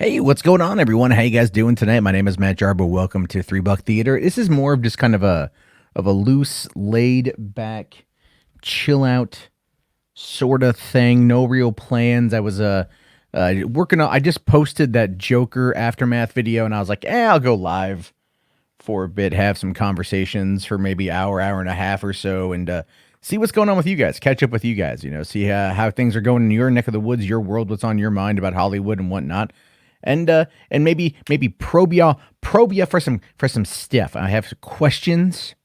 Hey, what's going on, everyone? How you guys doing tonight? My name is Matt Jarbo. Welcome to Three Buck Theater. This is more of just kind of a loose, laid back, chill out sort of thing. No real plans. I was working on. I just posted that Joker aftermath video, and I was like, I'll go live for a bit, have some conversations for maybe hour and a half or so, and see what's going on with you guys. Catch up with you guys. See how things are going in your neck of the woods, your world, what's on your mind about Hollywood and whatnot. And maybe probe ya for some stuff. I have questions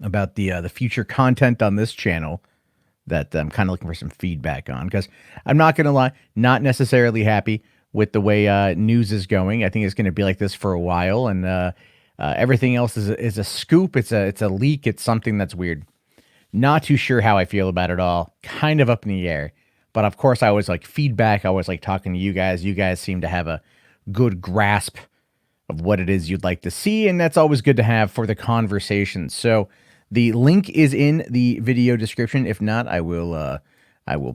about the future content on this channel that I'm kind of looking for some feedback on, because I'm not gonna lie, not necessarily happy with the way news is going. I think it's gonna be like this for a while, and everything else is a scoop. It's a leak. It's something that's weird. Not too sure how I feel about it all. Kind of up in the air. But of course, I always like feedback. I always like talking to you guys. You guys seem to have a good grasp of what it is you'd like to see, and that's always good to have for the conversation. So the link is in the video description. If not, I will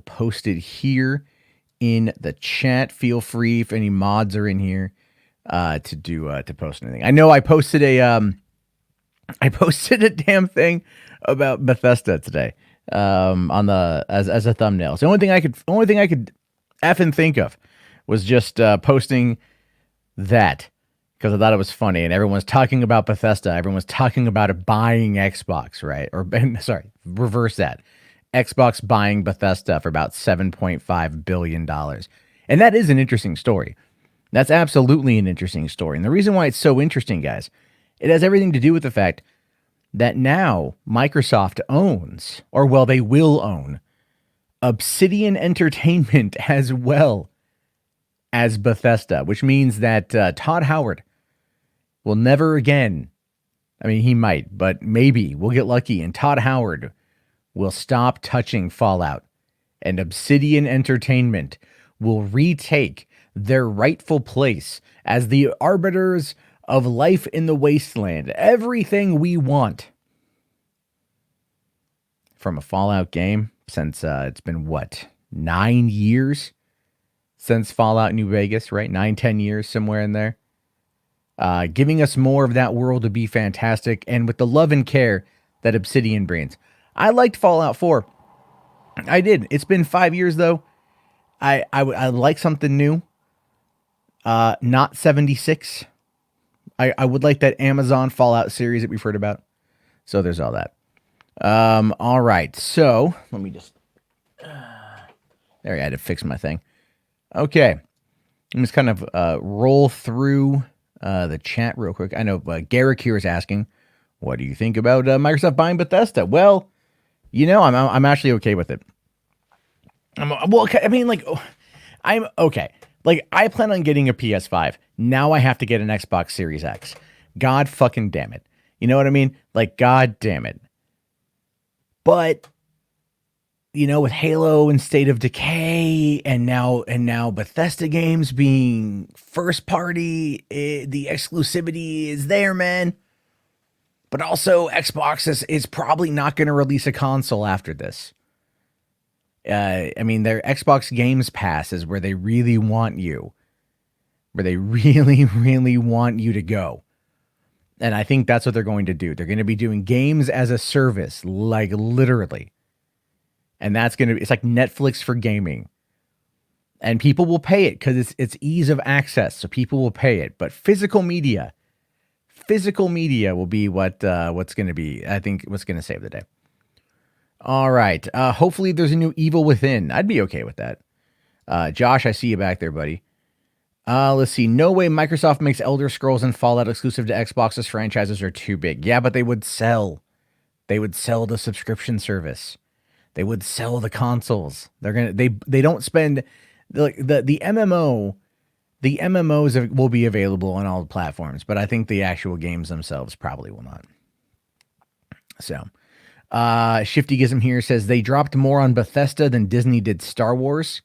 post it here in the chat. Feel free, if any mods are in here, to post anything. I know I posted a damn thing about Bethesda today. On the as a thumbnail. So the only thing I could effing think of was just posting that, because I thought it was funny, and everyone's talking about Bethesda. Everyone's talking about it buying Xbox, right? Or sorry, reverse that. Xbox buying Bethesda for about $7.5 billion. And that is an interesting story. That's absolutely an interesting story. And the reason why it's so interesting, guys, it has everything to do with the fact that now Microsoft owns, or well, they will own, Obsidian Entertainment as well as Bethesda, which means that Todd Howard will never again, I mean, he might, but maybe we'll get lucky, and Todd Howard will stop touching Fallout, and Obsidian Entertainment will retake their rightful place as the arbiters of life in the wasteland. Everything we want from a Fallout game, since it's been, 9 years since Fallout New Vegas, right? 9-10 years, somewhere in there. Giving us more of that world would be fantastic, and with the love and care that Obsidian brings. I liked Fallout 4. I did. It's been 5 years, though. I like something new. Not 76. I would like that Amazon Fallout series that we've heard about. So there's all that. All right. So let me just, there, I had to fix my thing. Okay. I'm just kind of, roll through, the chat real quick. I know, Garrick here is asking, what do you think about, Microsoft buying Bethesda? Well, I'm actually okay with it. I'm okay. Like, I plan on getting a PS5. Now I have to get an Xbox Series X. God fucking damn it. You know what I mean? Like, God damn it. But, with Halo and State of Decay and now Bethesda games being first party, the exclusivity is there, man. But also, Xbox is probably not going to release a console after this. Their Xbox Games Pass is where they really want you. Where they really, really want you to go. And I think that's what they're going to do. They're going to be doing games as a service, like literally. And that's going to be, it's like Netflix for gaming. And people will pay it because it's ease of access. So people will pay it. But physical media will be what's going to be, I think, what's going to save the day. All right. Hopefully there's a new Evil Within. I'd be okay with that. Josh, I see you back there, buddy. Let's see. No way Microsoft makes Elder Scrolls and Fallout exclusive to Xbox's franchises are too big. Yeah, but they would sell. They would sell the subscription service. They would sell the consoles. They don't spend the MMO. The MMOs will be available on all the platforms, but I think the actual games themselves probably will not. So, Shifty Gizm here says they dropped more on Bethesda than Disney did Star Wars.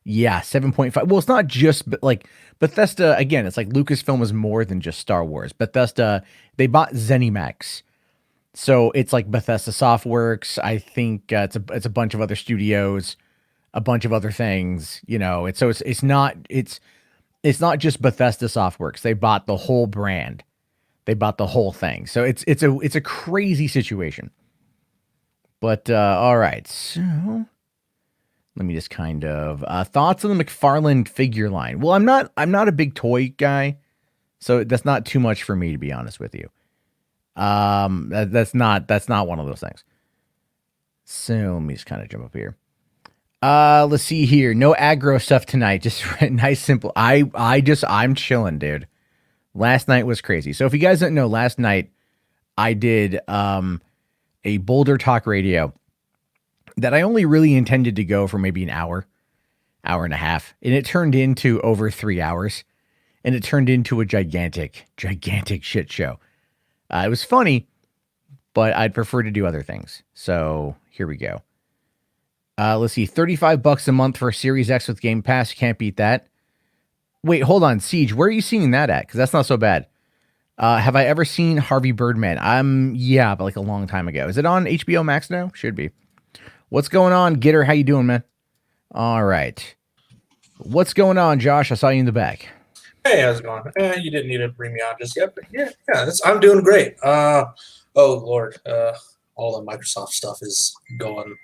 Yeah, 7.5. Well, it's not just like Bethesda. Again, it's like Lucasfilm was more than just Star Wars. Bethesda, they bought ZeniMax. So it's like Bethesda Softworks. I think it's a bunch of other studios, a bunch of other things, It's It's not just Bethesda Softworks. They bought the whole brand. They bought the whole thing. So it's a crazy situation. But all right. So let me just kind of thoughts on the McFarlane figure line. Well, I'm not a big toy guy, so that's not too much for me, to be honest with you. That's not one of those things. So let me just kind of jump up here. Let's see here. No aggro stuff tonight. Just nice, simple. I'm chilling, dude. Last night was crazy. So if you guys don't know, last night I did a Boulder Talk Radio that I only really intended to go for maybe an hour and a half, and it turned into over 3 hours, and it turned into a gigantic shit show. It was funny, but I'd prefer to do other things. So here we go. Let's see, $35 a month for a Series X with Game Pass. You can't beat that. Wait, hold on, Siege. Where are you seeing that at? Because that's not so bad. Have I ever seen Harvey Birdman? Yeah, but like a long time ago. Is it on HBO Max now? Should be. What's going on, Gitter? How you doing, man? All right. What's going on, Josh? I saw you in the back. Hey, how's it going? You didn't need to bring me on just yet, but yeah, I'm doing great. Oh Lord, all the Microsoft stuff is going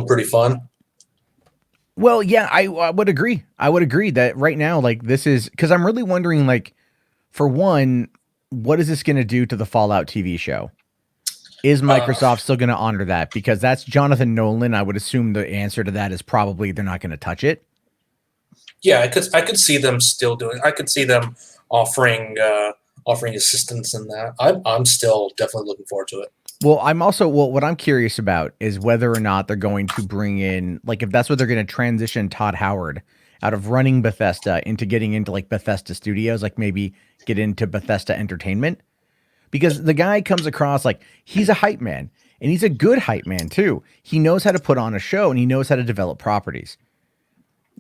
pretty fun. Well, yeah, I would agree. I would agree that right now, like, this is because I'm really wondering, like, for one, what is this going to do to the Fallout TV show? Is Microsoft still going to honor that? Because that's Jonathan Nolan. I would assume the answer to that is probably they're not going to touch it. Yeah, I could see them still doing. I could see them offering assistance in that. I'm still definitely looking forward to it. Well, what I'm curious about is whether or not they're going to bring in, like, if that's what they're going to transition Todd Howard out of running Bethesda into getting into like Bethesda Studios, like maybe get into Bethesda Entertainment, because the guy comes across like he's a hype man, and he's a good hype man too. He knows how to put on a show, and he knows how to develop properties.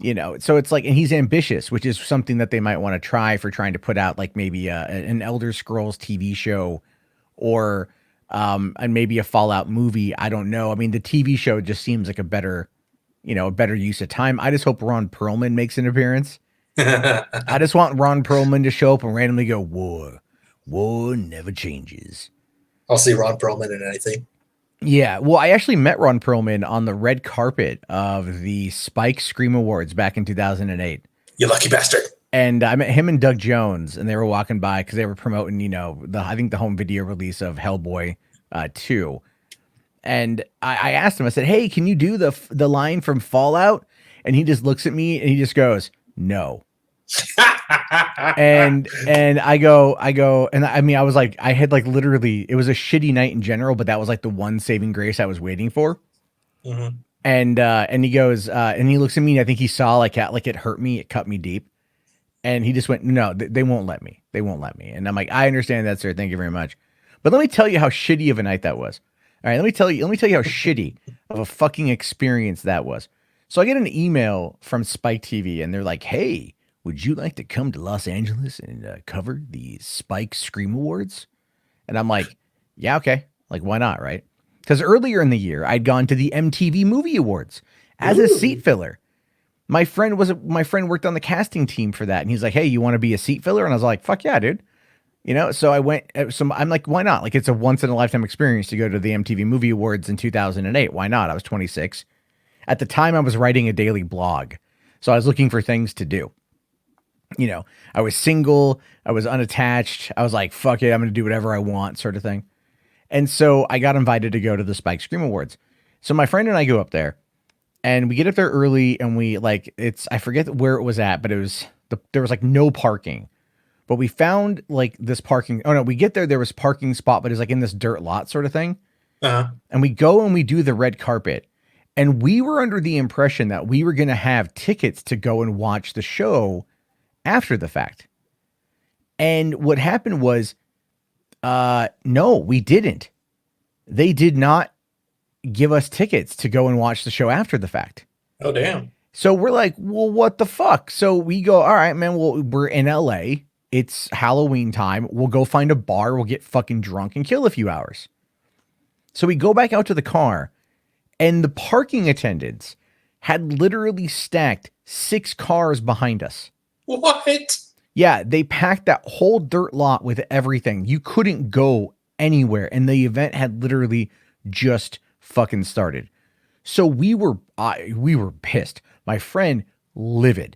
You know, so it's like, and he's ambitious, which is something that they might want to try for trying to put out like maybe an Elder Scrolls TV show, or and maybe a Fallout movie. I don't know. I mean, the TV show just seems like a better use of time. I just hope Ron Perlman makes an appearance. I just want Ron Perlman to show up and randomly go, war never changes. I'll see Ron Perlman in anything. Yeah, well, I actually met Ron Perlman on the red carpet of the Spike Scream Awards back in 2008. You lucky bastard. And I met him and Doug Jones, and they were walking by because they were promoting, I think the home video release of Hellboy 2. And I asked him, I said, hey, can you do the line from Fallout? And he just looks at me and he just goes, no. and I go, and I mean, I was like, I had like literally, it was a shitty night in general, but that was like the one saving grace I was waiting for. Mm-hmm. And he goes, and he looks at me, and I think he saw like it hurt me, it cut me deep. And he just went, no, they won't let me. They won't let me. And I'm like, I understand that, sir. Thank you very much. But let me tell you how shitty of a night that was. All right, let me tell you how shitty of a fucking experience that was. So I get an email from Spike TV, and they're like, hey, would you like to come to Los Angeles and cover the Spike Scream Awards? And I'm like, yeah, okay. Like, why not, right? Because earlier in the year, I'd gone to the MTV Movie Awards as a seat filler. My friend worked on the casting team for that, and he's like, hey, you want to be a seat filler? And I was like, fuck yeah, dude. So I went. So I'm like, why not? Like, it's a once in a lifetime experience to go to the MTV Movie Awards in 2008. Why not? I was 26. At the time, I was writing a daily blog, so I was looking for things to do. I was single, I was unattached. I was like, fuck it, I'm going to do whatever I want, sort of thing. And so I got invited to go to the Spike Scream Awards. So my friend and I go up there, and we get up there early, and I forget where it was at, but there was like no parking. But we found like this parking. Oh no, we get there was parking spot, but it's like in this dirt lot sort of thing. Uh-huh. And we go and we do the red carpet. And we were under the impression that we were going to have tickets to go and watch the show after the fact. And what happened was, no, we didn't. They did not give us tickets to go and watch the show after the fact. Oh, damn. So we're like, well, what the fuck? So we go, all right, man, well, we're in LA. It's Halloween time. We'll go find a bar. We'll get fucking drunk and kill a few hours. So we go back out to the car, and the parking attendants had literally stacked 6 cars behind us. What? Yeah, they packed that whole dirt lot with everything. You couldn't go anywhere, and the event had literally just fucking started. So we were pissed. My friend, livid,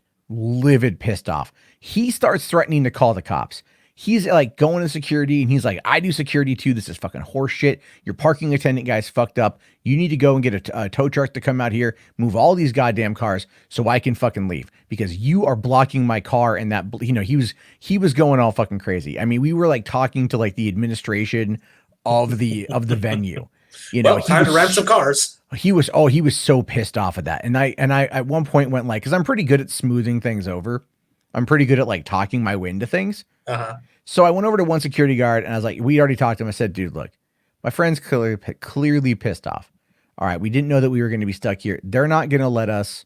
pissed off. He starts threatening to call the cops. He's like going to security and he's like, I do security too. This is fucking horse shit. Your parking attendant guy's fucked up. You need to go and get a tow truck to come out here, move all these goddamn cars so I can fucking leave because you are blocking my car. And that, you know, he was going all fucking crazy. I mean, we were like talking to like the administration of the venue. You know, well, time to rent some cars. He was so pissed off at that. And I at one point went like, cause I'm pretty good at smoothing things over. I'm pretty good at like talking my way into things. Uh-huh. So I went over to one security guard and I was like, we already talked to him. I said, dude, look, my friend's clearly pissed off. All right. We didn't know that we were going to be stuck here. They're not going to let us,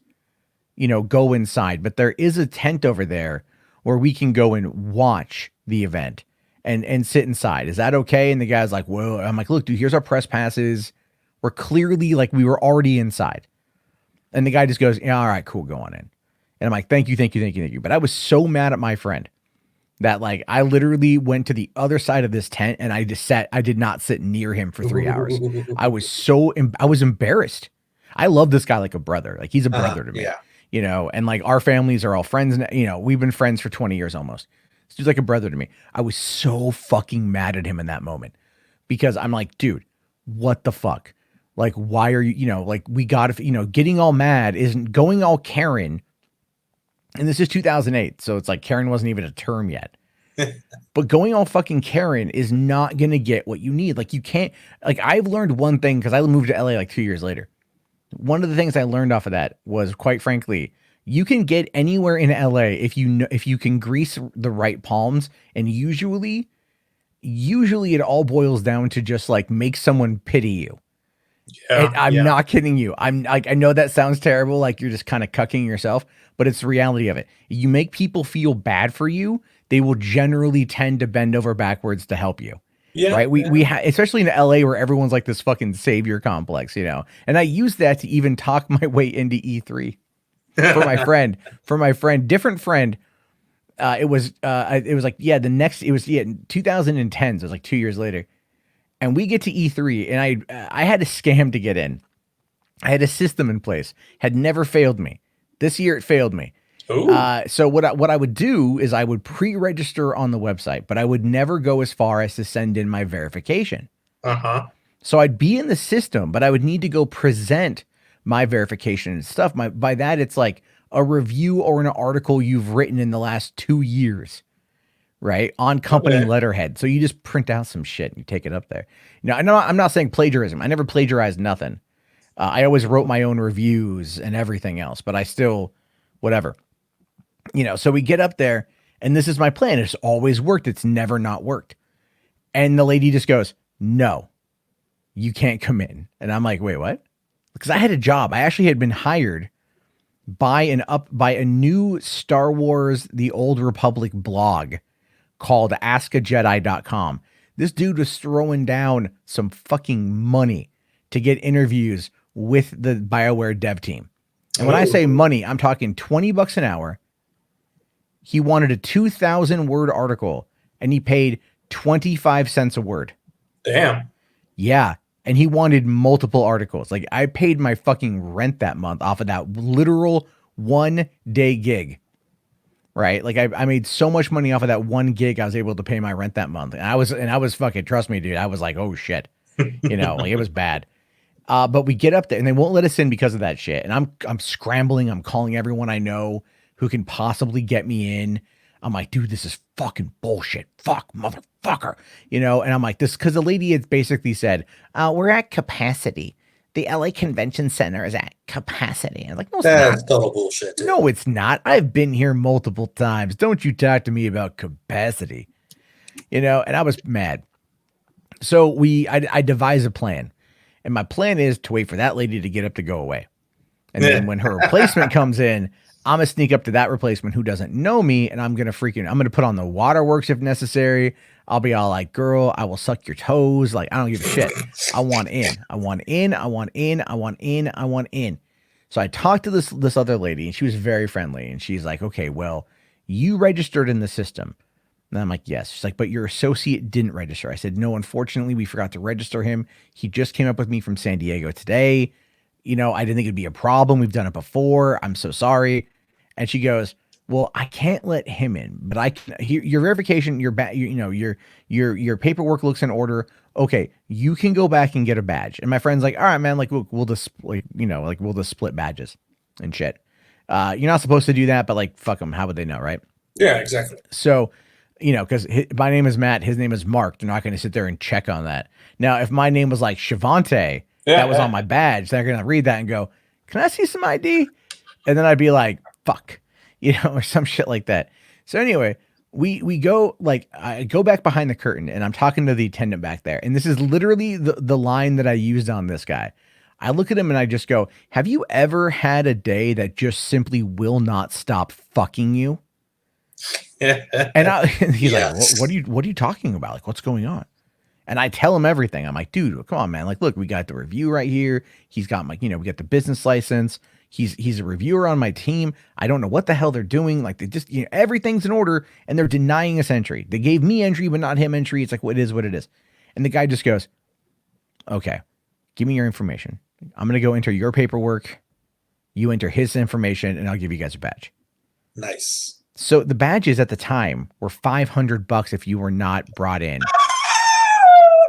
you know, go inside, but there is a tent over there where we can go and watch the event and sit inside. Is that okay? And the guy's like, well, I'm like, look, dude, here's our press passes. We're clearly like, we were already inside. And the guy just goes, yeah, all right, cool. Go on in. And I'm like, thank you. But I was so mad at my friend that like, I literally went to the other side of this tent and I did not sit near him for 3 hours. I was embarrassed. I love this guy like a brother. Like he's a brother to me, yeah. You know, and like our families are all friends. You know, we've been friends for 20 years almost. He's like a brother to me. I was so fucking mad at him in that moment because I'm like, dude, what the fuck? Like, why are you, you know, like we got to, you know, getting all mad isn't going all Karen. And this is 2008. So it's like Karen wasn't even a term yet. But going all fucking Karen is not going to get what you need. Like you can't, like I've learned one thing because I moved to LA like 2 years later. One of the things I learned off of that was, quite frankly, you can get anywhere in LA if you know, if you can grease the right palms. And usually it all boils down to just like make someone pity you. Yeah, And I'm not kidding you. I'm like, I know that sounds terrible. Like you're just kind of cucking yourself, but it's the reality of it. You make people feel bad for you. They will generally tend to bend over backwards to help you. Yeah. Right. We especially in LA where everyone's like this fucking savior complex, you know, and I use that to even talk my way into E3 for my friend, different friend. It was like, yeah, it was 2010. So it was like 2 years later. And we get to E3 and I had a scam to get in. I had a system in place, had never failed me. This year it failed me. So what I would do is I would pre-register on the website, but I would never go as far as to send in my verification. So I'd be in the system, but I would need to go present my verification and stuff. By that, it's like a review or an article you've written in the last 2 years, right? On company letterhead. So you just print out some shit and you take it up there. You know, I'm not saying plagiarism. I never plagiarized nothing. I always wrote my own reviews and everything else, but I still, whatever. You know, so we get up there and this is my plan. It's always worked. It's never not worked. And the lady just goes, no, you can't come in. And I'm like, wait, what? Because I had a job. I actually had been hired by a new Star Wars, The Old Republic blog called askajedi.com. This dude was throwing down some fucking money to get interviews with the BioWare dev team. And when I say money, I'm talking $20 an hour. He wanted a 2,000 word article and he paid 25 cents a word. Damn. Yeah. And he wanted multiple articles. Like I paid my fucking rent that month off of that literal 1 day gig. Right. Like I made so much money off of that one gig. I was able to pay my rent that month. And I was fucking, trust me, dude. I was like, oh shit, you know, like it was bad. But we get up there and they won't let us in because of that shit. And I'm scrambling. I'm calling everyone I know who can possibly get me in. I'm like, dude, this is fucking bullshit. Fuck, motherfucker. You know, and I'm like, this, because the lady had basically said, we're at capacity. The LA Convention Center is at capacity. And I'm like, no, it's That's not. total bullshit. Dude. No, it's not. I've been here multiple times. Don't you talk to me about capacity. You know, and I was mad. So I devised a plan. And my plan is to wait for that lady to get up to go away. And then when her replacement comes in, I'm going to sneak up to that replacement who doesn't know me. And I'm going to put on the waterworks if necessary. I'll be all like, girl, I will suck your toes. Like, I don't give a shit. I want in. So I talked to this other lady and she was very friendly. And she's like, okay, well, you registered in the system. And I'm like, yes. She's like, but your associate didn't register. I said, no, unfortunately, we forgot to register him. He just came up with me from San Diego today. You know, I didn't think it'd be a problem. We've done it before. I'm so sorry. And she goes, well, I can't let him in, but I can. Your verification, your paperwork looks in order. Okay, you can go back and get a badge. And my friend's like, all right, man, like we'll just we'll just split badges and shit. You're not supposed to do that, but like, fuck them. How would they know, right? Yeah, exactly. So, because my name is Matt, his name is Mark. They're not going to sit there and check on that. Now, if my name was like Shavante, that was on my badge, they're going to read that and go, can I see some ID? And then I'd be like, fuck, or some shit like that. So anyway, we go, like, I go back behind the curtain and I'm talking to the attendant back there. And this is literally the line that I used on this guy. I look at him and I just go, have you ever had a day that just simply will not stop fucking you? And he's yes. Like, what are you talking about? Like, what's going on? And I tell him everything. I'm like, dude, come on, man. Like, look, we got the review right here. He's got we got the business license. He's a reviewer on my team. I don't know what the hell they're doing. Like, they just, everything's in order and they're denying us entry. They gave me entry, but not him entry. It's like, what it is. And the guy just goes, okay, give me your information. I'm going to go enter your paperwork. You enter his information and I'll give you guys a badge. Nice. So the badges at the time were $500 if you were not brought in.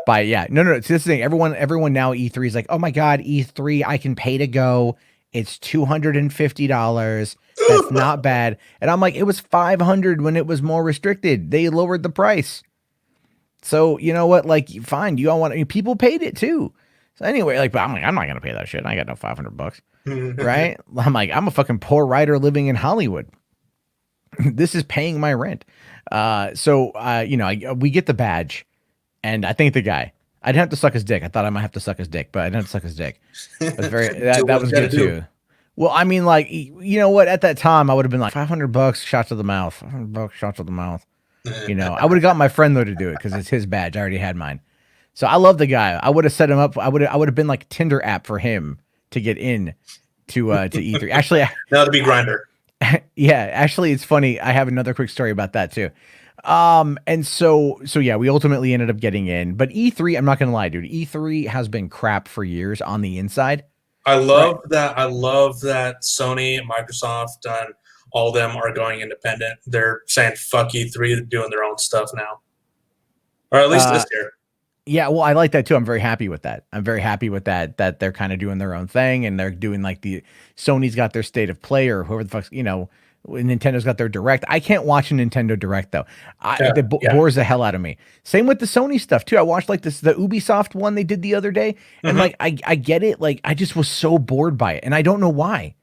No. It's this thing. Everyone now E3 is like, oh my God, E3, I can pay to go. It's $250. That's not bad. And I'm like, it was $500 when it was more restricted. They lowered the price. So you know what? Like, fine. You all want? People paid it too. So anyway, like, but I'm like, I'm not gonna pay that shit. I got no $500, right? I'm like, I'm a fucking poor writer living in Hollywood. This is paying my rent. We get the badge. And I think the guy, I didn't have to suck his dick. I thought I might have to suck his dick, but I didn't have to suck his dick. That was good too. Well, I mean, like, you know what? At that time, I would have been like $500, shot to the mouth. $500, shot to the mouth. I would have got my friend though to do it because it's his badge. I already had mine. So I love the guy. I would have set him up. I would have been like Tinder app for him to get in to E3. Actually, now to be Grindr. Yeah, actually, it's funny. I have another quick story about that too. And so yeah, we ultimately ended up getting in, but E3, I'm not going to lie, dude, E3 has been crap for years on the inside. I love that Sony and Microsoft and all of them are going independent. They're saying, fuck E3, they're doing their own stuff now. Or at least this year. Yeah, well, I like that too. I'm very happy with that. That they're kind of doing their own thing and they're doing like Sony's got their state of play or whoever the fuck's, Nintendo's got their Direct. I can't watch a Nintendo Direct though. It bores the hell out of me. Same with the Sony stuff too. I watched like the Ubisoft one they did the other day, and like I get it. Like I just was so bored by it, and I don't know why.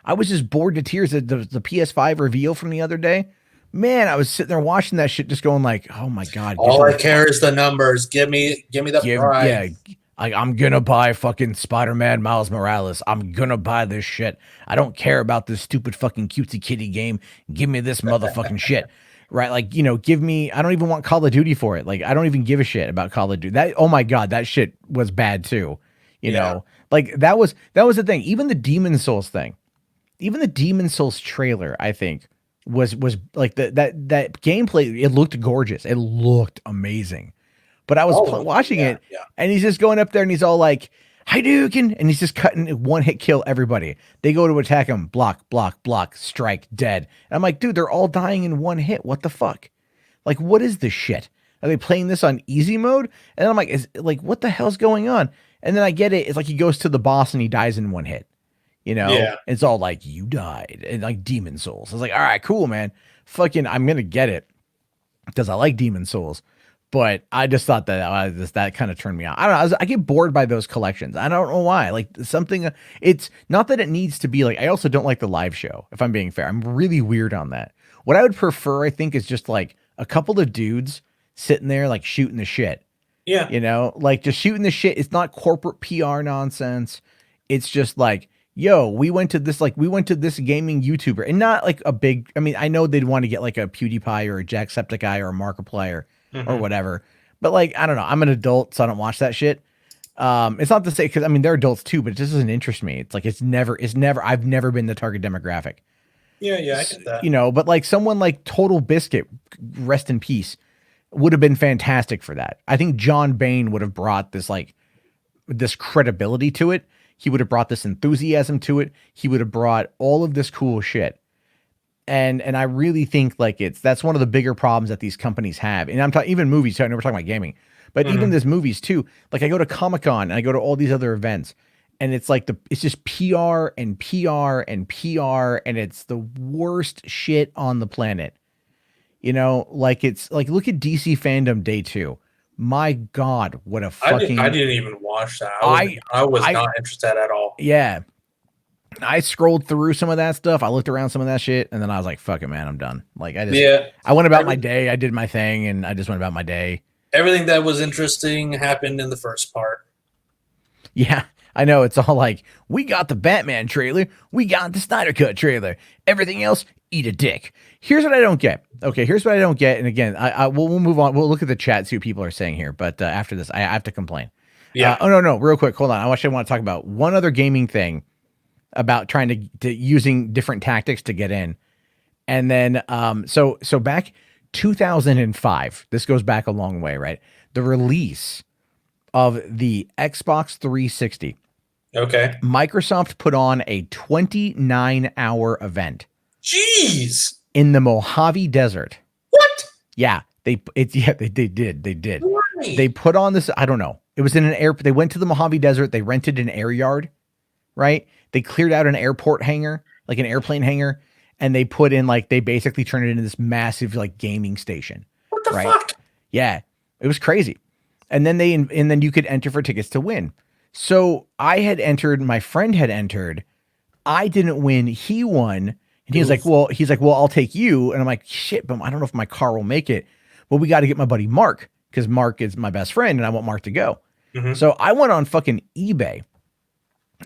I was just bored to tears at the PS5 reveal from the other day. Man, I was sitting there watching that shit, just going like, "Oh my God!" All I care is the numbers. Give me the prize. Yeah. I'm gonna buy fucking Spider-Man Miles Morales. I'm gonna buy this shit. I don't care about this stupid fucking cutesy kitty game. Give me this motherfucking shit. Right? Like, give me, I don't even want Call of Duty for it. Like, I don't even give a shit about Call of Duty. Oh my God, that shit was bad too. You know? Like that was the thing. Even the Demon Souls thing. Even the Demon Souls trailer, I think, was like that gameplay, it looked gorgeous. It looked amazing. But I was watching it, and he's just going up there, and he's all like, Hadouken, and he's just cutting one-hit kill everybody. They go to attack him, block, block, block, strike, dead. And I'm like, dude, they're all dying in one hit. What the fuck? Like, what is this shit? Are they playing this on easy mode? And I'm like, what the hell's going on? And then I get it. It's like he goes to the boss, and he dies in one hit. It's all like, you died, and like Demon Souls. I was like, all right, cool, man. Fucking, I'm going to get it because I like Demon Souls. But I just thought that kind of turned me on. I don't know. I get bored by those collections. I don't know why. Like something, it's not that it needs to be like, I also don't like the live show, if I'm being fair. I'm really weird on that. What I would prefer, I think, is just like a couple of dudes sitting there, like shooting the shit. Yeah. Like just shooting the shit. It's not corporate PR nonsense. It's just like, yo, we went to this gaming YouTuber, and not like a big, I mean, I know they'd want to get like a PewDiePie or a Jacksepticeye or a Markiplier or whatever. But like, I don't know. I'm an adult, so I don't watch that shit. It's not to say, because I mean, they're adults too, but it just doesn't interest me. It's like, I've never been the target demographic. Yeah, I get that. You know, but like someone like Total Biscuit, rest in peace, would have been fantastic for that. I think John Bain would have brought this credibility to it. He would have brought this enthusiasm to it. He would have brought all of this cool shit. And I really think like that's one of the bigger problems that these companies have. And I'm talking even movies. I know we're talking about gaming, but even Mhm. there's movies too. Like I go to Comic-Con and I go to all these other events, and it's like it's just PR and PR and PR, and it's the worst shit on the planet. You know, like it's like look at DC Fandom Day 2. My God, what a I fucking didn't even watch that. I I was I not interested at all. yeah. I scrolled through some of that stuff. I looked around some of that shit, and then I was like, "Fuck it, man, I'm done." Like, Yeah, I went about my every, day. I did my thing, and I just went about my day. everything that was interesting happened in the first part. Yeah, I know. It's all like, we got the Batman trailer, we got the Snyder Cut trailer. Everything else, eat a dick. Here's what I don't get. Okay, here's what I don't get. And again, we'll move on. We'll look at the chat, see what people are saying here. But after this, I have to complain. Yeah. Oh no, real quick, hold on. I actually want to talk about one other gaming thing about trying to using different tactics to get in. And then so back 2005, this goes back a long way, right? The release of the Xbox 360, Okay. Microsoft put on a 29-hour event Jeez. in the Mojave Desert. What? Yeah, they did. Why? They put on this, I don't know. It was in an air they went to the Mojave Desert, they rented an air yard, right? They cleared out an airport hangar, like an airplane hangar, and they put in like they basically turned it into this massive like gaming station, What the right? fuck? Yeah, it was crazy. And then you could enter for tickets to win. So I had entered, my friend had entered, I didn't win, he won, and Oof. he's like, well, I'll take you, and I'm like, shit, but I don't know if my car will make it. Well, we got to get my buddy Mark because Mark is my best friend, and I want Mark to go. Mhm. So I went on fucking eBay,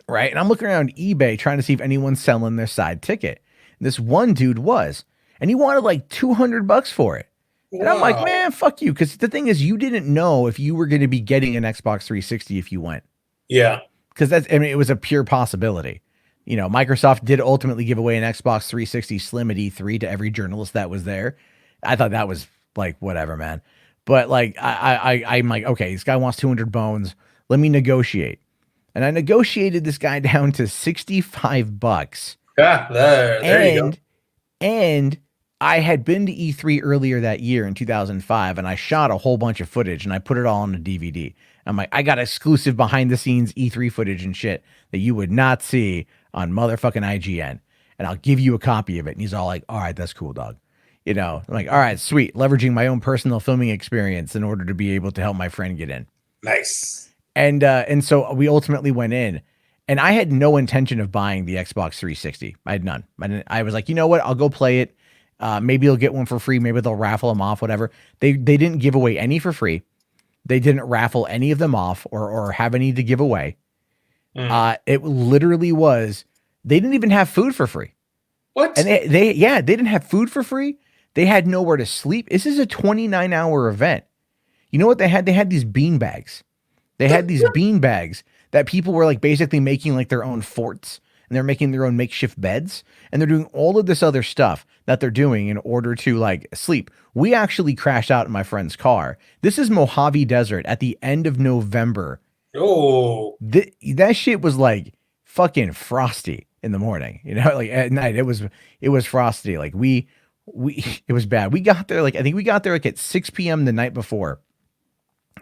right? And I'm looking around eBay trying to see if anyone's selling their side ticket. And this one dude was, and he wanted like $200 for it. And I'm like, Wow. man, fuck you. Because the thing is, you didn't know if you were going to be getting an Xbox 360 if you went. Yeah. Because it was a pure possibility. You know, Microsoft did ultimately give away an Xbox 360 Slim at E3 to every journalist that was there. I thought that was like, whatever, man. But like, I'm like, okay, this guy wants 200 bones. Let me negotiate. And I negotiated this guy down to $65. Yeah. There you go. And I had been to E3 earlier that year in 2005, and I shot a whole bunch of footage and I put it all on a DVD. I'm like, I got exclusive behind the scenes E3 footage and shit that you would not see on motherfucking IGN. And I'll give you a copy of it. And he's all like, all right, that's cool, dog. You know, I'm like, all right, sweet. Leveraging my own personal filming experience in order to be able to help my friend get in. Nice. And so we ultimately went in, and I had no intention of buying the Xbox 360. I had none. I was like, you know what? I'll go play it. Maybe they'll get one for free. Maybe they'll raffle them off, whatever. They didn't give away any for free. They didn't raffle any of them off or have any to give away. It literally was, they didn't even have food for free. What? And they didn't have food for free. They had nowhere to sleep. This is a 29-hour event. You know what they had? They had these bean bags. They had these bean bags that people were like basically making like their own forts, and they're making their own makeshift beds, and they're doing all of this other stuff that they're doing in order to like sleep. We actually crashed out in my friend's car. This is Mojave Desert at the end of November. Oh. That shit was like fucking frosty in the morning, you know, like at night it was frosty. Like we it was bad. We got there, like, I think we got there like at 6 p.m. the night before.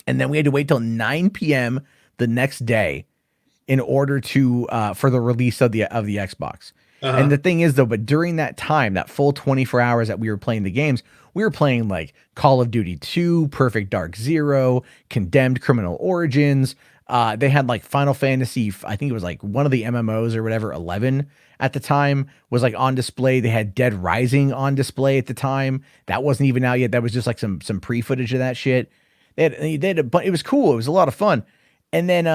And then we had to wait till 9 p.m. the next day in order to for the release of the Xbox. Uh-huh. And the thing is though, but during that time, that full 24 hours that we were playing the games, we were playing like Call of Duty 2, Perfect Dark Zero, Condemned Criminal Origins. They had like Final Fantasy, I think it was like one of the MMOs or whatever, 11 at the time was like on display. They had Dead Rising on display at the time. That wasn't even out yet. That was just like some pre-footage of that shit. They had but it was cool. It was a lot of fun. And then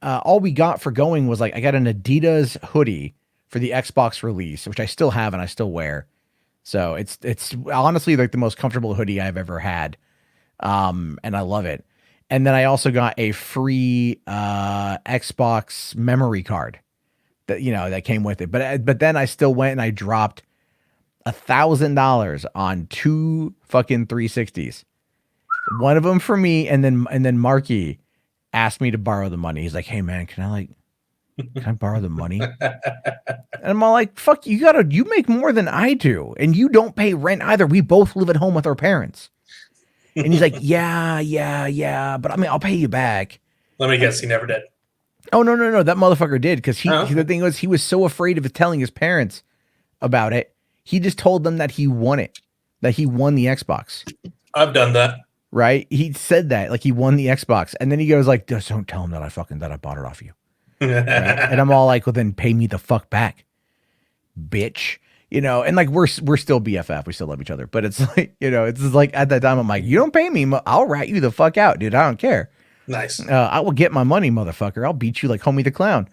all we got for going was like, I got an Adidas hoodie for the Xbox release, which I still have and I still wear. So it's honestly like the most comfortable hoodie I've ever had. And I love it. And then I also got a free Xbox memory card that, you know, that came with it. But then I still went and I dropped $1,000 on 2 fucking 360s. One of them for me, and then Marky asked me to borrow the money. He's like, "Hey man, can I borrow the money?" And I'm all like, "Fuck, you make more than I do, and you don't pay rent either. We both live at home with our parents." And he's like, "Yeah, but I mean, I'll pay you back." Let me guess, he never did. Oh no, that motherfucker did, because the thing was, he was so afraid of telling his parents about it. He just told them that he won it, that he won the Xbox. I've done that. Right? He said that, like he won the Xbox, and then he goes like, "Just don't tell him that I bought it off you." Right? And I'm all like, "Well, then pay me the fuck back, bitch." You know, and like we're still BFF, we still love each other, but it's like, you know, it's just like at that time I'm like, "You don't pay me, I'll rat you the fuck out, dude. I don't care." Nice. I will get my money, motherfucker. I'll beat you like Homie the Clown.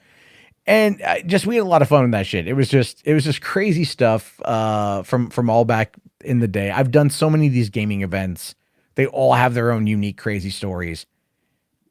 And we had a lot of fun with that shit. It was just crazy stuff from all back in the day. I've done so many of these gaming events. They all have their own unique, crazy stories.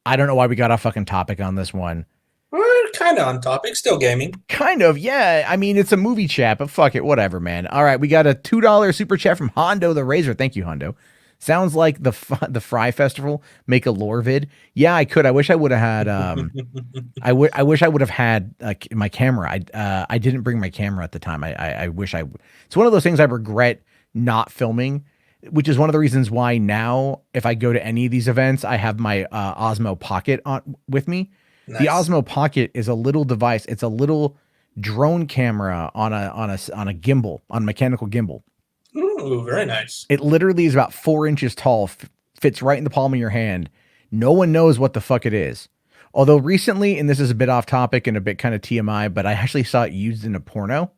I don't know why we got off fucking topic on this one. We're kind of on topic, still gaming. Kind of, yeah. I mean, it's a movie chat, but fuck it, whatever, man. All right, we got a $2 super chat from Hondo the Razor. Thank you, Hondo. Sounds like the Fry Festival. Make a lore vid. Yeah, I could. I wish I would have had. I wish I would have had my camera. I didn't bring my camera at the time. I wish I. It's one of those things I regret not filming, which is one of the reasons why now, if I go to any of these events, I have my Osmo Pocket with me. Nice. The Osmo Pocket is a little device. It's a little drone camera on a gimbal, on a mechanical gimbal. Ooh, very nice. It literally is about 4 inches tall, fits right in the palm of your hand. No one knows what the fuck it is. Although recently, and this is a bit off topic and a bit kind of TMI, but I actually saw it used in a porno.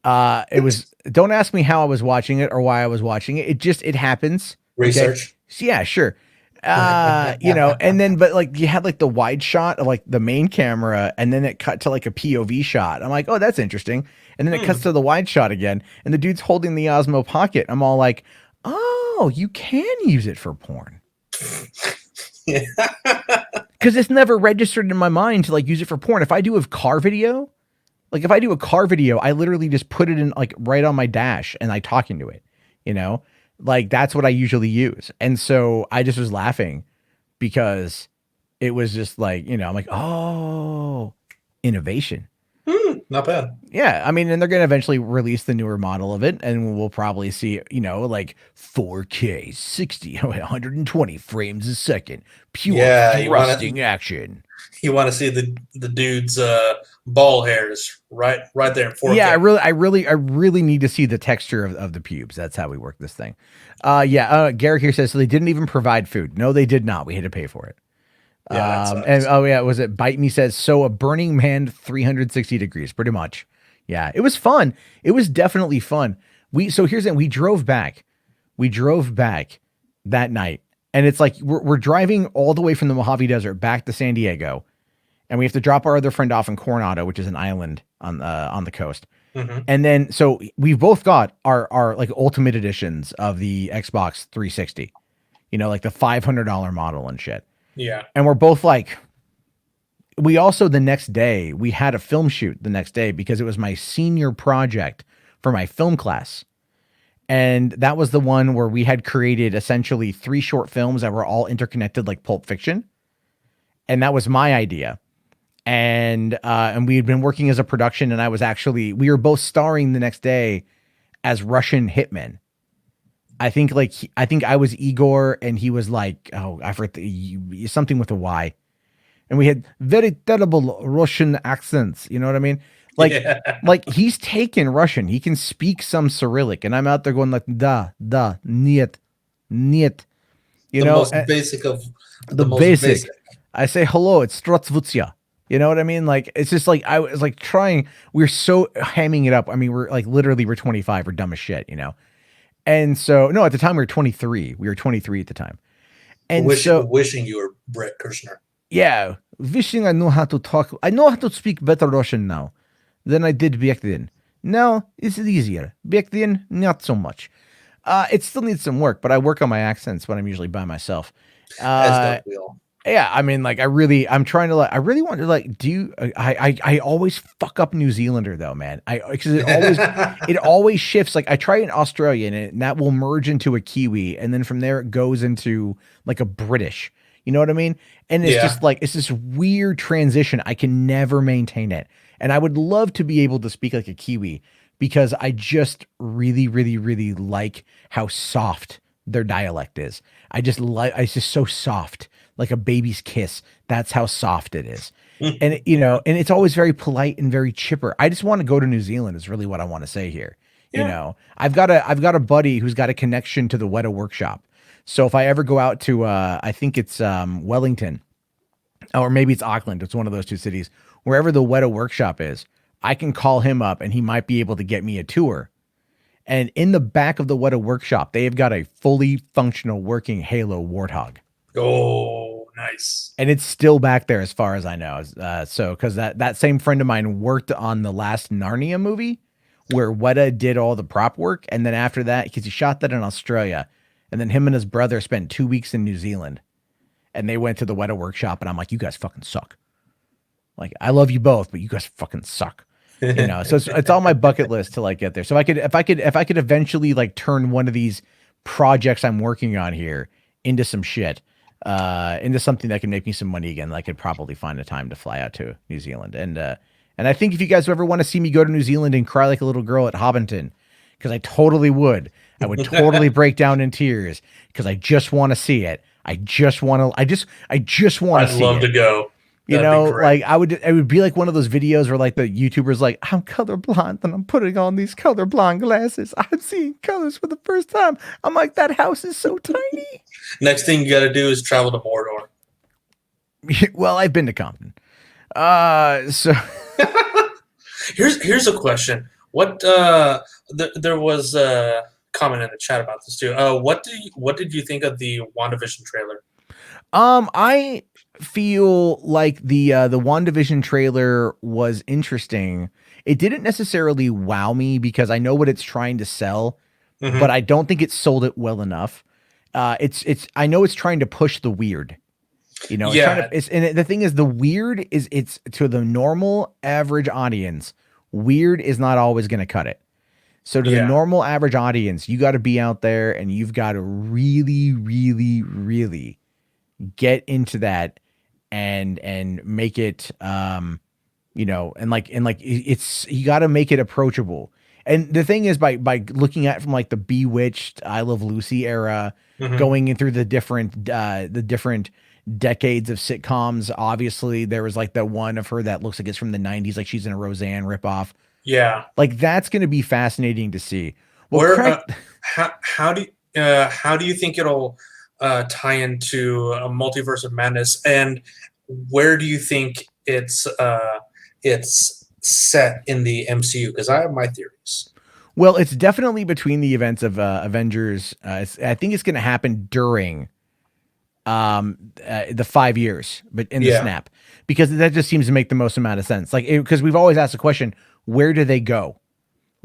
It was, don't ask me how I was watching it or why I was watching it. It happens. Research. Okay? Yeah, sure. You know, and then, but like you had like the wide shot of like the main camera, and then it cut to like a POV shot. I'm like, oh, that's interesting. And then it cuts to the wide shot again, and the dude's holding the Osmo Pocket. I'm all like, oh, you can use it for porn. Because it's never registered in my mind to like use it for porn. If I do a car video, I literally just put it in like right on my dash and I talk into it, you know, like that's what I usually use. And so I just was laughing because it was just like, you know, I'm like, oh, innovation. Not bad. Yeah. I mean, and they're going to eventually release the newer model of it, and we'll probably see, you know, like 4K, 120 frames a second, pure thrusting action. You want to see the dude's ball hairs right there in 4K. Yeah, I really need to see the texture of the pubes. That's how we work this thing. Garrick here says, so they didn't even provide food. No, they did not. We had to pay for it. Yeah, was it Bite Me says, so a Burning Man 360 degrees, pretty much. Yeah, it was fun. It was definitely fun. So here's it. We drove back that night, and it's like we're driving all the way from the Mojave Desert back to San Diego, and we have to drop our other friend off in Coronado, which is an island on the coast. Mm-hmm. And then so we've both got our like ultimate editions of the Xbox 360, you know, like the $500 model and shit. Yeah. And we're both like, we also the next day, we had a film shoot the next day because it was my senior project for my film class. And that was the one where we had created essentially 3 short films that were all interconnected like Pulp Fiction. And that was my idea. And we had been working as a production, and we were both starring the next day as Russian hitmen. I think I was Igor, and he was like, oh, I forget something with a Y. And we had very terrible Russian accents. You know what I mean? Like, like he's taken Russian. He can speak some Cyrillic, and I'm out there going like, da, niet. You know, most basic of the most basic. I say, hello, it's Strasvutsia. You know what I mean? Like, it's just like, I was like trying, we're so hamming it up. I mean, we're 25, we're dumb as shit, you know? And so, no, at the time we were 23. We were 23 at the time. And wishing you were Brett Kirshner. Yeah. Wishing I know how to talk. I know how to speak better Russian now than I did back then. Now it's easier. Back then, not so much. It still needs some work, but I work on my accents when I'm usually by myself. As don't we all. Yeah, I mean, like, I'm trying to like, I really want to like, do you, I always fuck up New Zealander though, man. Because it always shifts. Like, I try in Australia and that will merge into a Kiwi, and then from there it goes into like a British. You know what I mean? And it's Yeah. just like it's this weird transition. I can never maintain it, and I would love to be able to speak like a Kiwi because I just really, really, really like how soft their dialect is. It's just so soft, like a baby's kiss. That's how soft it is. And and it's always very polite and very chipper. I just want to go to New Zealand is really what I want to say here. Yeah. I've got a buddy who's got a connection to the Weta workshop. So if I ever go out to I think it's Wellington or maybe it's Auckland, it's one of those two cities, wherever the Weta workshop is, I can call him up and he might be able to get me a tour. And in the back of the Weta workshop, they have got a fully functional working Halo Warthog. Oh, nice. And it's still back there as far as I know. So because that same friend of mine worked on the last Narnia movie where Weta did all the prop work. And then after that, because he shot that in Australia, and then him and his brother spent 2 weeks in New Zealand and they went to the Weta workshop. And I'm like, you guys fucking suck. Like, I love you both, but you guys fucking suck. So it's on my bucket list to like get there. So if I could eventually like turn one of these projects I'm working on here into some shit, into something that can make me some money again, I could probably find a time to fly out to New Zealand. And I think if you guys ever want to see me go to New Zealand and cry like a little girl at Hobbiton, because I totally would, I would totally break down in tears because I just want to see it. I just want to I'd see love it. to go. That'd be great. Like it would be like one of those videos where like the YouTuber's like, I'm colorblind and I'm putting on these colorblind glasses. I'm seeing colors for the first time. I'm like, that house is so tiny. Next thing you got to do is travel to Mordor. Well, I've been to Compton. So Here's a question. What there was a comment in the chat about this too. What did you think of the WandaVision trailer? I feel like the WandaVision trailer was interesting. It didn't necessarily wow me because I know what it's trying to sell, but I don't think it sold it well enough. It's I know it's trying to push the weird. Yeah. The thing is, the weird is it's to the normal average audience. Weird is not always going to cut it. So to the Yeah. normal average audience, you got to be out there and you've got to really, really, really get into that and make it it's you got to make it approachable. And the thing is, by looking at it from like the Bewitched, I Love Lucy era, going in through the different decades of sitcoms. Obviously, there was like that one of her that looks like it's from the 90s, like she's in a Roseanne ripoff. Yeah. Like that's going to be fascinating to see. Well, how do you think it'll tie into a Multiverse of Madness, and where do you think it's set in the MCU? Because I have my theories. Well, it's definitely between the events of Avengers. I think it's going to happen during the 5 years, but in the snap, because that just seems to make the most amount of sense. Like, because we've always asked the question, where do they go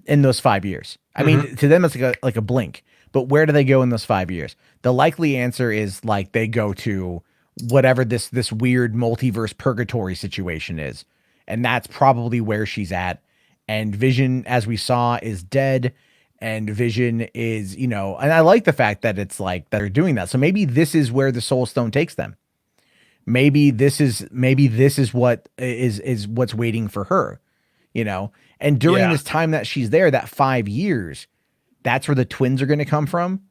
in those 5 years? I mean, to them, it's like a blink, but where do they go in those 5 years? The likely answer is like they go to whatever this weird multiverse purgatory situation is. And that's probably where she's at. And Vision, as we saw, is dead. And Vision is, and I like the fact that it's like that they're doing that. So maybe this is where the Soul Stone takes them. Maybe this is what is what's waiting for her, And during this time that she's there, that 5 years, that's where the twins are going to come from.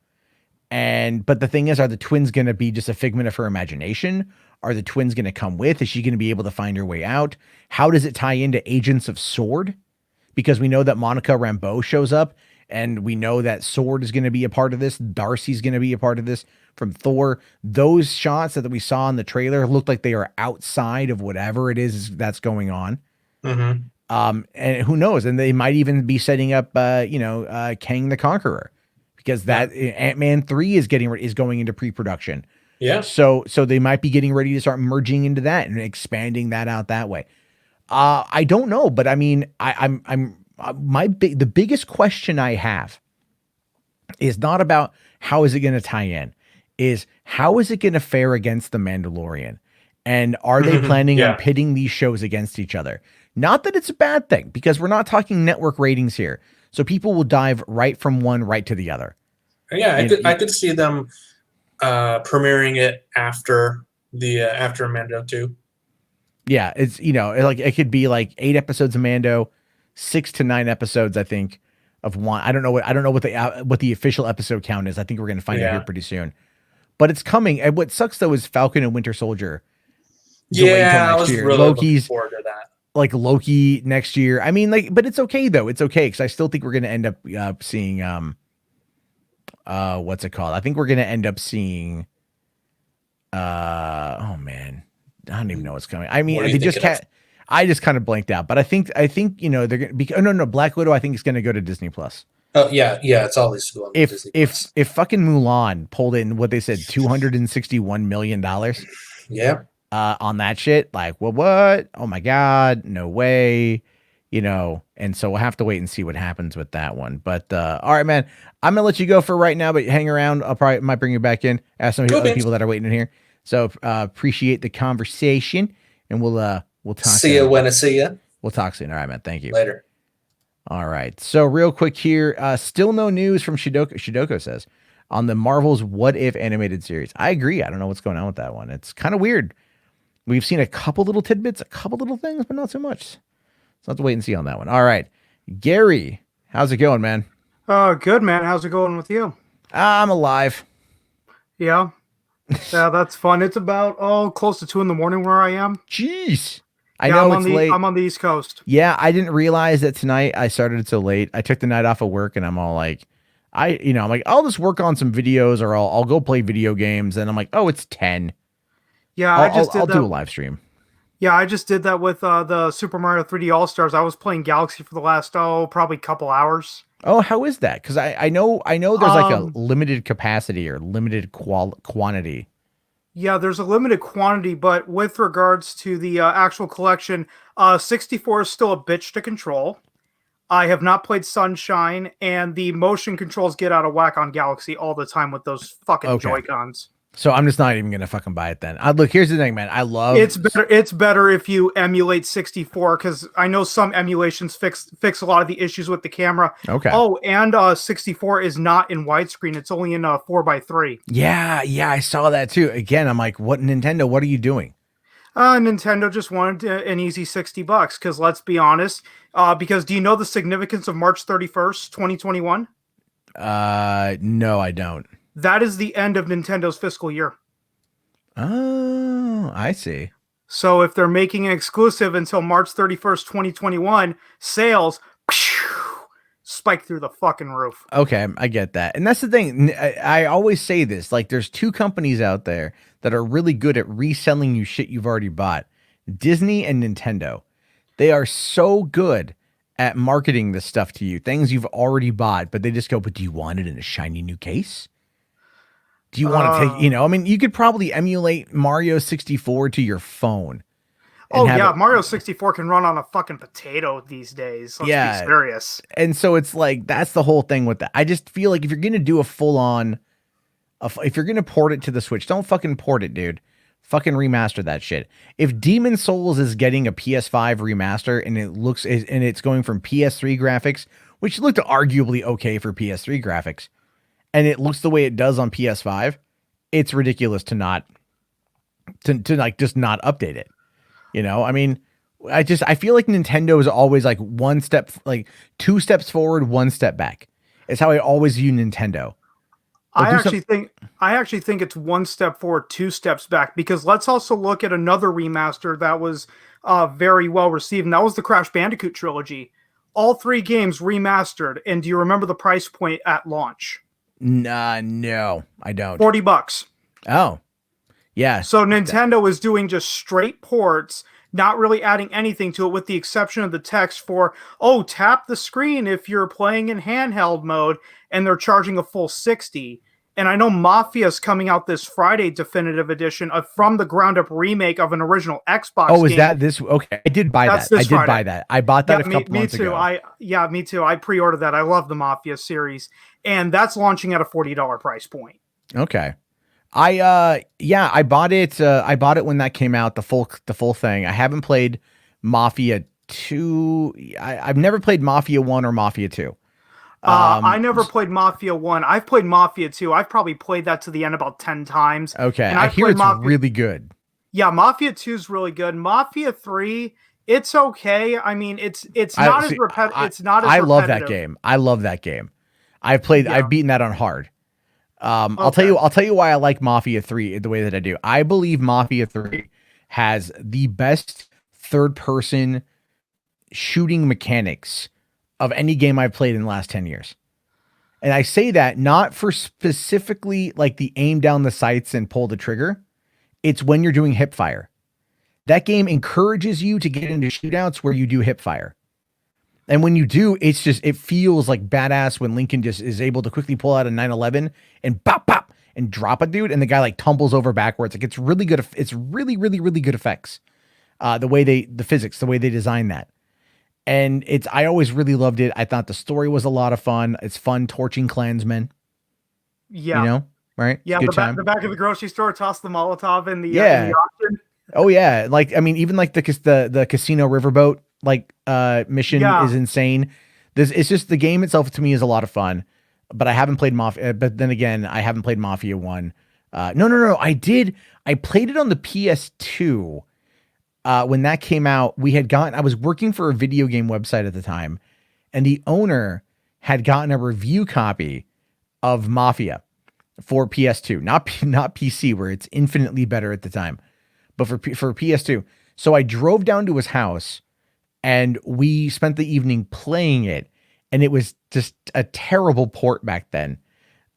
But the thing is, are the twins going to be just a figment of her imagination? Are the twins going to come with? Is she going to be able to find her way out? How does it tie into Agents of S.W.O.R.D.? Because we know that Monica Rambeau shows up, and we know that S.W.O.R.D. is going to be a part of this. Darcy's going to be a part of this from Thor. Those shots that we saw in the trailer looked like they are outside of whatever it is that's going on. And who knows? And they might even be setting up, Kang the Conqueror, because that Ant-Man 3 is going into pre-production. Yeah. So they might be getting ready to start merging into that and expanding that out that way. I don't know, but I mean, the biggest question I have is not about how is it going to tie in. is how is it going to fare against The Mandalorian? And are they planning on Yeah. pitting these shows against each other? Not that it's a bad thing, because we're not talking network ratings here. So people will dive right from one right to the other. Yeah, I could see them premiering it after after Mando 2. Yeah, it's like it could be like 8 episodes of Mando, 6 to 9 episodes, I think, of one. I don't know what the official episode count is. I think we're gonna find out here pretty soon. But it's coming. And what sucks though is Falcon and Winter Soldier. Yeah, I was really looking forward to that. Like Loki next year. I mean, like, but it's okay though. It's okay because I still think we're gonna end up seeing what's it called? I think we're gonna end up seeing oh man, I don't even know what's coming. I mean, they just can't. I just kind of blanked out, but I think they're gonna be. Oh no, Black Widow I think is gonna go to Disney Plus. Oh yeah, it's always going to Disney Plus. If fucking Mulan pulled in what they said $261 million. Yeah. On that shit, like what? Oh my god, no way. And so we'll have to wait and see what happens with that one. But all right, man, I'm gonna let you go for right now, but hang around. Might bring you back in. Ask some other people that are waiting in here. So appreciate the conversation, and we'll talk. See you when I see you. We'll talk soon. All right, man. Thank you. Later. All right. So real quick here, still no news from Shidoko. Shidoko says on the Marvel's What If animated series. I agree. I don't know what's going on with that one. It's kind of weird. We've seen a couple little tidbits, a couple little things, but not so much. So I'll have to wait and see on that one. All right. Gary, how's it going, man? Good, man. How's it going with you? I'm alive. Yeah. Yeah, that's fun. It's about, close to 2 a.m. where I am. Jeez. I know it's late. I'm on the East Coast. Yeah, I didn't realize that tonight I started so late. I took the night off of work and I'm all like, I'm like, I'll just work on some videos or I'll go play video games. And I'm like, oh, it's 10. Yeah, I'll do a live stream. Yeah, I just did that with the Super Mario 3D All-Stars. I was playing Galaxy for the last, probably couple hours. Oh, how is that? Because I know there's like a limited capacity or limited quantity. Yeah, there's a limited quantity, but with regards to the actual collection, 64 is still a bitch to control. I have not played Sunshine, and the motion controls get out of whack on Galaxy all the time with those fucking Joy-Cons. So I'm just not even gonna fucking buy it then. Look, here's the thing, man. I love it's better if you emulate 64 because I know some emulations fix a lot of the issues with the camera. Okay. Oh, and 64 is not in widescreen; it's only in 4:3. Yeah, I saw that too. Again, I'm like, what Nintendo? What are you doing? Nintendo just wanted an easy $60 because let's be honest. Because do you know the significance of March 31st, 2021? No, I don't. That is the end of Nintendo's fiscal year. Oh, I see. So if they're making an exclusive until March 31st, 2021, sales spike through the fucking roof. Okay, I get that. And that's the thing. I always say this, like there's 2 companies out there that are really good at reselling you shit you've already bought. Disney and Nintendo. They are so good at marketing this stuff to you, things you've already bought, but they just go, but do you want it in a shiny new case? Do you want to take, I mean, you could probably emulate Mario 64 to your phone. Oh, yeah. Mario 64 can run on a fucking potato these days. Let's be serious. And so it's like, that's the whole thing with that. I just feel like if you're going to do a full on, if you're going to port it to the Switch, don't fucking port it, dude. Fucking remaster that shit. If Demon Souls is getting a PS5 remaster and it's going from PS3 graphics, which looked arguably okay for PS3 graphics, and it looks the way it does on PS5, it's ridiculous to not like just not update it. I mean, I feel like Nintendo is always like 2 steps forward, 1 step back. It's how I always view Nintendo. I actually think it's 1 step forward, 2 steps back, because let's also look at another remaster that was very well received, and that was the Crash Bandicoot trilogy. All 3 games remastered, and do you remember the price point at launch? No, I don't. $40. Oh, yeah. So Nintendo is doing just straight ports, not really adding anything to it with the exception of the text for, tap the screen if you're playing in handheld mode, and they're charging a full $60. And I know Mafia is coming out this Friday, definitive edition, from the ground up remake of an original Xbox game. Oh, is that this? Okay. I did buy that. I did buy that. I bought that a couple months ago. Me too. I pre-ordered that. I love the Mafia series. And that's launching at a $40 price point. Okay. I bought it. I bought it when that came out, the full thing. I haven't played Mafia 2. I've never played Mafia 1 or Mafia 2. I never played Mafia 1. I've played Mafia 2. I've probably played that to the end about 10 times. Okay, And I I've hear played it's Mafia. really good. Yeah, Mafia 2 is really good. Mafia 3, it's okay. I mean, it's not as repetitive. It's not as I love that repetitive. game. I love that game. I've played. Yeah. I've beaten that on hard. I'll tell Okay. you why I like Mafia 3 the way that I do. I believe Mafia 3 has the best third person shooting mechanics of any game I've played in the last 10 years. And I say that not for specifically like the aim down the sights and pull the trigger. It's when you're doing hip fire. That game encourages you to get into shootouts where you do hip fire. And when you do, it feels like badass when Lincoln just is able to quickly pull out a 911 and pop, pop, and drop a dude. And the guy like tumbles over backwards. Like it's really good. It's really, really, really good effects. The physics, the way they design that. And I always really loved it. I thought the story was a lot of fun. It's fun torching Klansmen, Yeah. you know, right? Yeah, Good the time. back of the grocery store, toss the Molotov in the, Yeah. in the auction. Oh yeah. Like, I mean, even like the casino riverboat, like, mission Yeah. is insane. It's just the game itself to me is a lot of fun, but I haven't played Mafia. But then again, I haven't played Mafia 1. No. I played it on the PS2. When that came out, I was working for a video game website at the time, and the owner had gotten a review copy of Mafia for PS2, not PC, where it's infinitely better at the time, but for PS2. So I drove down to his house, and we spent the evening playing it, and it was just a terrible port back then.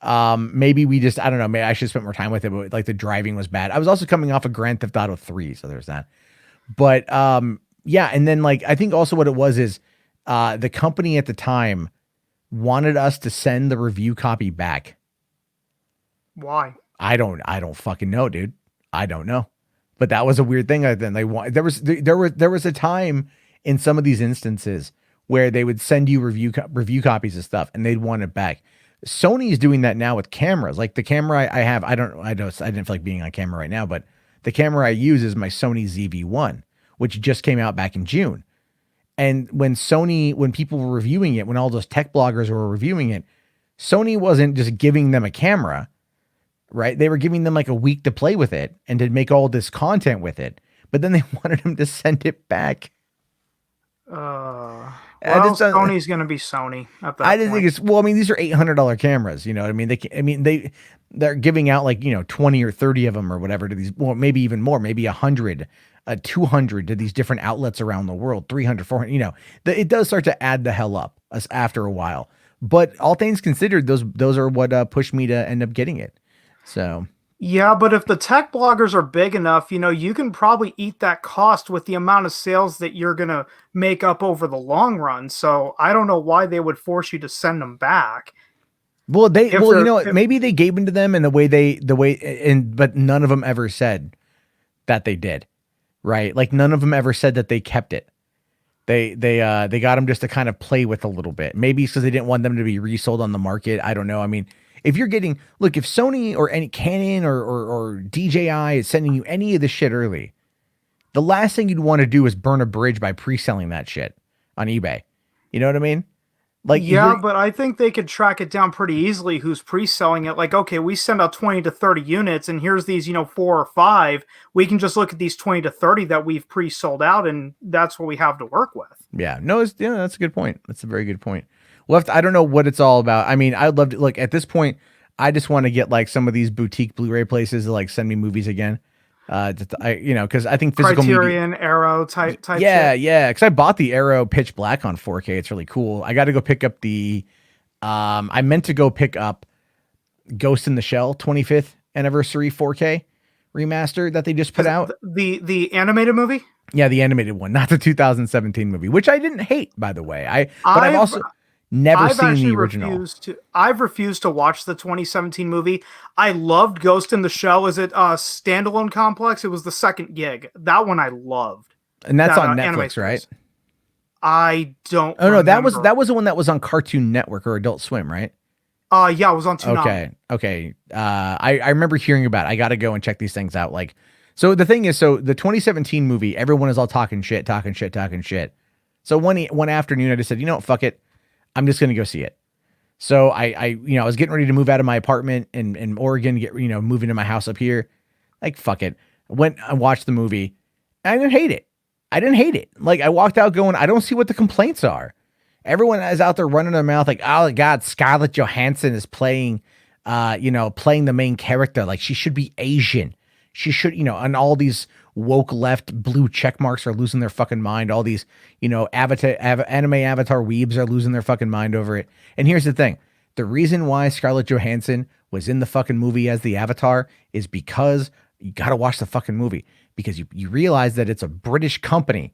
Maybe I don't know, maybe I should have spent more time with it, but like the driving was bad. I was also coming off of Grand Theft Auto 3, so there's that. But yeah, and then like I think also what it was is the company at the time wanted us to send the review copy back. Why? I don't fucking know, dude. I don't know. But that was a weird thing. Then there was a time in some of these instances where they would send you review copies of stuff and they'd want it back. Sony is doing that now with cameras. Like the camera I have, I didn't feel like being on camera right now, but the camera I use is my Sony ZV-1, which just came out back in June. And when people were reviewing it, when all those tech bloggers were reviewing it, Sony wasn't just giving them a camera, right? They were giving them like a week to play with it and to make all this content with it. But then they wanted them to send it back. Sony's going to be Sony at that I didn't point. think it's, well, I mean, these are $800 cameras, you know what I mean? They're giving out like, 20 or 30 of them or whatever to these, well, maybe even more, maybe 100, 200 to these different outlets around the world, 300, 400, it does start to add the hell up after a while, but all things considered, those are what pushed me to end up getting it. So. Yeah, but if the tech bloggers are big enough, you can probably eat that cost with the amount of sales that you're going to make up over the long run. So I don't know why they would force you to send them back. Well, maybe they gave them to them in but none of them ever said that they did, right? Like none of them ever said that they kept it. They got them just to kind of play with a little bit. Maybe because they didn't want them to be resold on the market. I don't know. I mean, if Sony or any Canon or DJI is sending you any of this shit early, the last thing you'd want to do is burn a bridge by pre-selling that shit on eBay. You know what I mean? Like, yeah, but I think they could track it down pretty easily who's pre-selling it. Like, okay, we send out 20 to 30 units and here's these, 4 or 5. We can just look at these 20 to 30 that we've pre-sold out and that's what we have to work with. Yeah, no, that's a good point. That's a very good point. I don't know what it's all about. I mean, I'd love to look at this point. I just want to get like some of these boutique Blu-ray places to like send me movies again. Because I think physical Criterion, media, Arrow type. Yeah, shit. yeah. Because I bought the Arrow Pitch Black on 4K. It's really cool. I got to go pick up I meant to go pick up Ghost in the Shell 25th anniversary 4K remaster that they just put out. The animated movie. Yeah, the animated one, not the 2017 movie, which I didn't hate, by the way. I've also never seen the original. I've refused to watch the 2017 movie. I loved Ghost in the Shell. Is it Standalone Complex? It was the second gig. That one I loved. And that's on Netflix, right? I don't. Oh no, that was the one that was on Cartoon Network or Adult Swim, right? Yeah, it was on Toonami. Okay. I remember hearing about it. I got to go and check these things out. Like, so the thing is, so the 2017 movie, everyone is all talking shit. So one afternoon, I just said, you know what, fuck it. I'm just going to go see it. So I was getting ready to move out of my apartment in Oregon, moving to my house up here. Like, fuck it. Went and watched the movie. And I didn't hate it. Like, I walked out going, I don't see what the complaints are. Everyone is out there running their mouth like, oh God, Scarlett Johansson is playing the main character. Like, she should be Asian. She should, and all these woke left blue check marks are losing their fucking mind. All these, anime avatar weebs are losing their fucking mind over it. And here's the thing. The reason why Scarlett Johansson was in the fucking movie as the Avatar is because you got to watch the fucking movie, because you realize that it's a British company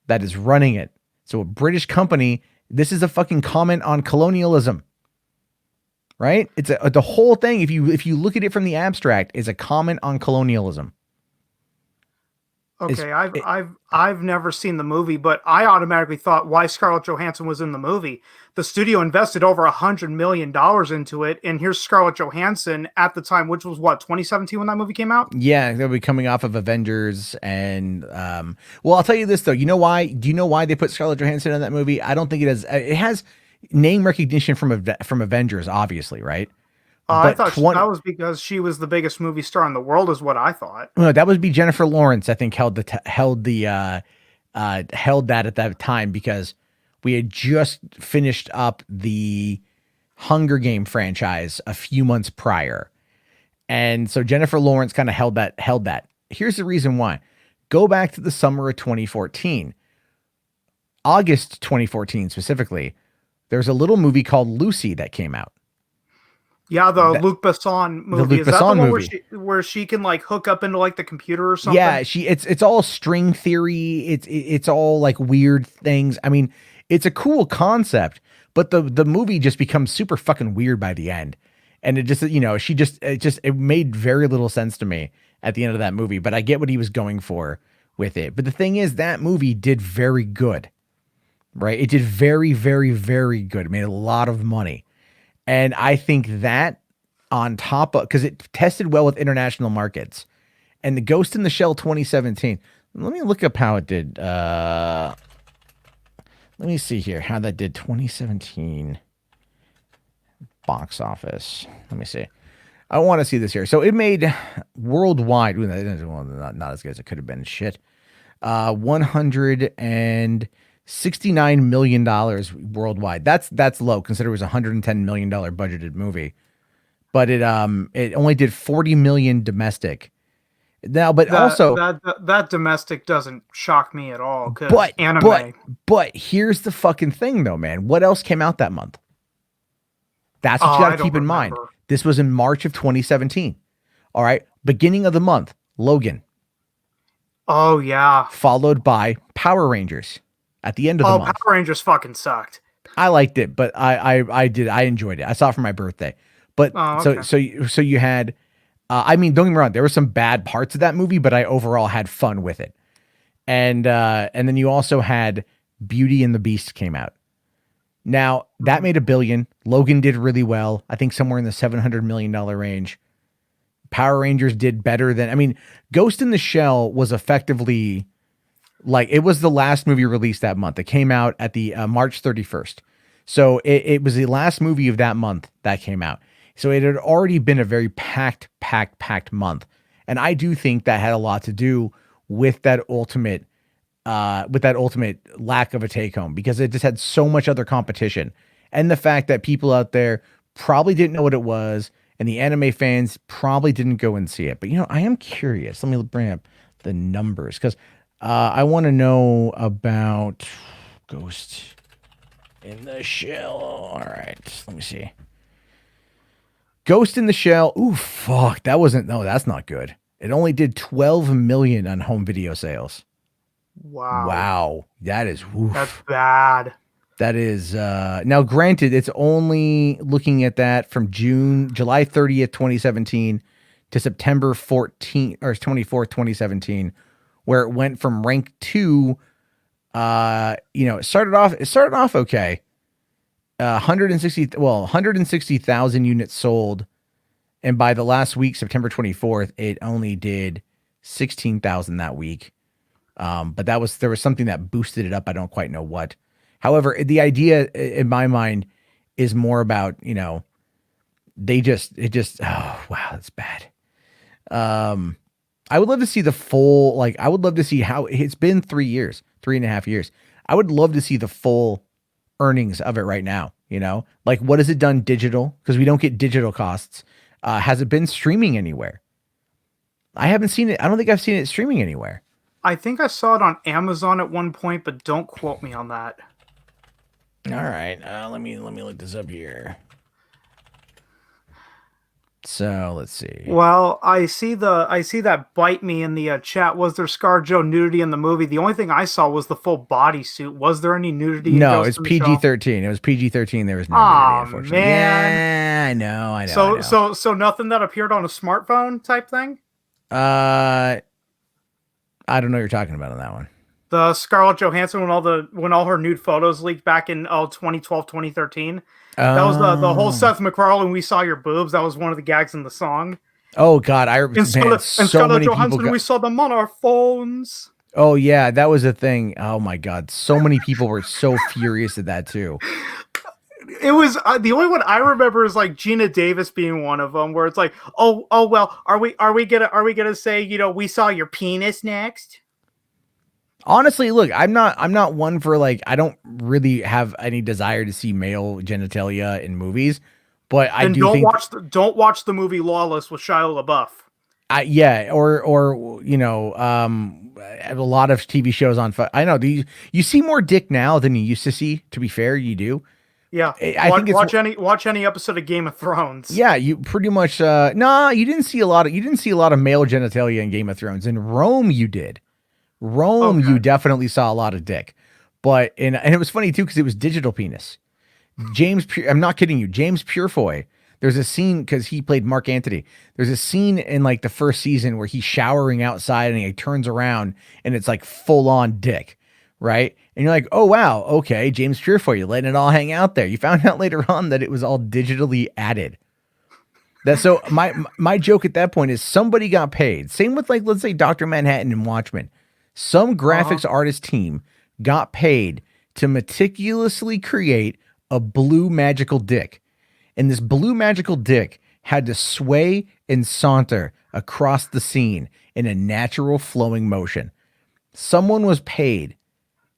that is running it. So a British company, this is a fucking comment on colonialism, right? It's the whole thing. If you look at it from the abstract, is a comment on colonialism. Okay, I've never seen the movie, but I automatically thought why Scarlett Johansson was in the movie. The studio invested over $100 million into it, and here's Scarlett Johansson at the time, which was what, 2017 when that movie came out? Yeah, they'll be coming off of Avengers, and well, I'll tell you this though. You know why? Do you know why they put Scarlett Johansson in that movie? I don't think it has. It has name recognition from Avengers, obviously, right? I thought that was because she was the biggest movie star in the world, is what I thought. No, that would be Jennifer Lawrence. I think held that at that time, because we had just finished up the Hunger Game franchise a few months prior, and so Jennifer Lawrence kind of held that. Here's the reason why. Go back to the summer of 2014, August 2014 specifically. There's a little movie called Lucy that came out. Yeah, Luc Besson movie. The Luc Besson movie where she can like hook up into like the computer or something? Yeah, it's all string theory. It's all like weird things. I mean, it's a cool concept, but the movie just becomes super fucking weird by the end. And it just, it made very little sense to me at the end of that movie, but I get what he was going for with it. But the thing is, that movie did very good, right? It did very, very, very good. It made a lot of money. And I think that on top of, because it tested well with international markets, and the Ghost in the Shell 2017, let me look up how it did. Let me see here how that did. 2017 box office. Let me see. I want to see this here. So it made worldwide, not as good as it could have been. Shit. $169 million worldwide. That's low, considering it was a $110 million budgeted movie. But it only did 40 million domestic. Now, but also that domestic doesn't shock me at all, because anime. But here's the fucking thing though, man. What else came out that month? That's what you got to keep in mind. This was in March of 2017. All right. Beginning of the month, Logan. Oh yeah. Followed by Power Rangers at the end of the month. Power Rangers fucking sucked. I liked it, but I enjoyed it. I saw it for my birthday. But okay. so you had, I mean, don't get me wrong, there were some bad parts of that movie, but I overall had fun with it. And then you also had Beauty and the Beast came out. Now that made $1 billion. Logan did really well. I think somewhere in the $700 million range. Power Rangers did better than, I mean, Ghost in the Shell was effectively like, it was the last movie released that month. It came out at the March 31st. So it was the last movie of that month that came out. So it had already been a very packed month. And I do think that had a lot to do with that ultimate lack of a take home, because it just had so much other competition. And the fact that people out there probably didn't know what it was, and the anime fans probably didn't go and see it. But, I am curious. Let me bring up the numbers, because I want to know about Ghost in the Shell. All right, let me see. Ghost in the Shell. Ooh, fuck. That's not good. It only did 12 million on home video sales. Wow. That's bad. That is, now granted, it's only looking at that from July 30th, 2017 to September 14th or 24th, 2017, where it went from rank 2. It started off okay. 160,000 units sold, and by the last week, September 24th, it only did 16,000 that week. But there was something that boosted it up. I don't quite know what. However, the idea in my mind is more about, oh wow, that's bad. I would love to see the full, I would love to see how it's been 3.5 years. I would love to see the full earnings of it right now. What has it done digital? Because we don't get digital costs. Has it been streaming anywhere? I haven't seen it. I don't think I've seen it streaming anywhere. I think I saw it on Amazon at one point, but don't quote me on that. All right. Let me look this up here. So let's see. Well, I see that Bite Me in the chat. Was there ScarJo nudity in the movie? The only thing I saw was the full bodysuit. Was there any nudity? No, it's PG-13. It was PG-13. There was no nudity, unfortunately. Man. Yeah, I know. So nothing that appeared on a smartphone type thing? I don't know what you're talking about on that one. The Scarlett Johansson when all her nude photos leaked back in 2012, 2013. That was the whole Seth MacFarlane, we saw your boobs. That was one of the gags in the song. Oh God, Scarlett Johansson, we saw them on our phones. Oh yeah, that was a thing. Oh my God, so many people were so furious at that too. It was the only one I remember is Gina Davis being one of them, where it's oh well, are we gonna say we saw your penis next? Honestly, look, I'm not one for I don't really have any desire to see male genitalia in movies, but don't watch the movie Lawless with Shia LaBeouf. Or a lot of TV shows on. I know you see more dick now than you used to see. To be fair, you do. Yeah, watch any episode of Game of Thrones. Yeah, you pretty much. You didn't see a lot of male genitalia in Game of Thrones. In Rome, you did. You definitely saw a lot of dick, and it was funny too because it was digital penis. I'm not kidding you. James Purefoy. There's a scene because he played Mark Antony. There's a scene in the first season where he's showering outside and he turns around and it's full on dick, right? And you're like, oh wow, okay, James Purefoy, you're letting it all hang out there. You found out later on that it was all digitally added. So my joke at that point is somebody got paid. Same with let's say Dr. Manhattan and Watchmen. Some graphics artist team got paid to meticulously create a blue magical dick. And this blue magical dick had to sway and saunter across the scene in a natural flowing motion. Someone was paid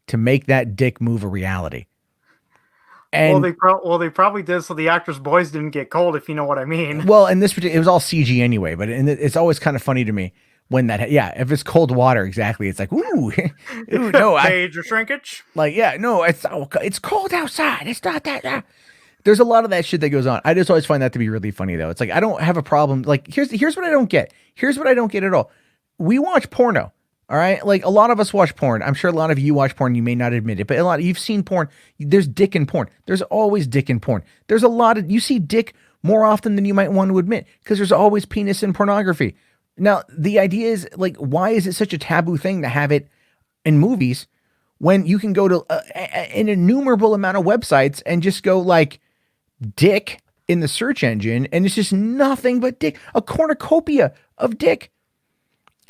to make that dick move a reality. And they probably did so the actors' boys didn't get cold, if you know what I mean. Well, in this particular, it was all CG anyway, but it's always kind of funny to me when if it's cold water, exactly. It's ooh, no, age or shrinkage. It's cold outside. It's not that. There's a lot of that shit that goes on. I just always find that to be really funny though. It's I don't have a problem. Here's what I don't get. Here's what I don't get at all. We watch porno. All right. A lot of us watch porn. I'm sure a lot of you watch porn. You may not admit it, but you've seen porn. There's dick in porn. There's always dick in porn. There's you see dick more often than you might want to admit because there's always penis in pornography. Now, the idea is why is it such a taboo thing to have it in movies when you can go to an innumerable amount of websites and just go dick in the search engine and it's just nothing but dick, a cornucopia of dick.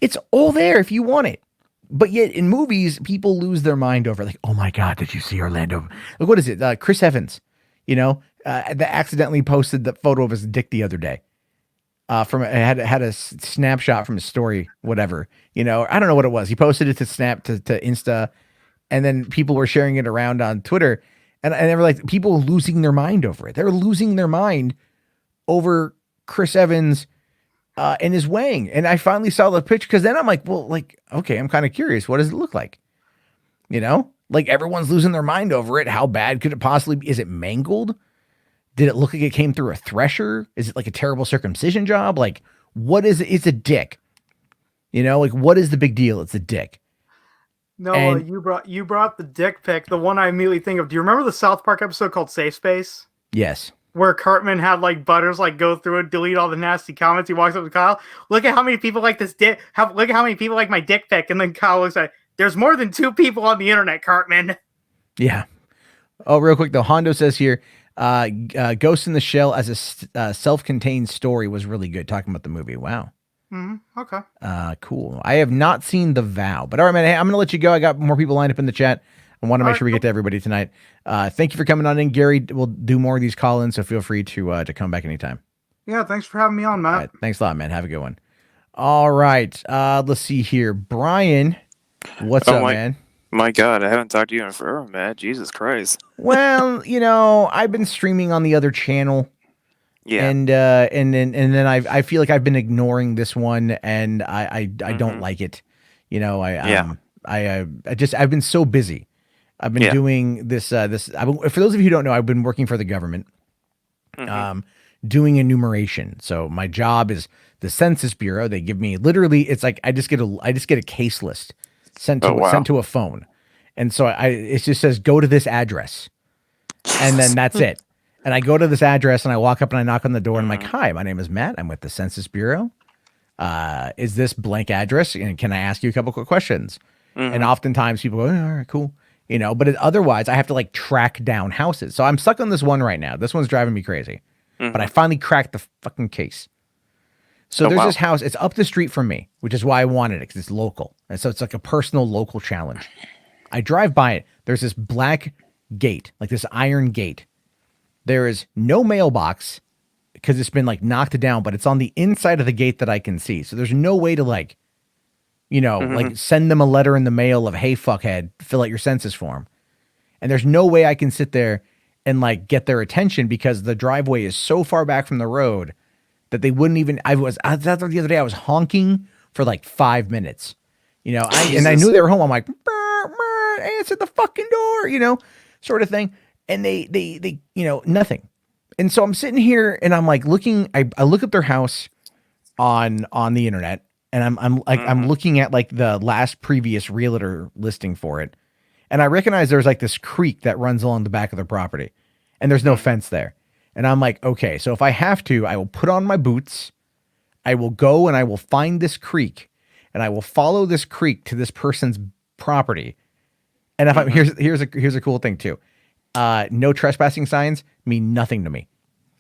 It's all there if you want it. But yet in movies, people lose their mind over oh my God, did you see Orlando? What is it? Chris Evans, that accidentally posted the photo of his dick the other day. Had a snapshot from his story, whatever, I don't know what it was. He posted it to Snap to Insta, and then people were sharing it around on Twitter, and they were people losing their mind over it. They were losing their mind over Chris Evans and his weighing. And I finally saw the picture because then I'm okay, I'm kind of curious. What does it look like? Everyone's losing their mind over it. How bad could it possibly be? Is it mangled? Did it look like it came through a thresher? Is it a terrible circumcision job? What is it? It's a dick. What is the big deal? It's a dick. No, you brought the dick pic. The one I immediately think of. Do you remember the South Park episode called Safe Space? Yes. Where Cartman had Butters go through and delete all the nasty comments. He walks up to Kyle. Look at how many people like this dick. Look at how many people like my dick pic. And then Kyle looks there's more than 2 people on the internet, Cartman. Yeah. Oh, real quick though, Hondo says here, Ghost in the Shell as a self-contained story was really good. Talking about the movie. Wow. Okay. Cool. I have not seen The Vow, but all right, man. Hey, I'm gonna let you go. I got more people lined up in the chat. I want to make sure we get to everybody tonight. Thank you for coming on in, Gary. We'll do more of these call-ins, so feel free to come back anytime. Yeah, thanks for having me on, Matt. All right, thanks a lot, man. Have a good one. All right. Let's see here. Brian, what's up, man? My God, I haven't talked to you in forever, Matt. Jesus Christ. Well, I've been streaming on the other channel. Yeah. And then I feel like I've been ignoring this one, and I don't like it. I've been so busy. I've been doing this. For those of you who don't know, I've been working for the government, doing enumeration. So my job is the Census Bureau. They give me literally, it's like I just get a case list sent to a phone, and so it just says go to this address, and then that's it. And I go to this address and I walk up and I knock on the door and I'm like, hi, my name is Matt. I'm with the Census Bureau. Is this blank address? And can I ask you a couple quick questions? And oftentimes people go, all right, cool. But otherwise I have to like track down houses. So I'm stuck on this one right now. This one's driving me crazy, but I finally cracked the fucking case. So there's this house. It's up the street from me, which is why I wanted it, because it's local. And so it's like a personal local challenge. I drive by it. There's this black gate, like this iron gate. There is no mailbox because it's been like knocked down, but it's on the inside of the gate that I can see. So there's no way to like send them a letter in the mail of, hey, fuckhead, fill out your census form. And there's no way I can sit there and like get their attention because the driveway is so far back from the road that they wouldn't even, the other day I was honking for like 5 minutes, and I knew they were home. I'm like, answer the fucking door, sort of thing. And they nothing. And so I'm sitting here and I'm like looking, I look up their house on the internet, and I'm looking at like the last previous realtor listing for it. And I recognize there's like this creek that runs along the back of their property, and there's no fence there. And I'm like, okay, so if I have to, I will put on my boots. I will go and I will find this creek, and I will follow this creek to this person's property. And if here's a cool thing too. No trespassing signs mean nothing to me.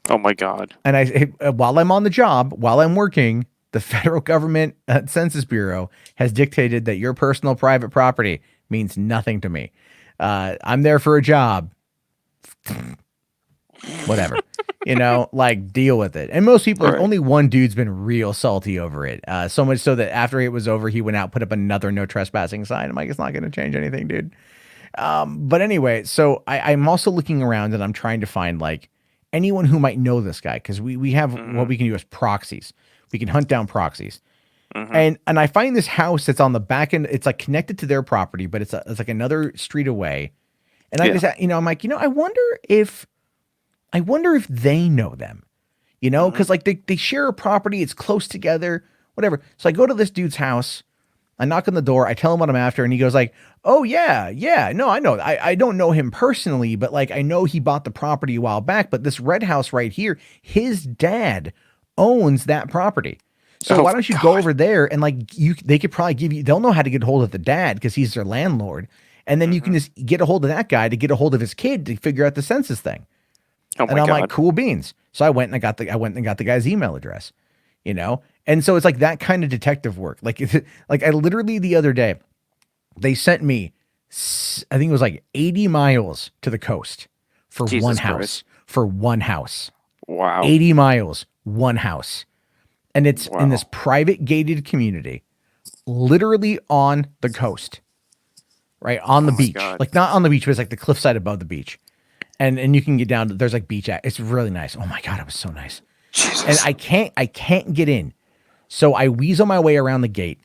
Oh my God. And while I'm on the job, while I'm working, the federal government Census Bureau has dictated that your personal private property means nothing to me. I'm there for a job. Whatever, like deal with it. And most people, only one dude's been real salty over it. So much so that after it was over, he went out, put up another no trespassing sign. I'm like, it's not going to change anything, dude. But anyway, so I'm also looking around and I'm trying to find like anyone who might know this guy, because we have what we can do as proxies. We can hunt down proxies. And I find this house that's on the back end. It's like connected to their property, but it's like another street away. And I just, I'm like, I wonder if they know them, because like they share a property. It's close together, whatever. So I go to this dude's house. I knock on the door. I tell him what I'm after. And he goes like, oh, yeah. No, I know. I don't know him personally, but like I know he bought the property a while back. But this red house right here, his dad owns that property. So why don't you go over there and like they could probably they'll know how to get a hold of the dad because he's their landlord. And then you can just get a hold of that guy to get a hold of his kid to figure out the census thing. And I'm like, cool beans. So I went and got the guy's email address, And so it's like that kind of detective work. Like I literally the other day, they sent me, I think it was like 80 miles to the coast for one house. For one house. Wow. 80 miles, one house. And it's in this private gated community, literally on the coast, right? On the beach. God. Like not on the beach, but it's like the cliffside above the beach. And you can get down, there's like beach. It's really nice. Oh my God, it was so nice. Jesus. And I can't get in. So I weasel my way around the gate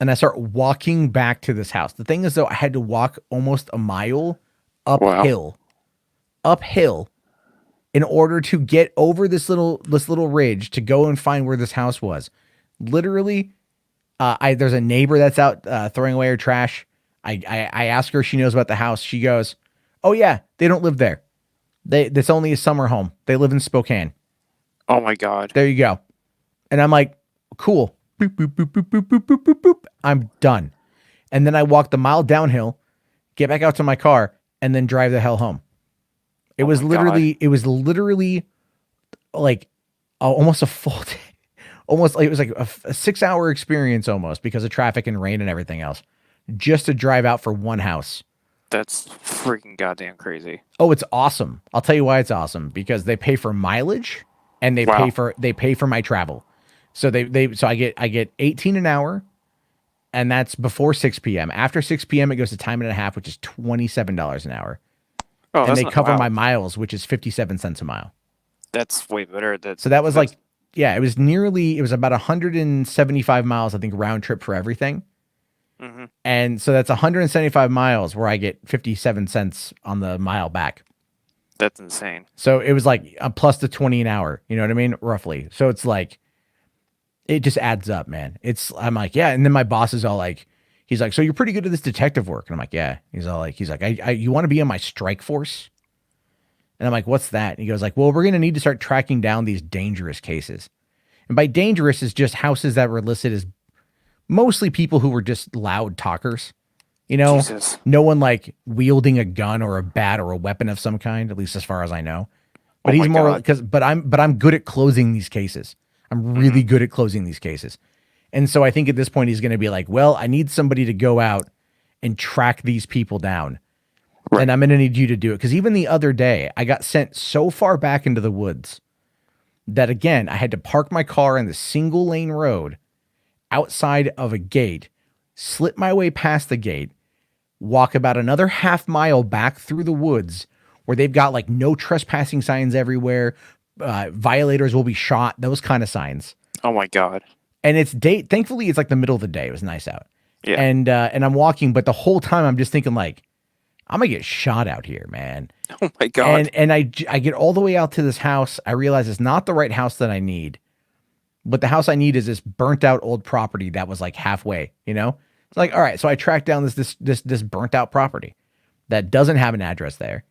and I start walking back to this house. The thing is though, I had to walk almost a mile uphill in order to get over this little ridge to go and find where this house was. Literally, there's a neighbor that's out throwing away her trash. I ask her if she knows about the house. She goes, oh yeah, they don't live there. That's only a summer home. They live in Spokane. Oh my God. There you go. And I'm like, cool. Boop, boop, boop, boop, boop, boop, boop, boop, boop. I'm done. And then I walk the mile downhill, get back out to my car, and then drive the hell home. It was my God. literally like almost a full day. Almost like it was like a 6-hour experience almost because of traffic and rain and everything else, just to drive out for one house. That's freaking goddamn crazy. Oh, it's awesome. I'll tell you why it's awesome, because they pay for mileage and they Wow. pay for my travel. So so I get 18 an hour, and that's before 6 p.m. After 6 p.m. it goes to time and a half, which is $27 an hour. Oh, And that's they not, cover wow. my miles, which is 57 cents a mile. That's way better. So that was like, yeah, it was about 175 miles, I think, round trip for everything. hmm And so that's 175 miles where I get 57 cents on the mile back. That's insane. So it was like a plus the 20 an hour, you know what I mean? Roughly. So it's like, it just adds up, man. I'm like, yeah. And then my boss is all like, he's like, so you're pretty good at this detective work. And I'm like, yeah. He's like, you want to be on my strike force? And I'm like, what's that? And he goes like, well, we're going to need to start tracking down these dangerous cases. And by dangerous is just houses that were listed as mostly people who were just loud talkers. You know, Jesus. no one like wielding a gun or a bat or a weapon of some kind, at least as far as I know. But Oh he's my more God. but I'm good at closing these cases. I'm really good at closing these cases. And so I think at this point he's going to be like, well, I need somebody to go out and track these people down. Right. And I'm going to need you to do it. Because even the other day, I got sent so far back into the woods that, again, I had to park my car in the single lane road outside of a gate, slip my way past the gate, walk about another half mile back through the woods where they've got like no trespassing signs everywhere. Violators will be shot, those kind of signs. Oh my God. And thankfully it's like the middle of the day. It was nice out. Yeah. And I'm walking, but the whole time I'm just thinking like, I'm gonna get shot out here, man. Oh my God. And I get all the way out to this house. I realize it's not the right house that I need, but the house I need is this burnt out old property that was like halfway, you know? It's like, all right, so I tracked down this burnt out property that doesn't have an address there.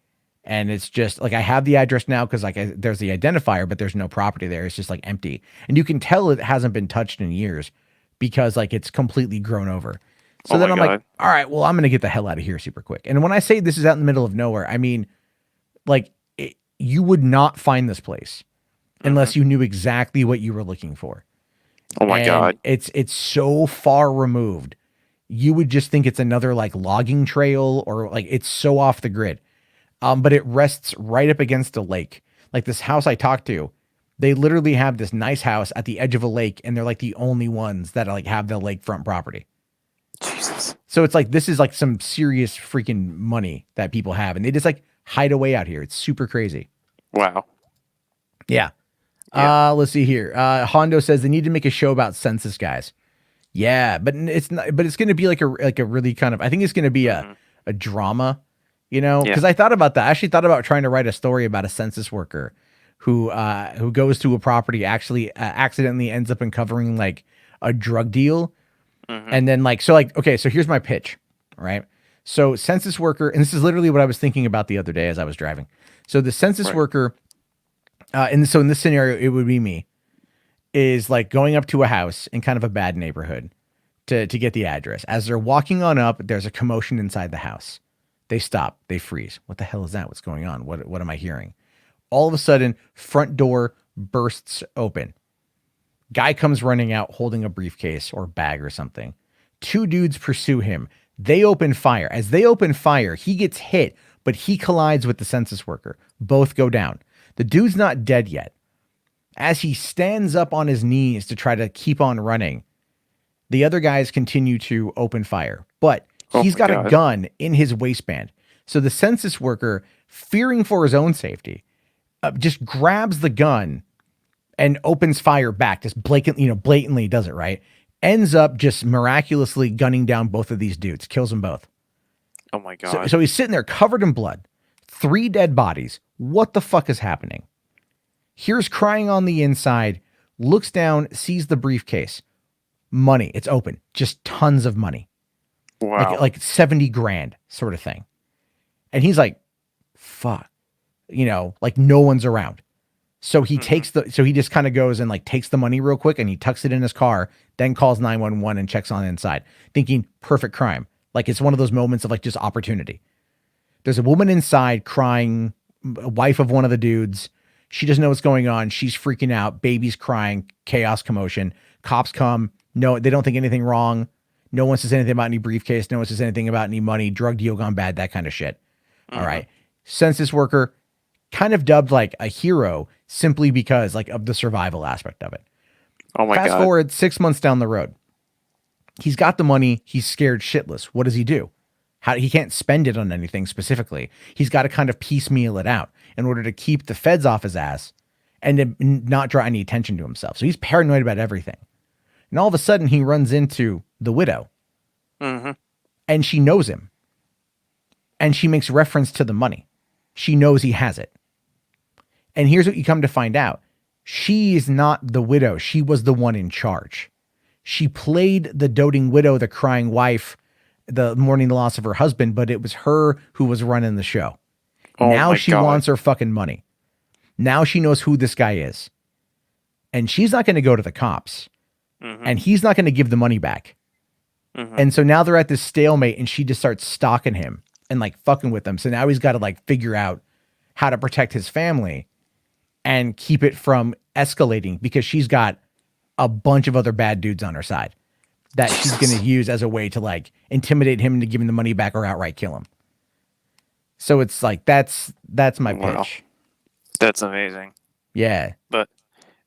And it's just like, I have the address now because like there's the identifier, but there's no property there. It's just like empty. And you can tell it hasn't been touched in years because like it's completely grown over. So Oh then my I'm like, God. all right, well, I'm going to get the hell out of here super quick. And when I say this is out in the middle of nowhere, I mean, like you would not find this place unless you knew exactly what you were looking for. Oh my And God. it's so far removed. You would just think it's another like logging trail or like it's so off the grid. But it rests right up against a lake. Like this house I talked to, they literally have this nice house at the edge of a lake, and they're like the only ones that like have the lakefront property. Jesus. So it's like this is like some serious freaking money that people have, and they just like hide away out here. It's super crazy. Wow. Yeah. Yeah. Let's see here. Hondo says they need to make a show about census guys. Yeah, but it's not. But it's going to be like a really kind of. I think it's going to be a drama. You know, because Yeah. I thought about that. I actually thought about trying to write a story about a census worker who goes to a property, actually accidentally ends up uncovering like a drug deal. And then like, so like, okay, so here's my pitch, right? So census worker, and this is literally what I was thinking about the other day as I was driving. So the census Right. worker, and so in this scenario, it would be me, is like going up to a house in kind of a bad neighborhood to get the address. As they're walking on up, there's a commotion inside the house. They stop, they freeze. What the hell is that? What's going on? What am I hearing? All of a sudden, front door bursts open. Guy comes running out holding a briefcase or bag or something. Two dudes pursue him. They open fire. As they open fire, he gets hit, but he collides with the census worker. Both go down. The dude's not dead yet. As he stands up on his knees to try to keep on running, the other guys continue to open fire, but Oh he's my got a God. gun in his waistband. So the census worker, fearing for his own safety, just grabs the gun and opens fire back. Just blatantly does it, right? Ends up just miraculously gunning down both of these dudes, kills them both. Oh my So, God. so he's sitting there covered in blood, 3 dead bodies. What the fuck is happening? Hears crying on the inside, looks down, sees the briefcase. Money, it's open, just tons of money. Wow. Like 70 grand sort of thing. And he's like, fuck, like no one's around. So he he just kind of goes and like takes the money real quick and he tucks it in his car, then calls 911 and checks on the inside, thinking perfect crime. Like it's one of those moments of like just opportunity. There's a woman inside crying wife of one of the dudes. She doesn't know what's going on. She's freaking out. Baby's crying. Chaos, commotion. Cops come. No, they don't think anything wrong. No one says anything about any briefcase. No one says anything about any money, drug deal gone bad, that kind of shit. All right. Census worker, kind of dubbed like a hero simply because like of the survival aspect of it. Oh my Fast god. forward 6 months down the road. He's got the money. He's scared shitless. What does he do? He can't spend it on anything specifically. He's got to kind of piecemeal it out in order to keep the feds off his ass and to not draw any attention to himself. So he's paranoid about everything. And all of a sudden he runs into the widow and she knows him. And she makes reference to the money. She knows he has it. And here's what you come to find out. She is not the widow. She was the one in charge. She played the doting widow, the crying wife, the mourning the loss of her husband, but it was her who was running the show. Oh Now my she God. wants her fucking money. Now she knows who this guy is. And she's not going to go to the cops. And he's not going to give the money back. And so now they're at this stalemate and she just starts stalking him and like fucking with him. So now he's got to like figure out how to protect his family and keep it from escalating because she's got a bunch of other bad dudes on her side that she's going to use as a way to like intimidate him into giving the money back or outright kill him. So it's like, that's my pitch. Wow. That's amazing. Yeah. But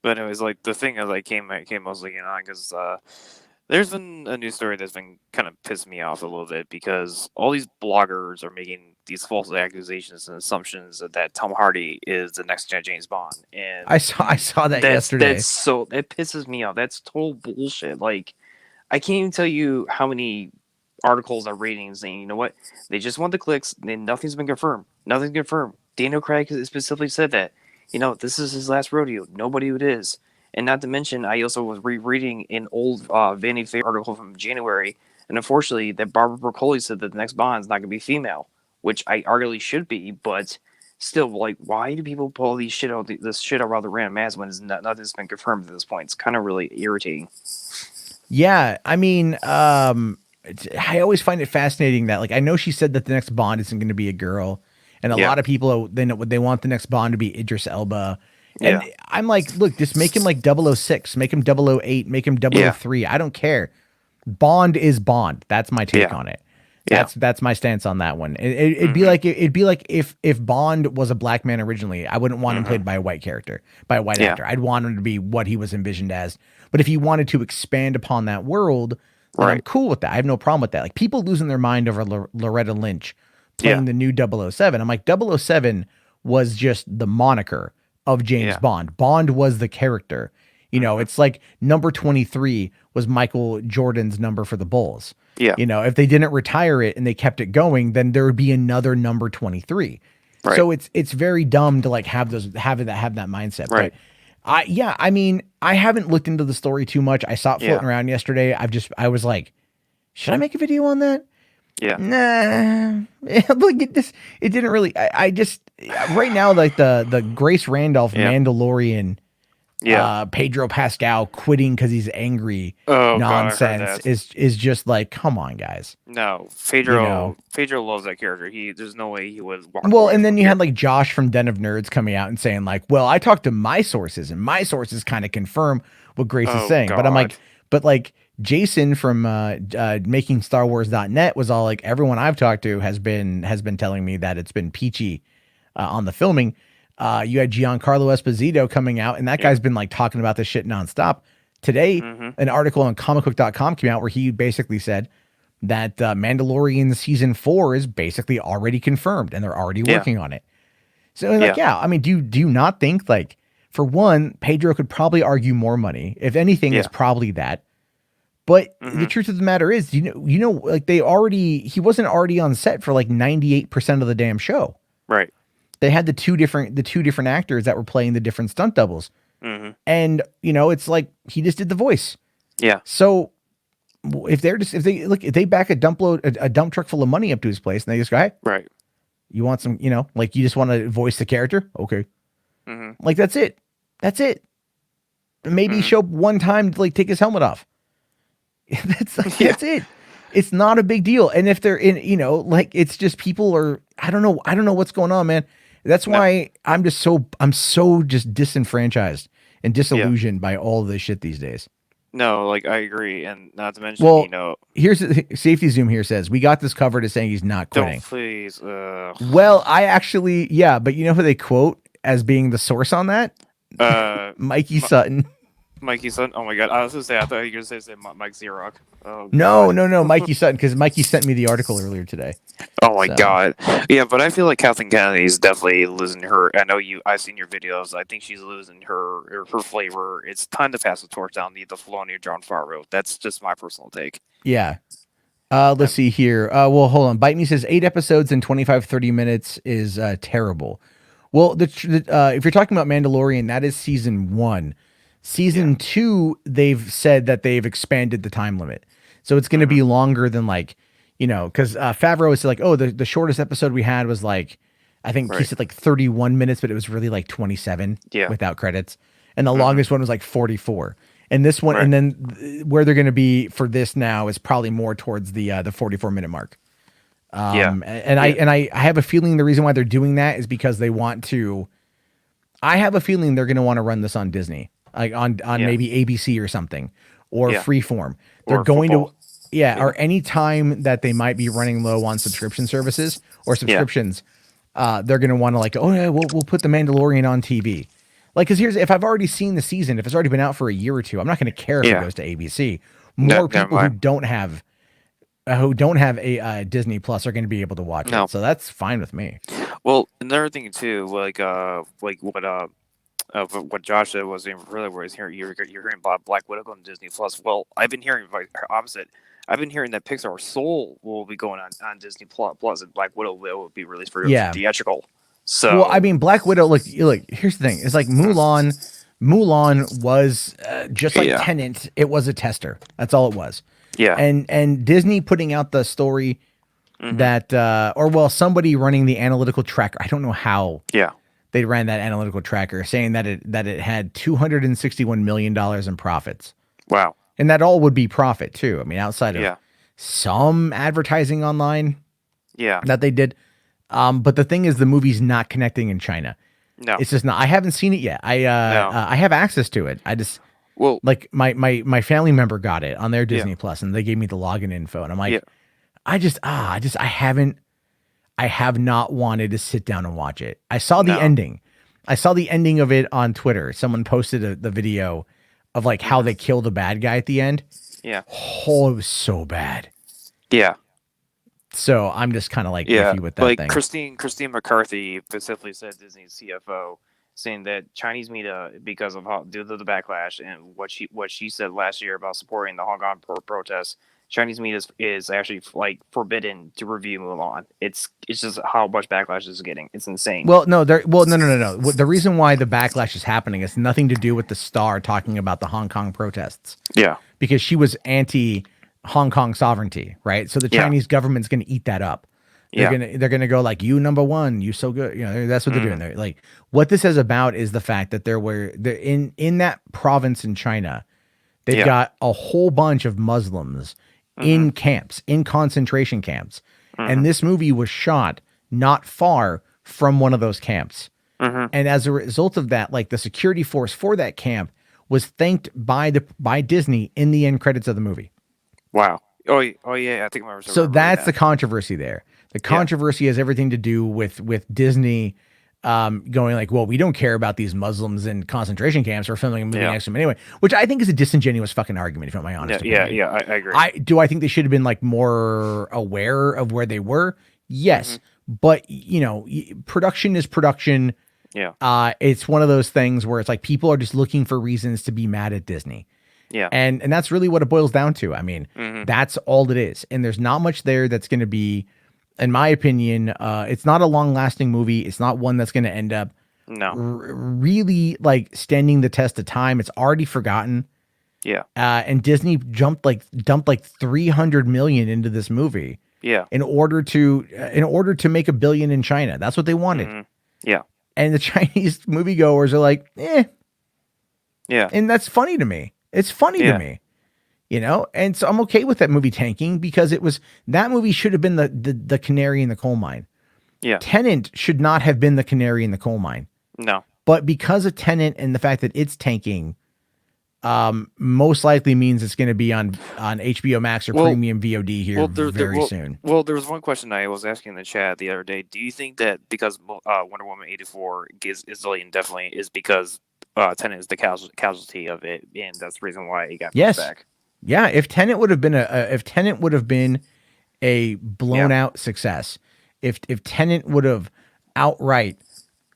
anyways, like the thing is, I came mostly in on because there's been a news story that's been kind of pissed me off a little bit because all these bloggers are making these false accusations and assumptions that Tom Hardy is the next gen James Bond, and I saw that yesterday. that pisses me off. That's total bullshit. Like, I can't even tell you how many articles are ratings saying, you know what, they just want the clicks, and nothing's been confirmed. Nothing's confirmed. Daniel Craig has specifically said that. You know, this is his last rodeo. Nobody it is. And not to mention, I also was rereading an old Vanity Fair article from January, and unfortunately, that Barbara Broccoli said that the next Bond's not going to be female, which I arguably should be, but still, like, why do people pull this shit out of random ass when nothing's been confirmed at this point? It's kind of really irritating. Yeah, I mean, I always find it fascinating that, like, I know she said that the next Bond isn't going to be a girl, and a lot of people they want the next Bond to be Idris Elba. And I'm like, look, just make him like 006, make him 008, make him 003. I don't care. Bond is Bond. That's my take on it. That's my stance on that one. It'd be like if Bond was a black man originally, I wouldn't want him played by a white character, by a white actor. I'd want him to be what he was envisioned as. But if he wanted to expand upon that world, then I'm cool with that. I have no problem with that. Like people losing their mind over Loretta Lynch playing the new 007. I'm like, 007 was just the moniker of James Bond. Bond was the character. You know, it's like number 23 was Michael Jordan's number for the Bulls. Yeah. You know, if they didn't retire it and they kept it going, then there would be another number 23. Right. So it's very dumb to like have that mindset. Right. But I mean, I haven't looked into the story too much. I saw it floating around yesterday. I was like, should I make a video on that? Yeah. Nah. Look at this. It didn't really. I just right now like the Grace Randolph Mandalorian. Pedro Pascal quitting because he's angry nonsense is just like, come on, guys. No, Pedro loves that character. There's no way he would walk Well, away and then from you it. had like Josh from Den of Nerds coming out and saying like, well, I talked to my sources and my sources kind of confirm what Grace is saying. But I'm like, Jason from makingstarwars.net was all like, everyone I've talked to has been telling me that it's been peachy on the filming. You had Giancarlo Esposito coming out, and that guy's been like talking about this shit nonstop. Today, an article on comicbook.com came out where he basically said that Mandalorian season 4 is basically already confirmed and they're already working on it. So like, I mean, do you not think like, for one, Pedro could probably argue more money. If anything, it's probably that. But the truth of the matter is, you know, like he wasn't already on set for like 98% of the damn show. Right. They had the two different actors that were playing the different stunt doubles. And, you know, it's like, he just did the voice. Yeah. So if they back a dump truck full of money up to his place and they just go, hey, Right. you want some, you know, like you just want to voice the character. Okay. Like, that's it. Maybe show up one time to like take his helmet off. That's it. It's not a big deal. And if they're in, you know, like, it's just people are, I don't know what's going on, man. That's No. why I'm so just disenfranchised and disillusioned by all of this shit these days. No, like I agree, and not to mention, Well, you know, here's Safety Zoom here says we got this covered as saying he's not don't quitting. please. Well, I actually, yeah, but you know who they quote as being the source on that? Mikey Sutton. Mikey Sutton. Oh my god, I was gonna say I thought you were gonna say Mike Xerox. Oh No, God. no, Mikey Sutton, because Mikey sent me the article earlier today. Oh my So- god. Yeah, but I feel like Kathleen Kennedy is definitely losing her. I know I've seen your videos. I think she's losing her flavor. It's time to pass the torch down the Filoni or John Favreau. That's just my personal take. Yeah. Let's see here. Well, hold on. Bite Me says 8 episodes in 25, 30 minutes is terrible. Well, if you're talking about Mandalorian, that is season 1. Season 2, they've said that they've expanded the time limit. So it's going to be longer than because Favreau is like, oh, the shortest episode we had was like, I think he Right. said like 31 minutes, but it was really like 27 Yeah. without credits. And the longest one was like 44. And this one, Right. and then where they're going to be for this now is probably more towards the 44-minute mark. And I have a feeling the reason why they're doing that is because they want to. I have a feeling they're going to want to run this on Disney, like on maybe ABC or something, or Yeah. Freeform. They're Or going football. to, or any time that they might be running low on subscription services or subscriptions, they're going to want to like, oh yeah, we'll put the Mandalorian on TV. Like, because if I've already seen the season, if it's already been out for a year or two, I'm not going to care if it Yeah. goes to ABC. No, More never people who mind. don't have a Disney Plus are going to be able to watch No. it. So that's fine with me. Well, another thing too, like what Josh said was really where he's hearing you're hearing about Black Widow on Disney Plus. Well, I've been hearing opposite. I've been hearing that Pixar Soul will be going on Disney Plus, and Black Widow will be released for theatrical. So, Well, I mean, Black Widow. Look. Here's the thing. It's like Mulan. Mulan was just like Yeah. Tenet. It was a tester. That's all it was. yeah, And Disney putting out the story Mhm. that, somebody running the analytical tracker. I don't know how yeah, they ran that analytical tracker, saying that it had $261 million in profits, wow, and that all would be profit too. I mean, outside of yeah, some advertising online yeah, that they did. But the thing is, the movie's not connecting in China. no, It's just not. I haven't seen it yet. I have access to it. I just well, like my family member got it on their Disney Plus, and they gave me the login info, and I'm like, Yeah. I have not wanted to sit down and watch it. I saw the No. ending. I saw the ending of it on Twitter. Someone posted the video of like how they kill the bad guy at the end. yeah, Oh, it was so bad. yeah. So I'm just kind of like Yeah, iffy with that like thing. Christine McCarthy specifically said Disney's CFO, saying that Chinese media, because of how due to the backlash and what she said last year about supporting the Hong Kong protests, Chinese media is actually like forbidden to review Mulan. It's just how much backlash is getting. It's insane. Well, no. No. The reason why the backlash is happening has nothing to do with the star talking about the Hong Kong protests, yeah, because she was anti Hong Kong sovereignty, right? So the Yeah. Chinese government's going to eat that up. They're gonna go like, you number one, you so good. That's what they're doing. They're like, what this is about is the fact that they're in that province in China, they've Yeah. got a whole bunch of Muslims in camps, in concentration camps. And this movie was shot not far from one of those camps. Mhm. And as a result of that, like the security force for that camp was thanked by Disney in the end credits of the movie. wow. Oh yeah, I think I remember. So that's the controversy there. The controversy has everything to do with Disney going like, well, we don't care about these Muslims in concentration camps. We're filming a movie next to them anyway, which I think is a disingenuous fucking argument, if I'm my honest opinion. I agree. I think they should have been like more aware of where they were. Yes, but production is production. Yeah. It's one of those things where it's like people are just looking for reasons to be mad at Disney. Yeah. And that's really what it boils down to. I mean, Mhm. that's all it is. And there's not much there that's going to be, in my opinion, it's not a long lasting movie. It's not one that's going to end up No. really like standing the test of time. It's already forgotten. Yeah. And Disney dumped like $300 million into this movie Yeah. in order to make $1 billion in China. That's what they wanted. Mhm. Yeah. And the Chinese moviegoers are like, Yeah. and that's funny to me. It's funny to Yeah. me, and so I'm okay with that movie tanking because that movie should have been the canary in the coal mine. Yeah. Tenet should not have been the canary in the coal mine. No. But because of Tenet and the fact that it's tanking, most likely means it's going to be on HBO Max or premium VOD here very soon. Well, there was one question I was asking in the chat the other day. Do you think that because Wonder Woman 84 is delayed indefinitely is because Tenet is the casualty of it, and that's the reason why it got pushed back? Yeah, if Tenet would have been a blown out success, if Tenet would have outright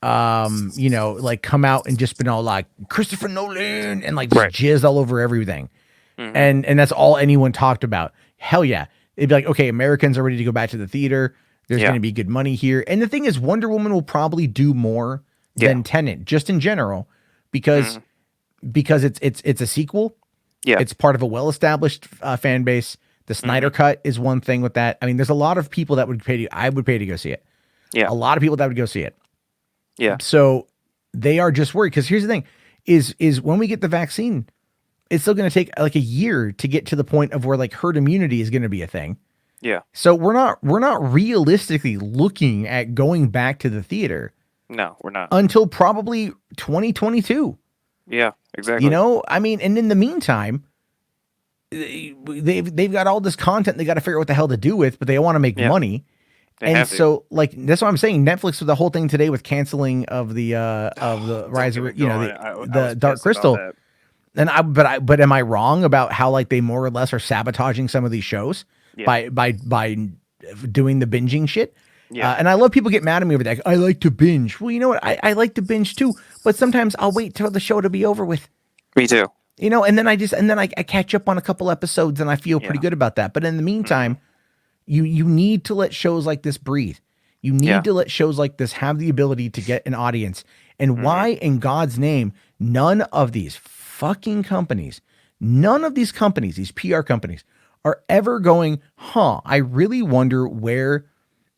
like come out and just been all like Christopher Nolan and like just jizz all over everything. And that's all anyone talked about. Hell yeah. It'd be like, okay, Americans are ready to go back to the theater. There's going to be good money here. And the thing is, Wonder Woman will probably do more than Tenet, just in general, because it's a sequel. Yeah. It's part of a well-established fan base. The Snyder Cut is one thing with that. I mean, there's a lot of people that I would pay to go see it. Yeah. A lot of people that would go see it. Yeah. So they are just worried because here's the thing is when we get the vaccine, it's still going to take like a year to get to the point of where like herd immunity is going to be a thing. Yeah. So we're not realistically looking at going back to the theater. No, we're not. Until probably 2022. Yeah, exactly. You know, I mean, and in the meantime, they've got all this content they got to figure out what the hell to do with, but they want to make money. And so, like, that's what I'm saying. Netflix with the whole thing today with canceling of the Rise of, the Dark Crystal. And but am I wrong about how like they more or less are sabotaging some of these shows by doing the binging shit? Yeah. And I love people get mad at me over that. I like to binge. Well, you know what? I like to binge too, but sometimes I'll wait till the show to be over with. Me too. You know, and then I catch up on a couple episodes and I feel pretty good about that. But in the meantime, you need to let shows like this breathe. You need to let shows like this have the ability to get an audience. And why in God's name, none of these fucking companies, these PR companies are ever going, I really wonder where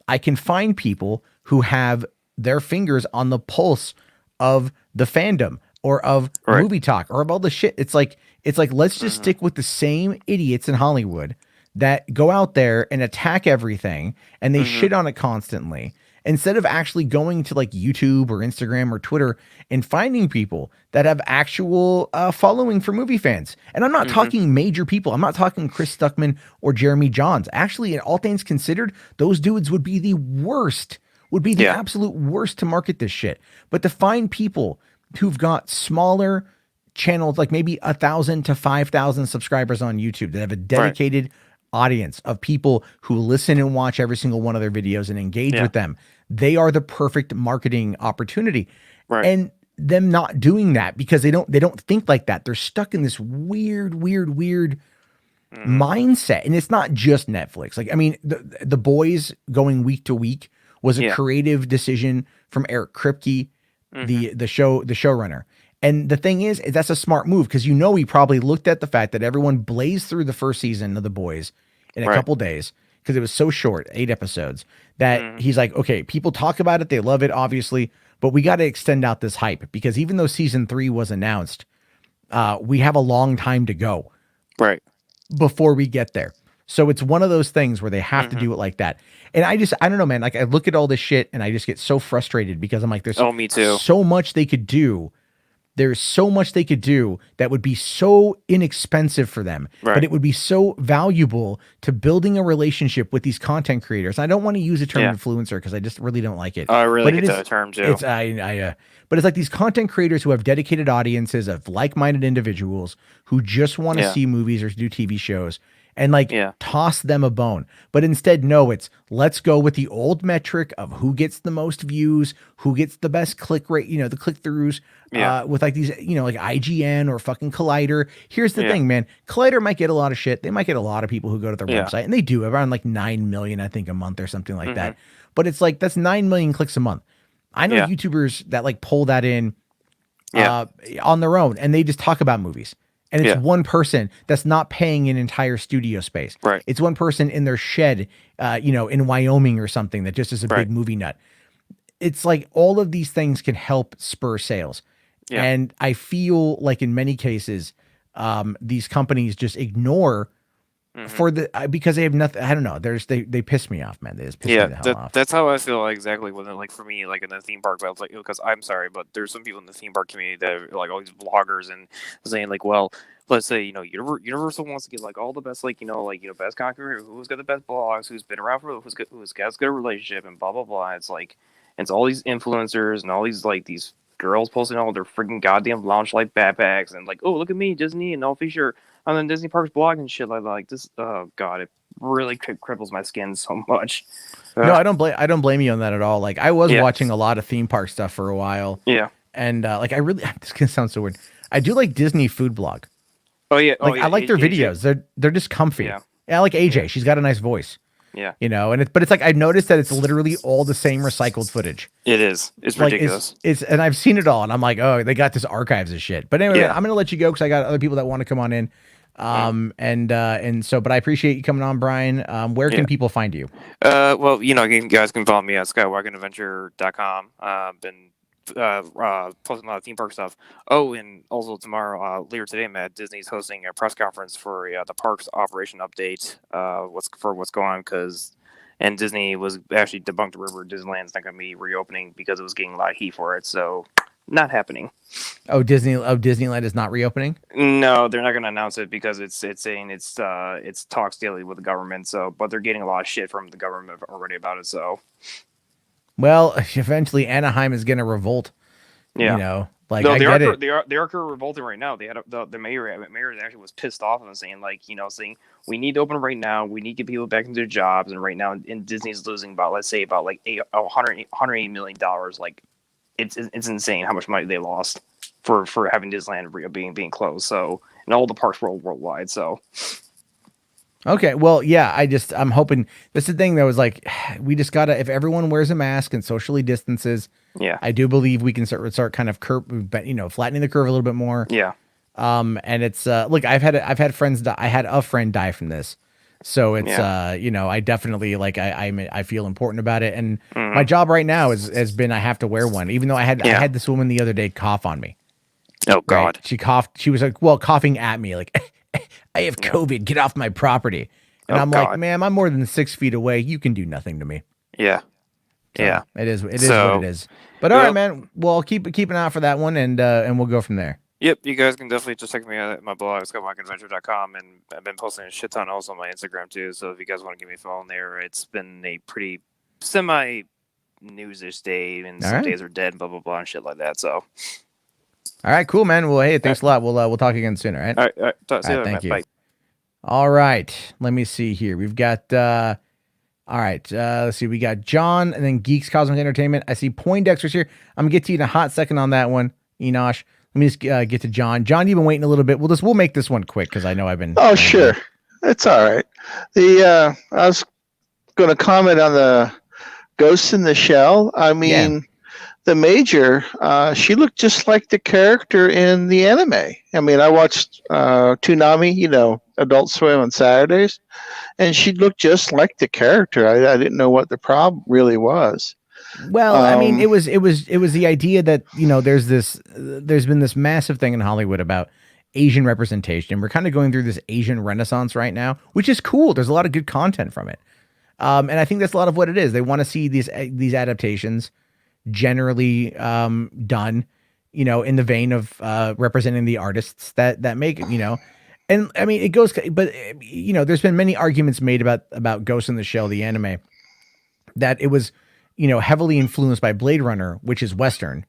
I can find people who have their fingers on the pulse of the fandom or of movie talk or of all the shit. It's like, let's just stick with the same idiots in Hollywood that go out there and attack everything and they shit on it constantly instead of actually going to like YouTube or Instagram or Twitter and finding people that have actual following for movie fans. And I'm not talking major people. I'm not talking Chris Stuckman or Jeremy Johns. Actually, in all things considered, those dudes would be the worst, the absolute worst to market this shit. But to find people who've got smaller channels, like maybe 1,000 to 5,000 subscribers on YouTube that have a dedicated audience of people who listen and watch every single one of their videos and engage with them. They are the perfect marketing opportunity. Right. And them not doing that because they don't think like that. They're stuck in this weird mindset. And it's not just Netflix. Like, I mean, the Boys going week to week was a creative decision from Eric Kripke, the showrunner. And the thing is that's a smart move because he probably looked at the fact that everyone blazed through the first season of The Boys in a couple days because it was so short, 8 episodes, that he's like, okay, people talk about it, they love it, obviously, but we got to extend out this hype because even though season 3 was announced, we have a long time to go before we get there. So it's one of those things where they have to do it like that. And I don't know, man, like I look at all this shit and I just get so frustrated because I'm like, there's me too. So much they could do. There's so much they could do that would be so inexpensive for them, but it would be so valuable to building a relationship with these content creators. I don't want to use the term influencer because I just really don't like it. I really get that term too. But it's like these content creators who have dedicated audiences of like-minded individuals who just want to see movies or do TV shows and toss them a bone. But instead, no, it's let's go with the old metric of who gets the most views, who gets the best click rate, the click-throughs with like these, like IGN or fucking Collider. Here's the thing, man. Collider might get a lot of shit. They might get a lot of people who go to their website, and they do around like 9 million, I think, a month or something like that. But it's like, that's 9 million clicks a month. I know YouTubers that like pull that in on their own, and they just talk about movies. And it's one person that's not paying an entire studio space. Right. It's one person in their shed, in Wyoming or something that just is a big movie nut. It's like all of these things can help spur sales. Yeah. And I feel like in many cases, these companies just ignore Mhm. for because they have nothing. I don't know. They piss me off, man. They just piss me Yeah, the hell off. that's how I feel exactly with it. Like for me, like in the theme parks, I was like, because I'm sorry, but there's some people in the theme park community that are like all these vloggers and saying like, well, let's say Universal wants to get like all the best, like best conqueror, who's got the best blogs, who's been around for, who's got a good relationship, and blah blah blah. It's like it's all these influencers and all these like these girls posting all their freaking goddamn lounge light backpacks and like, oh look at me, Disney, and I'll feature on the Disney Parks blog and shit like this. Oh god, it really cripples my skin so much. No, I don't blame you on that at all. Like I was Yeah. watching a lot of theme park stuff for a while, Yeah. and like I really this gonna sound so weird. I do like Disney food blog. Oh yeah. Like I like their AJ. videos. They're just comfy. Yeah. I like AJ. She's got a nice voice. Yeah. You know, but it's like I noticed that it's literally all the same recycled footage. It is. It's Like ridiculous. it's and I've seen it all, and I'm like, oh, they got this archives of shit. But anyway, Yeah. I'm gonna let you go because I got other people that want to come on in. And so, but I appreciate you coming on, Brian. Where can Yeah. people find you? Well, you guys can follow me at skywalkingadventure.com. Been posting a lot of theme park stuff. Oh, and also tomorrow, later today, I'm at Disney's hosting a press conference for the parks operation update. What's going on and Disney was actually debunked a rumor Disneyland's not going to be reopening because it was getting a lot of heat for it. So, not happening. Disneyland is not reopening. No, they're not going to announce it because it's saying it's talks daily with the government. So, but they're getting a lot of shit from the government already about it. So, Well, eventually Anaheim is gonna revolt. yeah. You know, like No, I they get are it. they are revolting right now. They had the mayor actually was pissed off and saying saying we need to open right now. We need to get people back into their jobs. And right now, and Disney's losing about like $180 million. Like it's insane how much money they lost for having Disneyland being closed. So and all the parks worldwide. So Okay, well, yeah, I'm hoping that's the thing that was like, we just gotta, if everyone wears a mask and socially distances, yeah, I do believe we can start kind of flattening the curve a little bit more. yeah, And it's look, I've had friends die. I had a friend die from this, so it's I definitely I feel important about it, and my job right now has been I have to wear one, even though I had this woman the other day cough on me. oh god, Right? She coughed. She was like, well, coughing at me like. I have COVID. Get off my property. And Oh, I'm God. like, ma'am, I'm more than 6 feet away. You can do nothing to me. yeah, So, yeah. It is what So, it is. But all right, well- man. Well, I'll keep an eye out for that one, and we'll go from there. Yep, you guys can definitely just check me out at my blog, skywalkingadventure.com, and I've been posting a shit ton also on my Instagram too. So if you guys want to give me a follow on there, it's been a pretty semi news-ish day, and some right. days are dead, blah blah blah, and shit like that. So, All right, cool, man. Well, hey, thanks a lot. We'll talk again soon. All right. all right, All right, thank you. Bye. All right. Let me see here. We've got all right. Let's see. We got John and then Geeks Cosmic Entertainment. I see Poindexter's here. I'm gonna get to you in a hot second on that one, Enosh. Let me just get to John. John, you've been waiting a little bit. We'll make this one quick because I know I've been. Oh, sure. It's all right. I was going to comment on the Ghost in the Shell. I mean, the Major, she looked just like the character in the anime. I mean, I watched Toonami, Adult Swim on Saturdays, and she looked just like the character. I didn't know what the problem really was. Well, I mean, it was the idea that there's been this massive thing in Hollywood about Asian representation. We're kind of going through this Asian renaissance right now, which is cool. There's a lot of good content from it, and I think that's a lot of what it is. They want to see these adaptations generally done, in the vein of representing the artists that make it, And I mean, it goes, but there's been many arguments made about Ghost in the Shell, the anime, that it was, heavily influenced by Blade Runner, which is Western,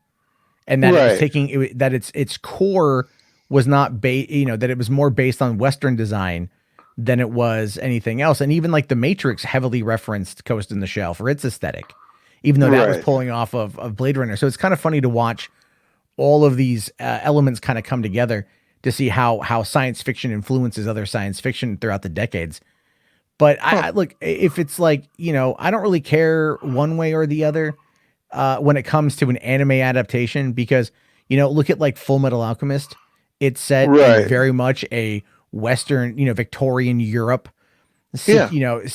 and that it was taking that its core was not that it was more based on Western design than it was anything else. And even like The Matrix heavily referenced Ghost in the Shell for its aesthetic, even though that was pulling off of Blade Runner. So it's kind of funny to watch all of these elements kind of come together to see how science fiction influences other science fiction throughout the decades. But I look, if it's like, I don't really care one way or the other when it comes to an anime adaptation, because, look at like Full Metal Alchemist. It's set in very much a Western, Victorian Europe,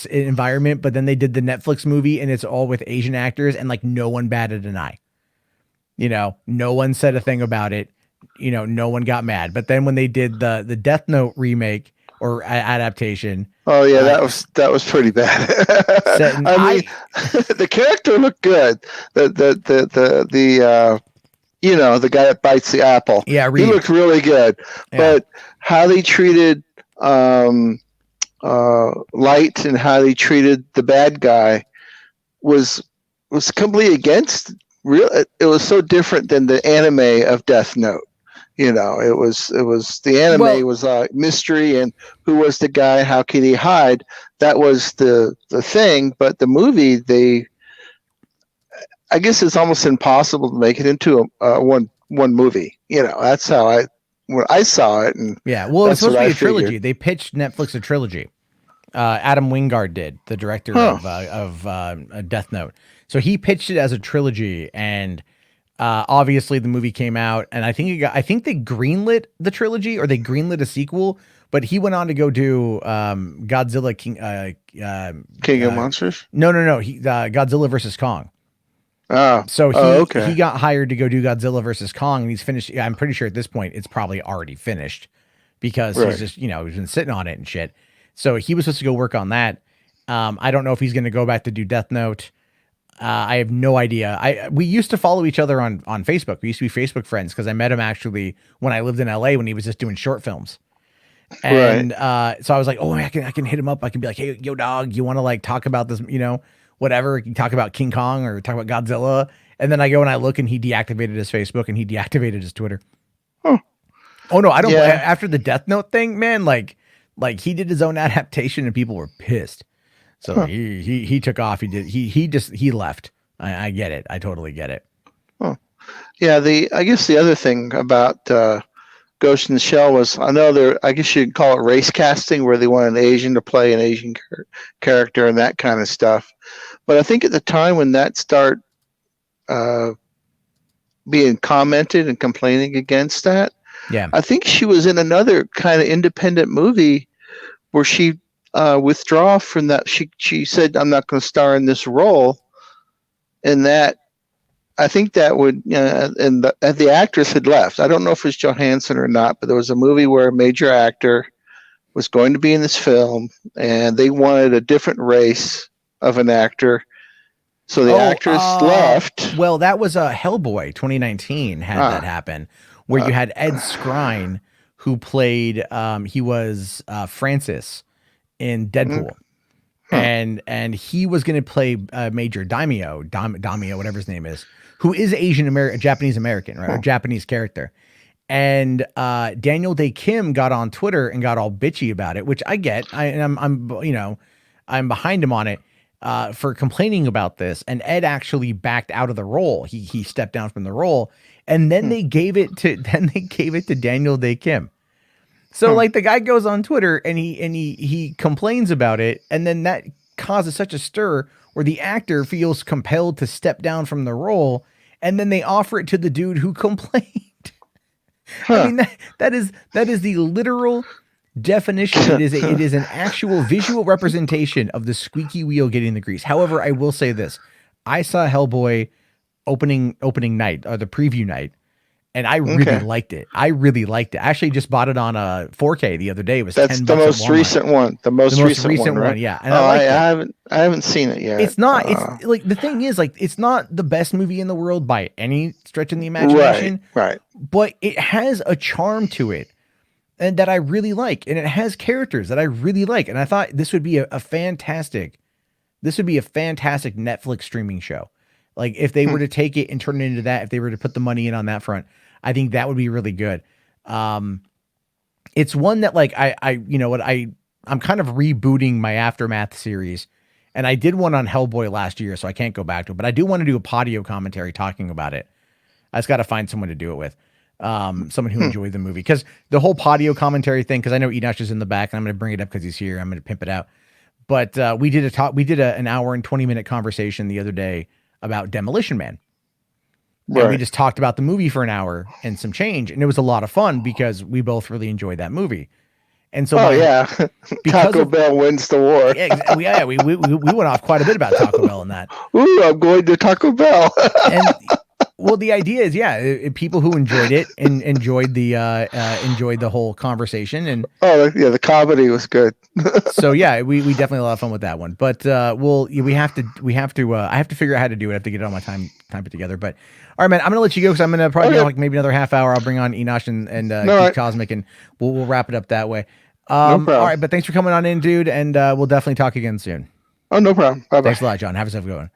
environment. But then they did the Netflix movie and it's all with Asian actors, and like no one batted an eye. No one said a thing about it. No one got mad. But then when they did the Death Note remake adaptation. Oh yeah, that was pretty bad. Set in- I mean, the character looked good. The the guy that bites the apple. Yeah, He Reed. looked really good. Yeah. But how they treated Light and how they treated the bad guy was completely against real. It was so different than the anime of Death Note. It was the anime was mystery and who was the guy, how could he hide? That was the thing. But the movie, I guess it's almost impossible to make it into a one movie. That's how when I saw it. And yeah, well, it's that's supposed to what be I a trilogy. figured. They pitched Netflix a trilogy. Adam Wingard did, the director of Death Note. So he pitched it as a trilogy, and obviously the movie came out, and I think they greenlit the trilogy, or they greenlit a sequel. But he went on to go do Godzilla King of Monsters. No. He Godzilla versus Kong. So okay. he got hired to go do Godzilla versus Kong, and he's finished. I'm pretty sure at this point it's probably already finished because he's just he's been sitting on it and shit. So he was supposed to go work on that. I don't know if he's going to go back to do Death Note. I have no idea. We used to follow each other on Facebook. We used to be Facebook friends because I met him actually when I lived in LA when he was just doing short films. And so I was like, oh, I can hit him up. I can be like, hey, yo, dog, you want to like talk about this, whatever. You can talk about King Kong or talk about Godzilla. And then I go and I look, and he deactivated his Facebook and he deactivated his Twitter. Huh. Oh no, I don't. Yeah. After the Death Note thing, man, like he did his own adaptation and people were pissed. So he took off. He left. I get it. I totally get it. Yeah. I guess the other thing about Ghost in the Shell was, I guess you'd call it race casting, where they want an Asian to play an Asian character and that kind of stuff. But I think at the time when that started being commented and complaining against that, Yeah. I think she was in another kind of independent movie where she withdraw from that. She said, I'm not going to star in this role. And that, I think that would, and the actress had left. I don't know if it's Johansson or not, but there was a movie where a major actor was going to be in this film, and they wanted a different race of an actor. So the actress left. Well, that was Hellboy 2019 had that happen, where you had Ed Skrein, who played, he was Francis in Deadpool. And he was going to play Major Daimyo, whatever his name is, who is Japanese American, right? Or Japanese character. And Daniel Day Kim got on Twitter and got all bitchy about it, which I get. I'm behind him on it for complaining about this. And Ed actually backed out of the role. He stepped down from the role, and then they gave it to Daniel Day Kim. So like the guy goes on Twitter and he complains about it, and then that causes such a stir where the actor feels compelled to step down from the role, and then they offer it to the dude who complained. I mean that is the literal definition. It is an actual visual representation of the squeaky wheel getting the grease. However, I will say this: I saw Hellboy opening night, or the preview night. And I really liked it. I actually just bought it on a 4K the other day. It was that's $10 the most recent one. The most recent one, right? Yeah. And I haven't seen it yet. It's not. It's like the thing is, like, it's not the best movie in the world by any stretch of the imagination. Right. But it has a charm to it, and that I really like, and it has characters that I really like. And I thought this would be a fantastic Netflix streaming show. Like if they were to take it and turn it into that, if they were to put the money in on that front, I think that would be really good. It's one that like I'm kind of rebooting my Aftermath series, and I did one on Hellboy last year, so I can't go back to it, but I do want to do a Podio commentary talking about it. I just got to find someone to do it with, someone who enjoyed the movie, because the whole Podio commentary thing, because I know Enosh is in the back, and I'm going to bring it up because he's here. I'm going to pimp it out. But we did an hour and 20-minute conversation the other day about Demolition Man. Right. And we just talked about the movie for an hour and some change, and it was a lot of fun because we both really enjoyed that movie. And so, Taco Bell wins the war. Yeah, we went off quite a bit about Taco Bell in that. Ooh, I'm going to Taco Bell. Well, the idea is, people who enjoyed it and enjoyed the whole conversation, and Oh yeah, the comedy was good. so yeah, we definitely had a lot of fun with that one. But we have to I have to figure out how to do it. I have to get all my time put together. But all right, man, I'm gonna let you go because I'm gonna probably be on, like maybe another half hour. I'll bring on Enosh and Geek right. Cosmic, and we'll wrap it up that way. No All problem. right, but thanks for coming on in, dude, and we'll definitely talk again soon. Oh, no problem. Bye bye. Thanks a lot, John. Have yourself a good one.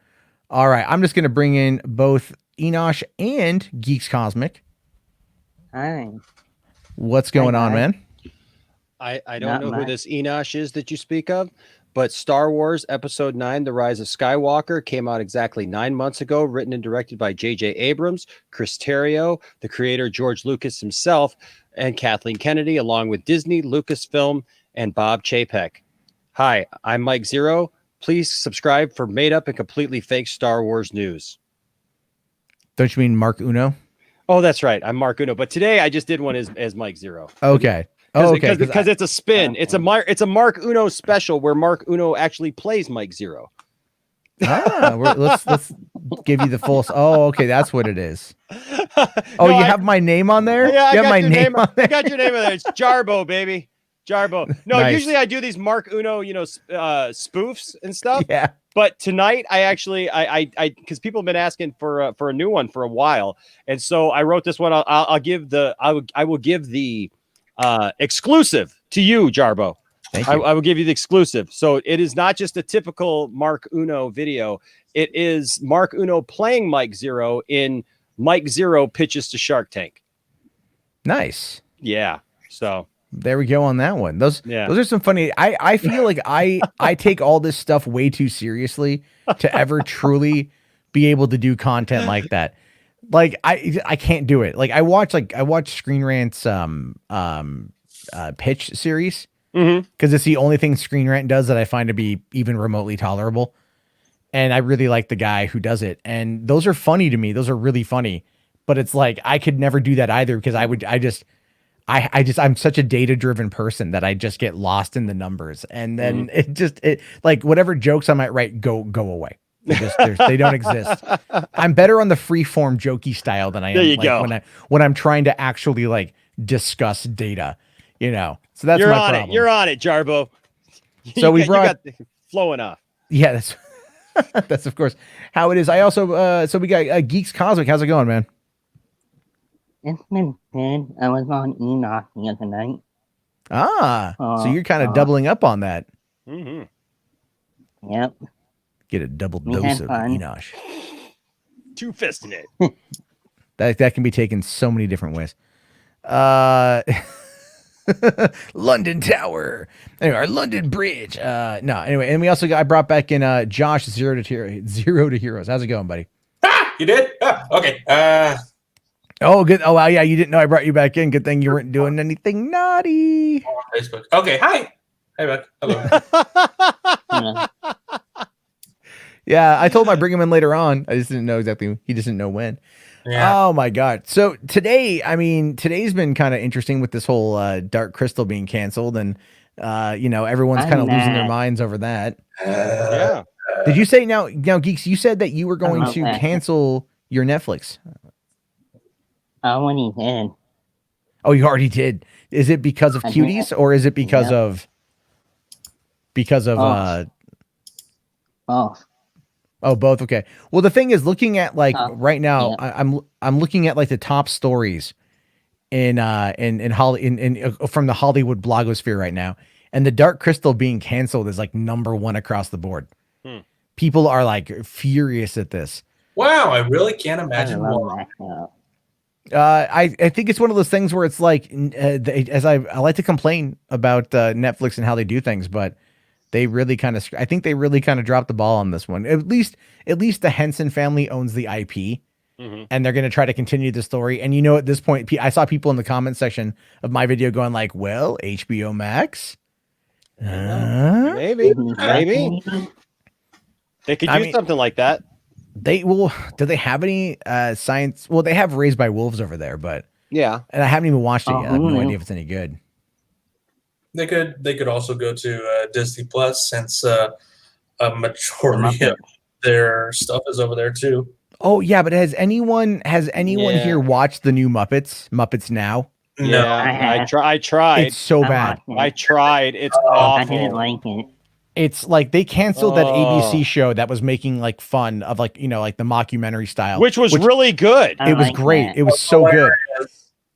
All right, I'm just gonna bring in both Enosh and Geeks Cosmic. Hi. What's going on, Hi. man? I don't Not know who much. this Enosh is that you speak of, but Star Wars Episode 9, The Rise of Skywalker, came out exactly 9 months ago, written and directed by J.J. Abrams, Chris Terrio, the creator George Lucas himself, and Kathleen Kennedy, along with Disney, Lucasfilm, and Bob Chapek. Hi, I'm Mike Zero. Please subscribe for made up and completely fake Star Wars news. Don't you mean Mark Uno? Oh, that's right. I'm Mark Uno, but today I just did one as Mike Zero. Okay. Oh, okay. Because it's a spin. It's a Mark Uno special where Mark Uno actually plays Mike Zero. Let's give you the full. Oh, okay, that's what it is. Oh, No, you I- have my name on there. Yeah, I you have got my your name on I there. got your name on there. It's Jarbo, baby. Jarbo. No, Nice. usually I do these Mark Uno, spoofs and stuff. Yeah. But tonight I actually I because people have been asking for a new one for a while, and so I wrote this one. I will give the exclusive to you, Jarbo. Thank you. I will give you the exclusive. So it is not just a typical Mark Uno video. It is Mark Uno playing Mike Zero in Mike Zero pitches to Shark Tank. Nice. Yeah. So There we go on that one. Those Yeah. are some funny. I feel like I take all this stuff way too seriously to ever truly be able to do content like that. Like I can't do it. Like I watch Screen Rant's pitch series because it's the only thing Screen Rant does that I find to be even remotely tolerable. And I really like the guy who does it. And those are funny to me. Those are really funny. But it's like I could never do that either because I'm such a data-driven person that I just get lost in the numbers. And then it like whatever jokes I might write go away. They don't exist. I'm better on the free form jokey style than I am There you like, go. when I'm trying to actually like discuss data, you know. So that's you're my on problem. it. You're on it, Jarbo. So we you got flowing off. Yeah, that's that's of course how it is. I also so we got Geeks Cosmic. How's it going, man? It's been good. I was on Enoch the other night. So you're kind of doubling up on that. Mm-hmm. Yep. Get a double We dose had of fun. Enosh. Two fisting it. That can be taken so many different ways. London Tower. Anyway, our London Bridge. Anyway, and we also I brought back in Josh Zero to Heroes. How's it going, buddy? You did? Okay. Oh, good. Oh, wow. Yeah, you didn't know I brought you back in. Good thing you weren't doing anything naughty. On Facebook. Okay. Hi. Hey, Beck. Hello. Yeah. Yeah, I told him I'd bring him in later on. I just didn't know exactly. He just didn't know when. Yeah. Oh my God. So today's been kind of interesting with this whole Dark Crystal being canceled and everyone's I'm kind of losing their mad. minds over that. Yeah. Did you say now Geeks, you said that you were going I'm to mad. cancel your Netflix. I already did. Oh, you already did. Is it because of I did. cuties or is it because Yeah. of Oh. both? Okay. Well, the thing is looking at like right now, yeah. I'm looking at like the top stories in from the Hollywood blogosphere right now. And the Dark Crystal being canceled is like number one across the board. People are like furious at this. Wow. I really can't I imagine love why. that show. I think it's one of those things where it's like, as I like to complain about Netflix and how they do things, but they really I think they really kind of dropped the ball on this one. At least the Henson family owns the IP, and they're going to try to continue the story. And at this point, I saw people in the comment section of my video going like, "Well, HBO Max, Maybe. They could use something like that. they will." Do they have any science? Well, they have Raised by Wolves over there, but Yeah. and I haven't even watched it yet. I have no Hulu. idea if it's any good. They could also go to Disney Plus since a majority of their stuff is over there too. Oh yeah, but has anyone Yeah. here watched the new Muppets Now? No. Yeah, I tried. It's so I bad. watched I it. tried. It's I didn't awful. like it. It's like they canceled that ABC Oh. show that was making like fun of like, like the mockumentary style. Which was really good. I it was like great. that. It was so good.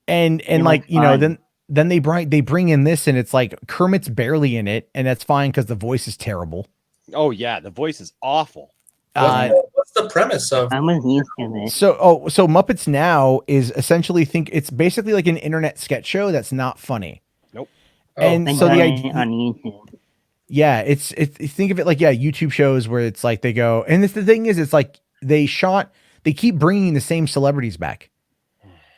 And It like, was fun. then they bring in this and it's like Kermit's barely in it, and that's fine because the voice is terrible. Oh yeah, the voice is awful. What's the premise of? I was used to it. So Muppets Now is essentially it's basically like an internet sketch show that's not funny. Nope. And They so got the it idea, on YouTube. yeah, it's think of it like YouTube shows where it's like they go, and the thing is, it's like they keep bringing the same celebrities back,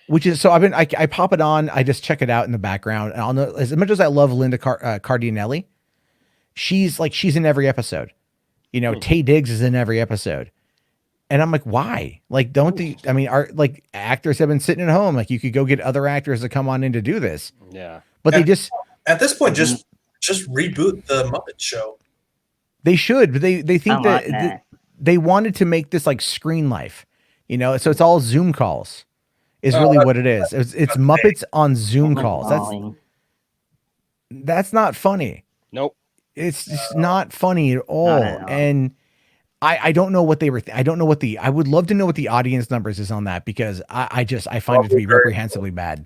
which is so I pop it on, I just check it out in the background, and I'll know as much as I love Linda Cardinelli, she's in every episode, Tay Diggs is in every episode, and I'm like, why? Like, are like actors have been sitting at home, like you could go get other actors to come on in to do this, Yeah. but they just. At this point, just reboot the Muppet Show. They should, but they I think want that that. they wanted to make this like Screen Life, so it's all Zoom calls, is really what it is. It's Muppets on Zoom calls. That's not funny. Nope. It's just not funny at all. at all. And I don't know what they were. I don't know what I would love to know what the audience numbers is on that, because I find it to be reprehensibly bad.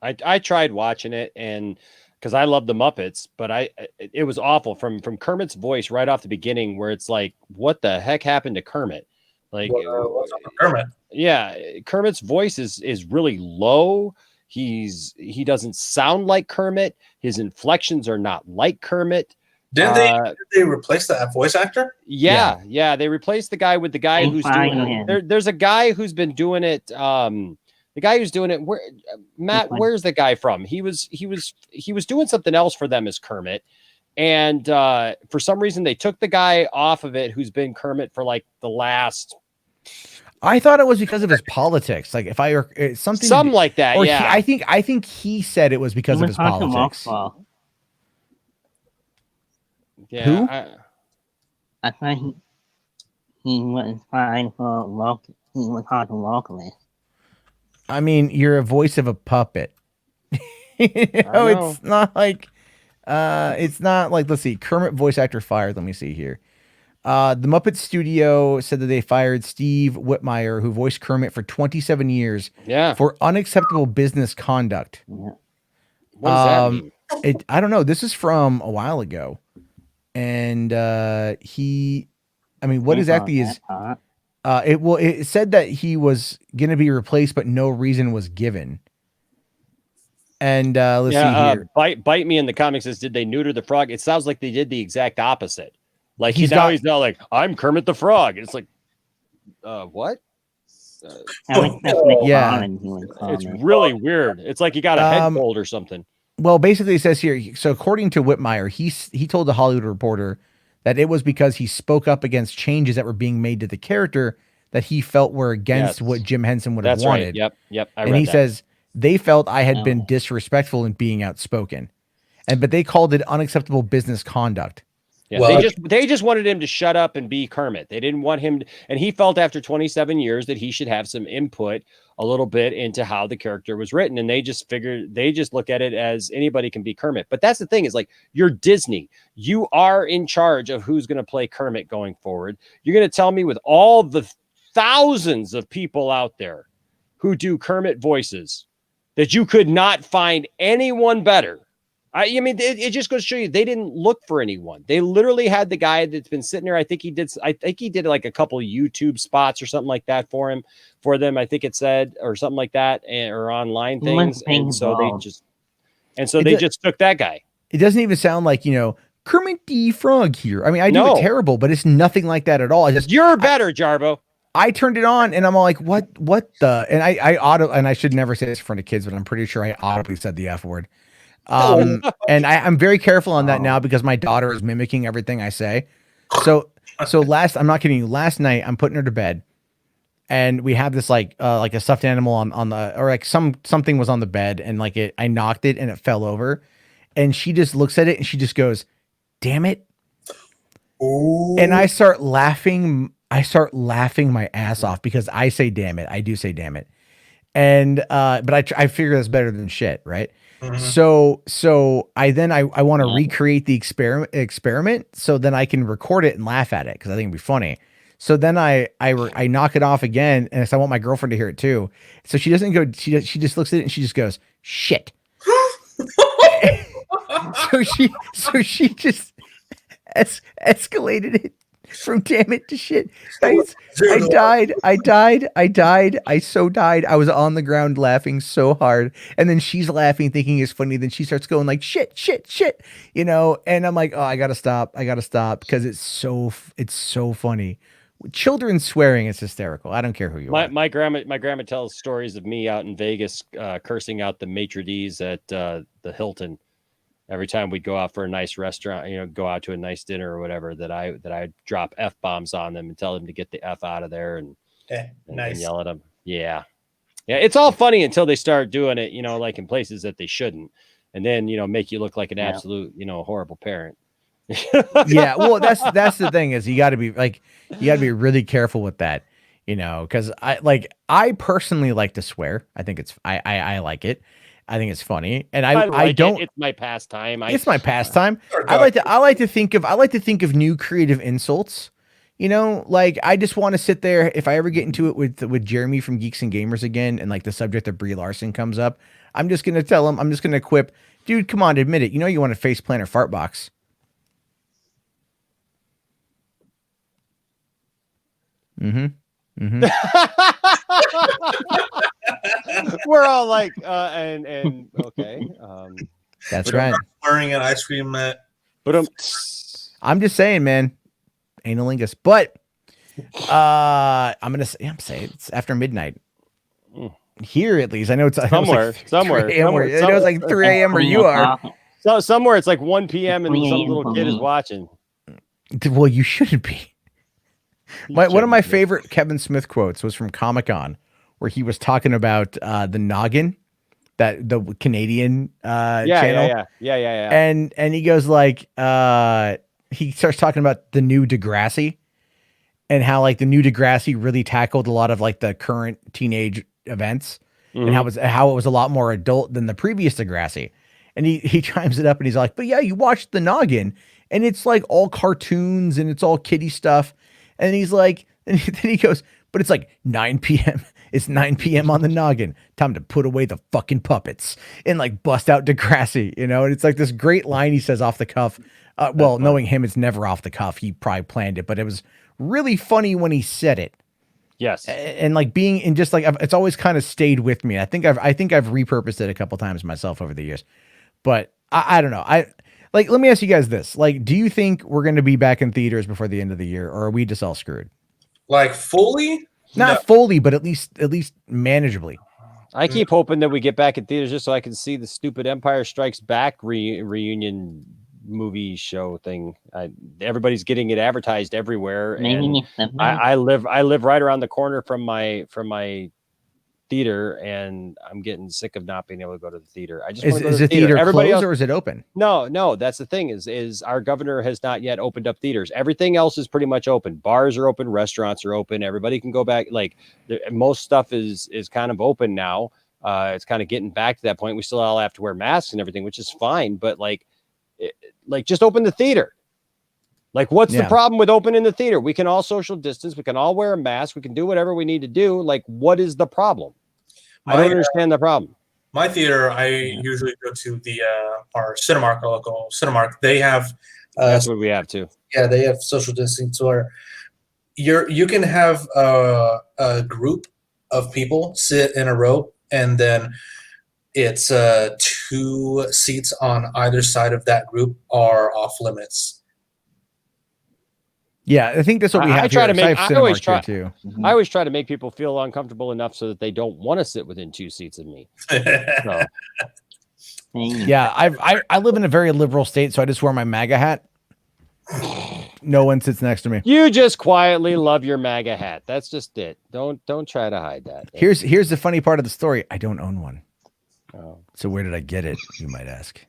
I tried watching it, and because I love the Muppets, but it was awful from Kermit's voice right off the beginning, where it's like, what the heck happened to Kermit? Like, What's up with Kermit? yeah, Kermit's voice is really low. He doesn't sound like Kermit. His inflections are not like Kermit. Did they replace that voice actor? Yeah, they replaced the guy with the guy They who's fired doing him. it. There's a guy who's been doing it. The guy who's doing it, Matt, where's the guy from? He was doing something else for them as Kermit, and for some reason they took the guy off of it who's been Kermit for like the last. I thought it was because of his politics. Like if Something like that. or Yeah, I think he said it was because of his politics. yeah. Who? I thought he was fine for he was hard to vocalist. I mean, you're a voice of a puppet. know. It's not like let's see, Kermit voice actor fired. Let me see here. The Muppet Studio said that they fired Steve Whitmire, who voiced Kermit for 27 years, Yeah. for unacceptable business conduct. Yeah. What does that mean? I don't know. This is from a while ago, and what exactly is? It said that he was going to be replaced, but no reason was given. And let's see here. Bite me in the comics says, did they neuter the frog? It sounds like they did the exact opposite. Like He's he's now like, I'm Kermit the Frog. It's like, what? Yeah. It's really weird. It's like you got a head cold or something. Well, basically it says here, so according to Whitmire, he told the Hollywood Reporter that it was because he spoke up against changes that were being made to the character that he felt were against what Jim Henson would have That's wanted. right. Yep. And he says they felt I had been disrespectful in being outspoken, but they called it unacceptable business conduct. Yeah, Well, they just wanted him to shut up and be Kermit. They didn't want him and he felt after 27 years that he should have some input a little bit into how the character was written. And they just look at it as anybody can be Kermit. But that's the thing, is like, you're Disney. You are in charge of who's going to play Kermit going forward. You're going to tell me, with all the thousands of people out there who do Kermit voices, that you could not find anyone better. I mean, it just goes to show you they didn't look for anyone. They literally had the guy that's been sitting there. I think he did like a couple of YouTube spots or something like that for them. I think it said, or something like that, or online things. And so they just took that guy. It doesn't even sound like, Kermit the Frog here. I mean, I do it terrible, but it's nothing like that at all. You're better, Jarbo. I turned it on and I'm all like, what the, and I should never say this in front of kids, but I'm pretty sure I audibly said the F word. And I'm very careful on that now because my daughter is mimicking everything I say. So I'm not kidding you. Last night I'm putting her to bed and we have this like a stuffed animal on the, or like something was on the bed and I knocked it and it fell over and she just looks at it and she just goes, damn it. Ooh. And I start laughing I start laughing my ass off because I say damn it. I do say damn it. And but I figure that's better than shit, right? Mhm. So I want to recreate the experiment so then I can record it and laugh at it because I think it'd be funny. So then I knock it off again, and I want my girlfriend to hear it too. So she doesn't go. She just looks at it and she just goes shit. so she just escalated it from damn it to shit. Guys, I died. I so died. I was on the ground laughing so hard. And then she's laughing, thinking it's funny. Then she starts going like shit, you know? And I'm like, oh, I gotta stop because it's so funny. Children swearing is hysterical. I don't care who you are. My grandma tells stories of me out in Vegas cursing out the maitre d's at the Hilton. Every time we'd go out for a nice restaurant, you know, go out to a nice dinner or whatever, that I drop F-bombs on them and tell them to get the F out of there and yell at them. Yeah. It's all funny until they start doing it, you know, like in places that they shouldn't. And then, you know, make you look like an absolute, you know, horrible parent. Yeah. Well, that's the thing is you got to be really careful with that, you know, because I personally like to swear. I think I like it. I think it's funny, and I don't. It's my pastime. It's my pastime. I like to think of new creative insults. You know, like I just want to sit there. If I ever get into it with Jeremy from Geeks and Gamers again, and like the subject of Brie Larson comes up, I'm just gonna tell him. I'm just gonna quip, dude. Come on, admit it. You know you want a face plant or fart box. Mm-hmm. We're all like, and okay. That's right. Wearing an ice cream mat. But I'm just saying, man, analingus. But I'm saying it's after midnight. Here, at least, I know it's somewhere. I know it's like 3 a.m. where you are. So somewhere it's like 1 p.m. and some little kid is watching. Well, you shouldn't be. One of my favorite Kevin Smith quotes was from Comic-Con, where he was talking about the Noggin, the Canadian channel. Yeah. And he goes like, he starts talking about the new Degrassi and how like the new Degrassi really tackled a lot of like the current teenage events and how it was a lot more adult than the previous Degrassi. And he chimes it up and he's like, but yeah, you watched the Noggin and it's like all cartoons and it's all kiddie stuff. And he's like, and then he goes, but it's like 9 p.m. It's 9 p.m. on the Noggin. Time to put away the fucking puppets and like bust out Degrassi, you know? And it's like this great line he says off the cuff. Well, knowing him, it's never off the cuff. He probably planned it, but it was really funny when he said it. Yes. And like being in just like, it's always kind of stayed with me. I think I've repurposed it a couple times myself over the years, but I don't know. Like, let me ask you guys this. Like, do you think we're going to be back in theaters before the end of the year, or are we just all screwed? Like fully? Not fully, but at least manageably. I keep hoping that we get back in theaters just so I can see the stupid Empire Strikes Back reunion movie show thing. Everybody's getting it advertised everywhere. And I live right around the corner from my theater, and I'm getting sick of not being able to go to the theater. I just is the theater closed or is it open? No, that's the thing is our governor has not yet opened up theaters. Everything else is pretty much open. Bars are open, restaurants are open, everybody can go back. Like most stuff is kind of open now. It's kind of getting back to that point. We still all have to wear masks and everything, which is fine, but like just open the theater. Like, what's the problem with opening the theater? We can all social distance. We can all wear a mask. We can do whatever we need to do. Like, what is the problem? I don't understand the problem. My theater, I usually go to the our Cinemark, our local Cinemark. They have that's what we have too. Yeah, they have social distancing where you can have a group of people sit in a row, and then it's 2 seats on either side of that group are off limits. Yeah, I think that's what we have. I always try to make people feel uncomfortable enough so that they don't want to sit within 2 seats of me. So. Yeah, I live in a very liberal state, so I just wear my MAGA hat. No one sits next to me. You just quietly love your MAGA hat. That's just it. Don't try to hide that. Here's the funny part of the story. I don't own one. Oh. So where did I get it, you might ask?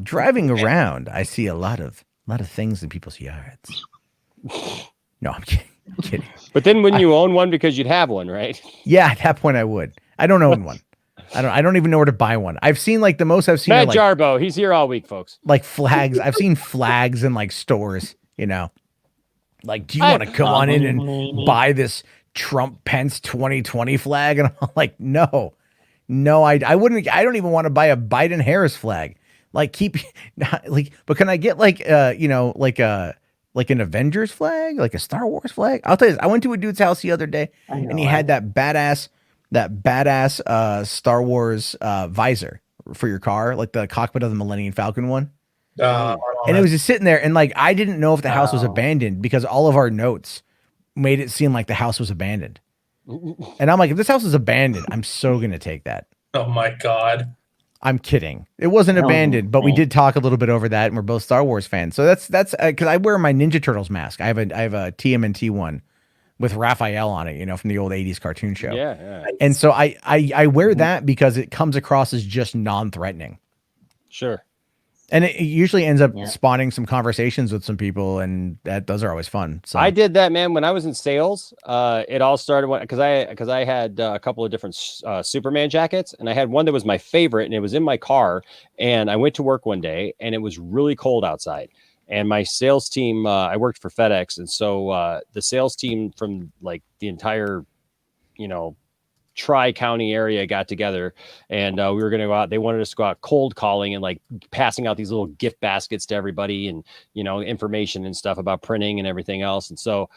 Driving around, I see a lot of things in people's yards. No, I'm kidding. I'm kidding. But then wouldn't you own one because you'd have one, right? Yeah, at that point I would. I don't own one. I don't even know where to buy one. I've seen like the most I've seen are, Matt like, Jarbo, he's here all week, folks. like flags. I've seen flags in like stores, you know. Like, do you want to come on in and buy this Trump Pence 2020 flag? And I'm like, no, I wouldn't. I don't even want to buy a Biden Harris flag. Like, but can I get like, like an Avengers flag, like a Star Wars flag? I'll tell you this, I went to a dude's house the other day and he had that badass Star Wars visor for your car, like the cockpit of the Millennium Falcon one. And it was just sitting there, and like I didn't know if the house was abandoned because all of our notes made it seem like the house was abandoned. And I'm like, if this house is abandoned, I'm so gonna take that. Oh my god. I'm kidding. It wasn't abandoned, but we did talk a little bit over that, and we're both Star Wars fans. So that's because I wear my Ninja Turtles mask. I have a TMNT one with Raphael on it, you know, from the old 80s cartoon show. Yeah. And so I wear that because it comes across as just non-threatening. Sure. And it usually ends up spawning some conversations with some people, and those are always fun. So I did that, man, when I was in sales. It all started because I had a couple of different Superman jackets, and I had one that was my favorite, and it was in my car. And I went to work one day, and it was really cold outside. And my sales team, I worked for FedEx, and so the sales team from like the entire, Tri-County area got together, and we were going to go out. They wanted us to go out cold calling and like passing out these little gift baskets to everybody, and information and stuff about printing and everything else. And so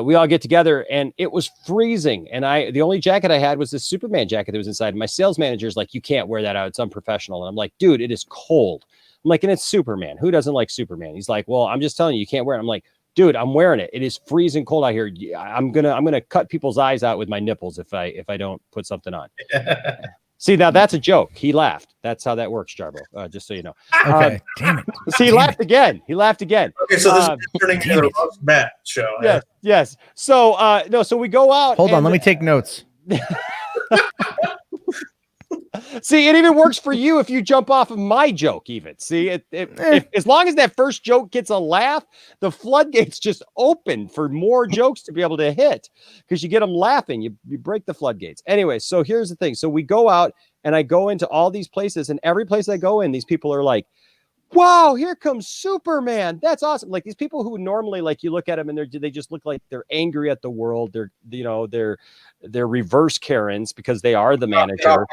we all get together, and it was freezing. And the only jacket I had was this Superman jacket that was inside. And my sales manager's like, "You can't wear that out. It's unprofessional." And I'm like, "Dude, it is cold." I'm like, "And it's Superman. Who doesn't like Superman?" He's like, "Well, I'm just telling you, you can't wear it." I'm like, "Dude, I'm wearing it. It is freezing cold out here. I'm gonna cut people's eyes out with my nipples if I don't put something on." See, now that's a joke. He laughed. That's how that works, Jarbo. Just so you know. Okay, damn it. See, he laughed again. He laughed again. Okay, so this is turning into the Roast Matt show. Yes. So so we go out. Hold on, let me take notes. See, it even works for you if you jump off of my joke. Even see, if as long as that first joke gets a laugh, the floodgates just open for more jokes to be able to hit because you get them laughing. You break the floodgates. Anyway, so here's the thing. So we go out, and I go into all these places, and every place I go in, these people are like, "Wow, here comes Superman. That's awesome." Like these people who normally, like, you look at them and they just look like they're angry at the world. They're reverse Karens because they are the manager.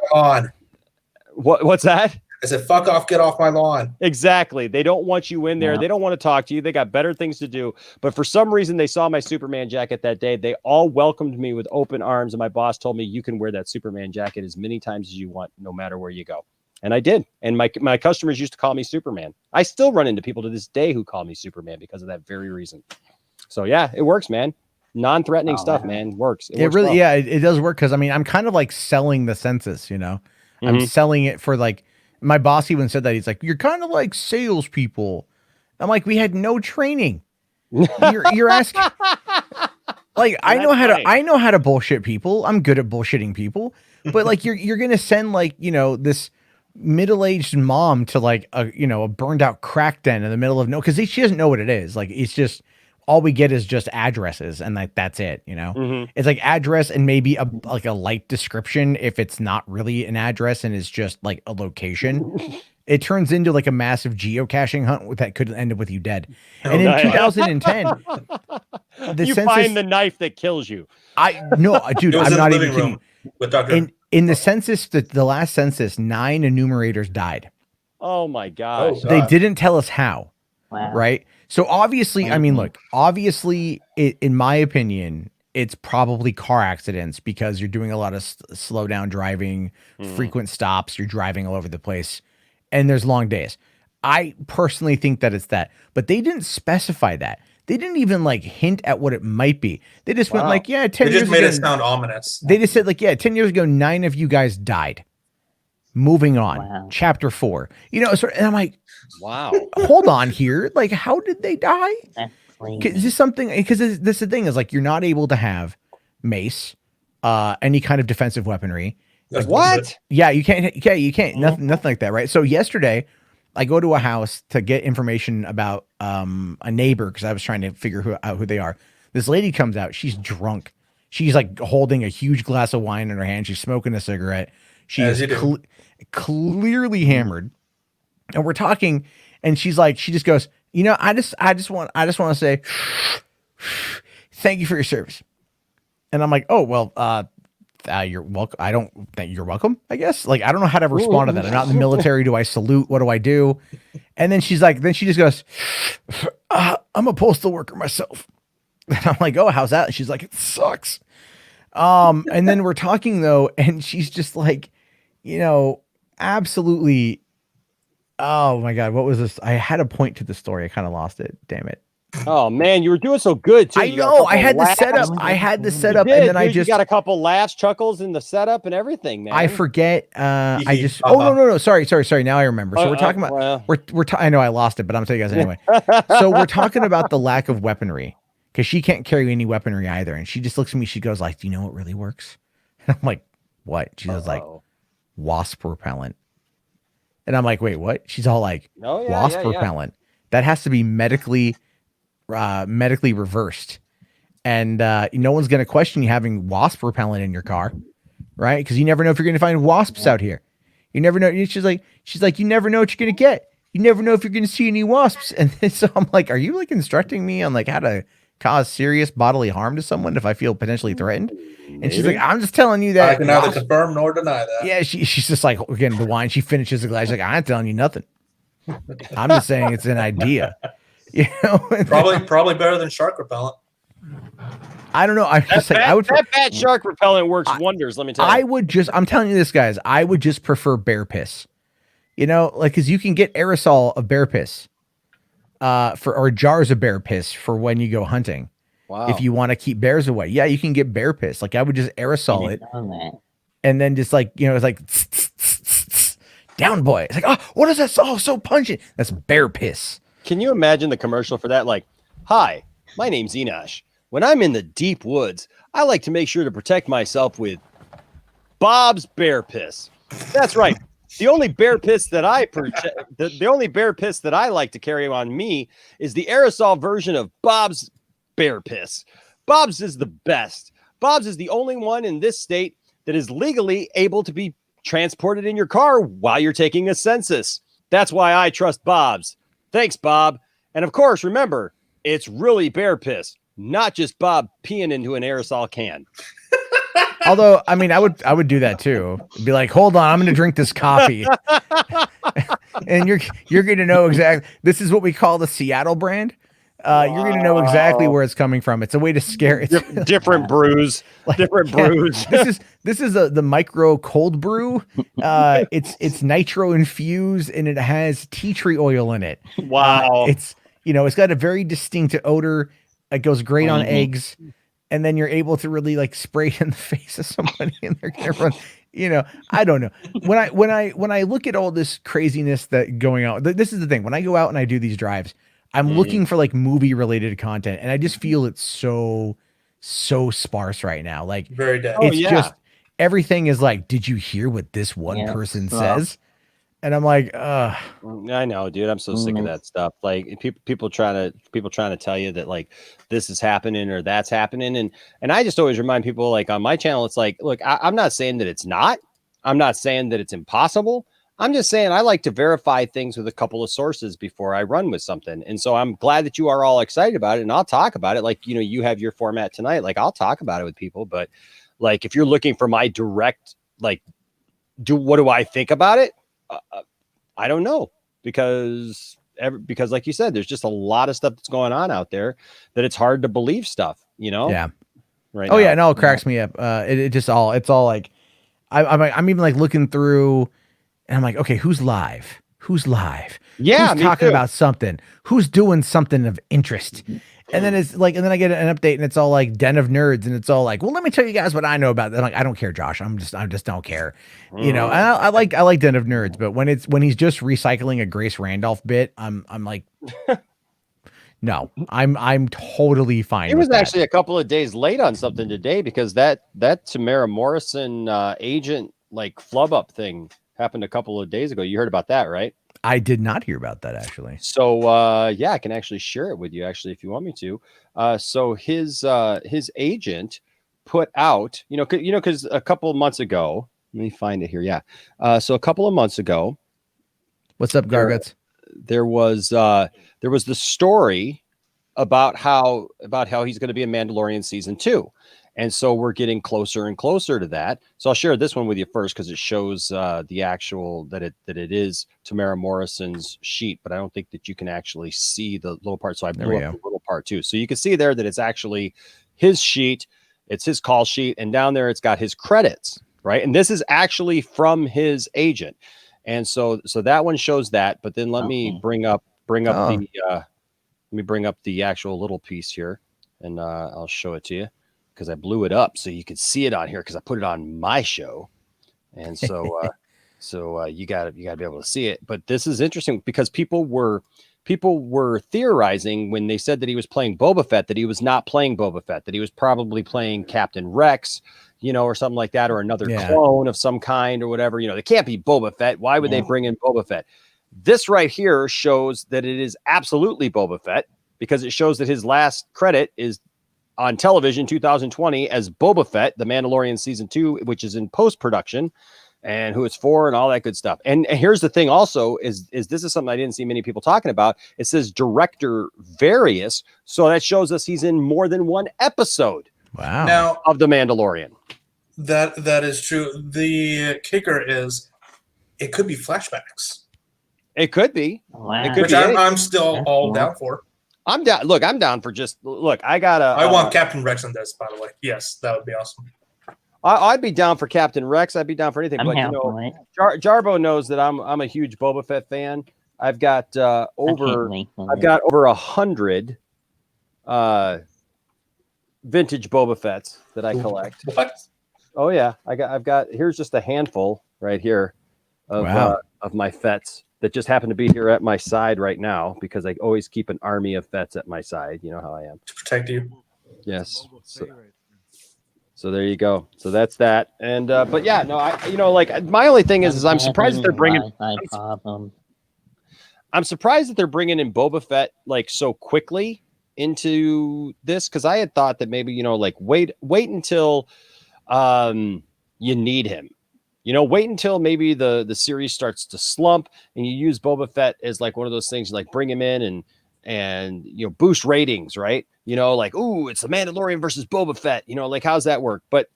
What's that? I said, "Fuck off, get off my lawn." Exactly. They don't want you in there. Yeah. They don't want to talk to you. They got better things to do. But for some reason, they saw my Superman jacket that day. They all welcomed me with open arms. And my boss told me, "You can wear that Superman jacket as many times as you want, no matter where you go." And I did. And my customers used to call me Superman. I still run into people to this day who call me Superman because of that very reason. So yeah, it works, man. Non-threatening stuff, man. Works. It works really, well. yeah, it does work because I'm kind of like selling the census, I'm selling it for like my boss even said that he's like, "You're kind of like salespeople." I'm like, we had no training. You're asking. Like I know how to bullshit people. I'm good at bullshitting people, but like you're gonna send like this middle-aged mom to like a burned out crack den in the middle of because she doesn't know what it is. Like it's just all we get is just addresses, and like that's it. It's like address and maybe a light description if it's not really an address and it's just like a location. It turns into like a massive geocaching hunt that could end up with you dead. And in 2010, find the knife that kills you. Dude, I'm not even kidding. With Dr. In the census, the last census, 9 enumerators died. Oh my gosh. They didn't tell us how. Wow. Right. So obviously, I mean, look, in my opinion, it's probably car accidents because you're doing a lot of slow down driving, frequent stops. You're driving all over the place and there's long days. I personally think that it's that, but they didn't specify that. They didn't even like hint at what it might be. They just went like, 10 years ago. They just made it sound ominous. They just said like, 10 years ago, 9 of you guys died. Moving on. Wow. Chapter 4. And I'm like, wow. Hold on here. Like, how did they die? That's crazy. Is this something? Because this the thing is like you're not able to have mace, any kind of defensive weaponry. That's What? Yeah, you can't. You can't. Nothing like that, right? So yesterday, I go to a house to get information about a neighbor because I was trying to figure out who they are. This lady comes out. She's drunk. She's like holding a huge glass of wine in her hand. She's smoking a cigarette. She As is you do. clearly hammered. And we're talking, and she's like, she just goes, you know, I just want to say thank you for your service. And I'm like, oh, well, you're welcome. I don't think you're welcome, I guess. Like, I don't know how to respond to that. I'm not in the military. Do I salute? What do I do? And then she's like, then she just goes, I'm a postal worker myself. And I'm like, oh, how's that? And she's like, it sucks. And then we're talking though, and she's just like, you know, absolutely. Oh my God. What was this? I had a point to the story. I kind of lost it. Damn it. Oh man, you were doing so good too. I You got a know. couple I had the laughs. setup. I had the setup, You and did, then I dude. just You got a couple laughs, chuckles in the setup and everything, man. I forget. I just. Oh no. Sorry. Now I remember. So we're talking about. Well, I know I lost it, but I'm telling you guys anyway. So we're talking about the lack of weaponry because she can't carry any weaponry either, and she just looks at me. She goes like, "Do you know what really works?" And I'm like, "What?" She goes like, "Wasp repellent." And I'm like, "Wait, what?" She's all like, Oh, yeah, "Wasp yeah, yeah. repellent. That has to be medically reversed, and no one's going to question you having wasp repellent in your car, right? Because you never know if you're going to find wasps out here. You never know." She's like, you never know what you're going to get. You never know if you're going to see any wasps. And then, so I'm like, are you like instructing me on like how to cause serious bodily harm to someone if I feel potentially threatened? And she's like, I'm just telling you that. I can neither confirm nor deny that. Yeah, she's just like, again, the wine. She finishes the glass. She's like, I'm not telling you nothing. I'm just saying it's an idea. You know, Probably better than shark repellent. I don't know. I'm just like, I would. That bad shark repellent works wonders. Let me tell you. I'm telling you this, guys. I would just prefer bear piss. You know, like because you can get aerosol of bear piss, or jars of bear piss for when you go hunting. Wow. If you want to keep bears away, yeah, you can get bear piss. Like I would just aerosol it, and then just like it's like down, boy. It's like, oh, what is that? Oh, so pungent. That's bear piss. Can you imagine the commercial for that? Like, hi, my name's Enosh. When I'm in the deep woods, I like to make sure to protect myself with Bob's Bear Piss. That's right. The only bear piss that the only bear piss that I like to carry on me is the aerosol version of Bob's Bear Piss. Bob's is the best. Bob's is the only one in this state that is legally able to be transported in your car while you're taking a census. That's why I trust Bob's. Thanks, Bob. And of course, remember, it's really bear piss, not just Bob peeing into an aerosol can. Although, I mean, I would do that too. Be like, hold on, I'm going to drink this coffee, and you're going to know exactly. This is what we call the Seattle brand. You're going to know exactly where it's coming from. It's a way to scare. It's Different brews. Different brews. This is the micro cold brew. It's nitro infused and it has tea tree oil in it. Wow. It's got a very distinct odor. It goes great on eggs. And then you're able to really like spray it in the face of somebody and they're gonna run. I don't know. When I look at all this craziness that going on, this is the thing. When I go out and I do these drives, I'm looking for like movie related content, and I just feel it's so sparse right now. Like Very dead. it's just everything is like, did you hear what this one person says? And I'm like, I know, dude. I'm so sick of that stuff. Like people trying to tell you that like this is happening or that's happening, and I just always remind people like on my channel, it's like, look, I'm not saying that it's not. I'm not saying that it's impossible. I'm just saying I like to verify things with a couple of sources before I run with something. And so I'm glad that you are all excited about it, and I'll talk about it. Like, you have your format tonight. Like, I'll talk about it with people. But like, if you're looking for my direct, like, what do I think about it? I don't know, because like you said, there's just a lot of stuff that's going on out there that it's hard to believe stuff, Yeah. Right. Oh, yeah. No, it cracks me up. It's all like, I'm even like looking through and I'm like, okay, who's live? Yeah. Who's talking about something? Who's doing something of interest? And then it's like, and then I get an update and it's all like Den of Nerds, and it's all like, well, let me tell you guys what I know about that. I'm like, I don't care, Josh. I just don't care. And I like Den of Nerds, but when he's just recycling a Grace Randolph bit, I'm like, no, I'm totally fine. It was with actually a couple of days late on something today, because that Tamara Morrison agent like flub up thing happened a couple of days ago. You heard about that, right? I did not hear about that actually. So yeah, I can actually share it with you actually if you want me to. So his agent put out, because a couple of months ago, let me find it here. Yeah. So a couple of months ago, What's up, Garguts? there was the story about how he's going to be in Mandalorian season 2. And so we're getting closer and closer to that. So I'll share this one with you first because it shows the actual that it is Tamara Morrison's sheet, but I don't think that you can actually see the little part. So I blew up the little part too. So you can see there that it's actually his sheet. It's his call sheet, and down there it's got his credits, right? And this is actually from his agent. And so that one shows that. But then let me bring up the let me bring up the actual little piece here, and I'll show it to you. Because I blew it up so you could see it on here because I put it on my show, and so you got to be able to see it. But this is interesting because people were theorizing when they said that he was playing Boba Fett that he was not playing Boba Fett, that he was probably playing Captain Rex, or something like that, or another clone of some kind or whatever. They can't be Boba Fett. Why would they bring in Boba Fett? This right here shows that it is absolutely Boba Fett because it shows that his last credit is on television 2020 as Boba Fett, The Mandalorian season 2, which is in post-production, and who it's for and all that good stuff. And here's the thing also is this is something I didn't see many people talking about. It says director various. So that shows us he's in more than one episode Now, of The Mandalorian. that is true. The kicker is it could be flashbacks, It could be. Wow. It could which be I'm still That's all cool. down for. I'm down. Look, I'm down for I want Captain Rex in this, by the way. Yes, that would be awesome. I'd be down for Captain Rex. I'd be down for anything. I'm But down for it. Jarbo knows that I'm a huge Boba Fett fan. I've got I over can't wait for I've it. got over 100 vintage Boba Fetts that I collect. What? Oh yeah, I've got here's just a handful right here of my Fetts that just happen to be here at my side right now because I always keep an army of Fetts at my side. You know how I am. To protect you. Yes. So there you go. So that's that. And but yeah, no, my only thing is I'm surprised that they're bringing. I'm surprised that they're bringing in Boba Fett like so quickly into this because I had thought that maybe wait until you need him. Wait until maybe the series starts to slump and you use Boba Fett as like one of those things, like bring him in and boost ratings, right? Ooh, it's the Mandalorian versus Boba Fett. Like how's that work? But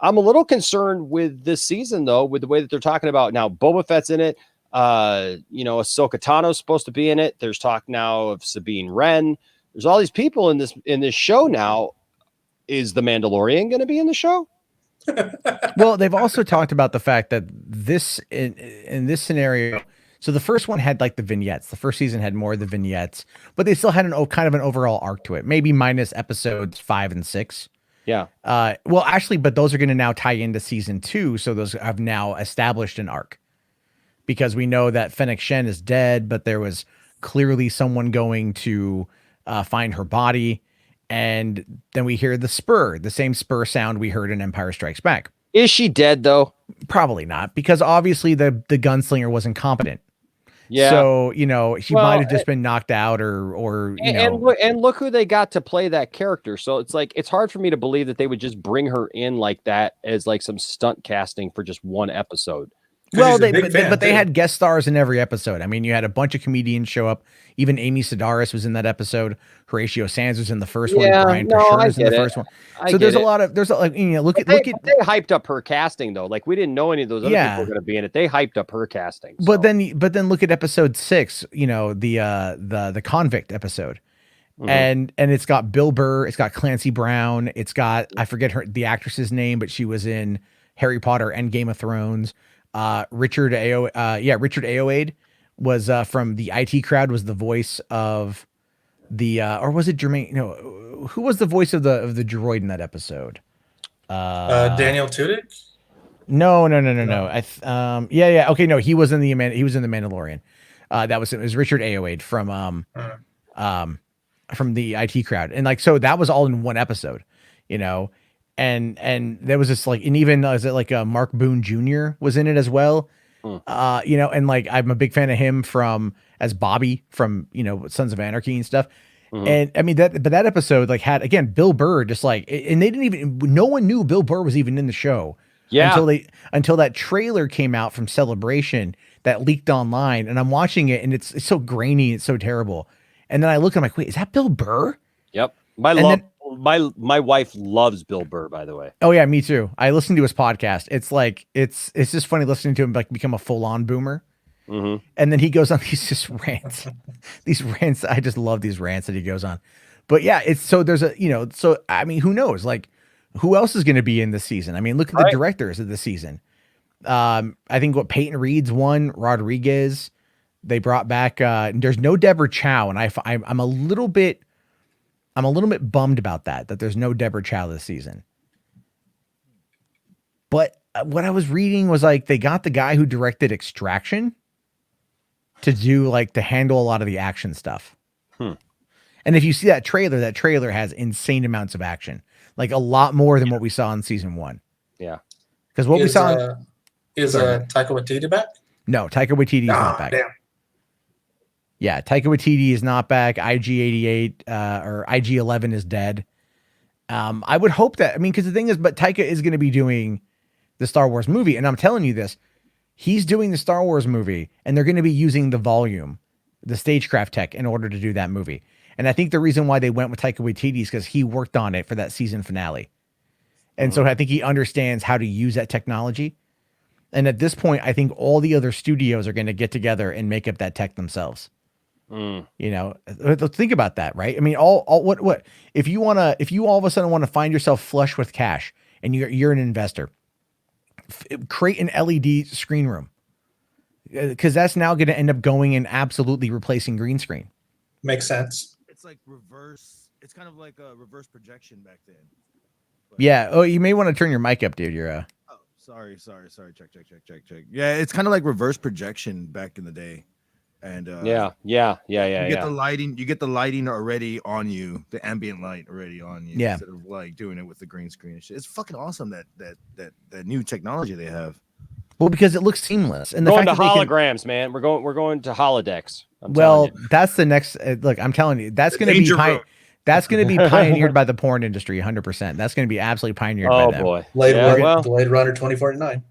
I'm a little concerned with this season though, with the way that they're talking about now. Boba Fett's in it. Ahsoka Tano's supposed to be in it. There's talk now of Sabine Wren. There's all these people in this show now. Is the Mandalorian going to be in the show? Well, they've also talked about the fact that this in this scenario. So the first one had like the vignettes. The first season had more of the vignettes, but they still had kind of an overall arc to it. Maybe minus episodes 5 and 6. Yeah. Well, actually, but those are going to now tie into season 2. So those have now established an arc because we know that Fennec Shen is dead, but there was clearly someone going to find her body. And then we hear the same spur sound we heard in Empire Strikes Back. Is she dead though? Probably not, because obviously the gunslinger was incompetent. Yeah. So, she might have just been knocked out or and look who they got to play that character. So it's like, it's hard for me to believe that they would just bring her in like that as like some stunt casting for just one episode. Well, he's a big fan, they too. had guest stars in every episode. I mean, you had a bunch of comedians show up. Even Amy Sedaris was in that episode. Horatio Sands was in the first one. Brian Fisher was in the first one. So there's a lot of look at they hyped up her casting though. Like we didn't know any of those other people were going to be in it. They hyped up her casting. So. But then look at episode 6. The convict episode. And it's got Bill Burr, it's got Clancy Brown, it's got I forget the actress's name, but she was in Harry Potter and Game of Thrones. Richard Ayoade was from the IT Crowd, was the voice of the or was it Jermaine? No, who was the voice of the droid in that episode? Daniel Tudyk? No. Okay, no, he was in the Mandalorian. It was Richard Ayoade from the IT Crowd, and so that was all in one episode, and there was this and even is it Mark Boone Jr. was in it as well, You know, and like I'm a big fan of him from as Bobby from, you know, Sons of Anarchy and stuff. And I mean that, but that episode like had again Bill Burr just like, and they didn't even, no one knew Bill Burr was even in the show until that trailer came out from Celebration that leaked online, and I'm watching it and it's so grainy, it's so terrible. And then I look, I'm like, wait, is that Bill Burr? Yep. My wife loves Bill Burr, by the way. Oh yeah, me too. I listened to his podcast. It's like it's just funny listening to him like become a full on boomer. And then he goes on these just rants, these rants. I just love these rants that he goes on. But yeah, it's so there's a, you know, so I mean, who knows? Like, who else is going to be in this season? I mean, look at the directors of the season. I think what Peyton Reed's one, Rodriguez. They brought back. There's no Deborah Chow, and I'm a little bit bummed about that there's no Deborah Chow this season. But what I was reading was like they got the guy who directed Extraction to do like to handle a lot of the action stuff. And if you see that trailer has insane amounts of action, like a lot more than what we saw in season 1. Yeah, because what we saw is Taika Waititi back? No, Taika Waititi is not back. Damn. Yeah, Taika Waititi is not back. IG-88 or IG-11 is dead. I would hope that, I mean, because the thing is, but Taika is going to be doing the Star Wars movie, and I'm telling you this, he's doing the Star Wars movie, and they're going to be using the volume, the stagecraft tech, in order to do that movie. And I think the reason why they went with Taika Waititi is because he worked on it for that season finale. And so I think he understands how to use that technology. And at this point, I think all the other studios are going to get together and make up that tech themselves. You know, think about that, right? I mean, what if you all of a sudden want to find yourself flush with cash and you're an investor, create an LED screen room, because that's now going to end up going and absolutely replacing green screen. Makes sense. It's like reverse. It's kind of like a reverse projection back then. But Yeah. Oh, you may want to turn your mic up, dude. Oh, sorry. Check. Yeah, it's kind of like reverse projection back in the day. And yeah. You get the lighting already on you, the ambient light already on you. Yeah. Instead of like doing it with the green screen and shit. It's fucking awesome that new technology they have. Well, because it looks seamless, and the Going fact to that they can, holograms, man. We're going to holodecks. I'm well, telling you. that's the next. Look, I'm telling you, that's going to be danger road. that's going to be pioneered by the porn industry, 100%. That's going to be absolutely pioneered by Oh them. boy. Blade Yeah, Runner 2049.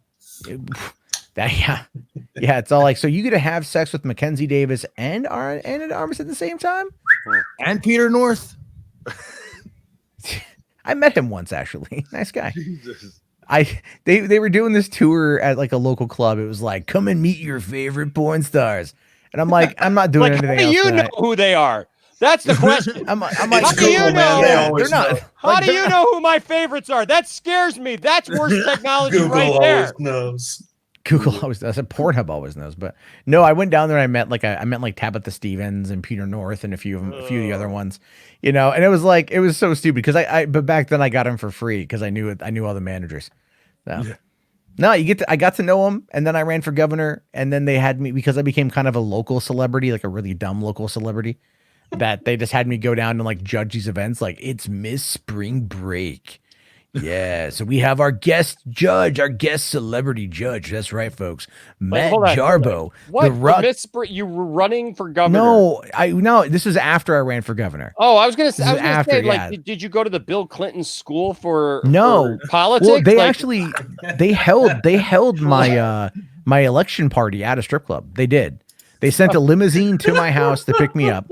Yeah, it's all like, so you get to have sex with Mackenzie Davis and Ana Armas at the same time. And Peter North. I met him once, actually. Nice guy. Jesus. They were doing this tour at like a local club. It was like, come and meet your favorite porn stars, and I'm like, I'm not doing Like, how anything do else you know tonight. who they are? That's the question. I'm like, It's How do you Google, know? man. They Yeah, always they're not. know. How Like, do you know who my favorites are? That scares me. That's worse technology Google right always there. knows. Google always does. Pornhub always knows. But no, I went down there and I met like Tabitha Stevens and Peter North and a few of the other ones, you know, and it was so stupid because but back then I got them for free because I knew all the managers. So. Yeah. No, I got to know them, and then I ran for governor, and then they had me because I became kind of a local celebrity, like a really dumb local celebrity, that they just had me go down and like judge these events. Like, it's Miss Spring Break. Yeah, so we have our guest judge, our guest celebrity judge. That's right, folks. Matt hold on, Jarbo. What? The Rock. You were running for governor? No, this is after I ran for governor. Oh, I was gonna This say, is after, yeah. like, did you go to the Bill Clinton school for No. politics? Well, they Like, actually they held my my election party at a strip club. They did. They sent a limousine to my house to pick me up.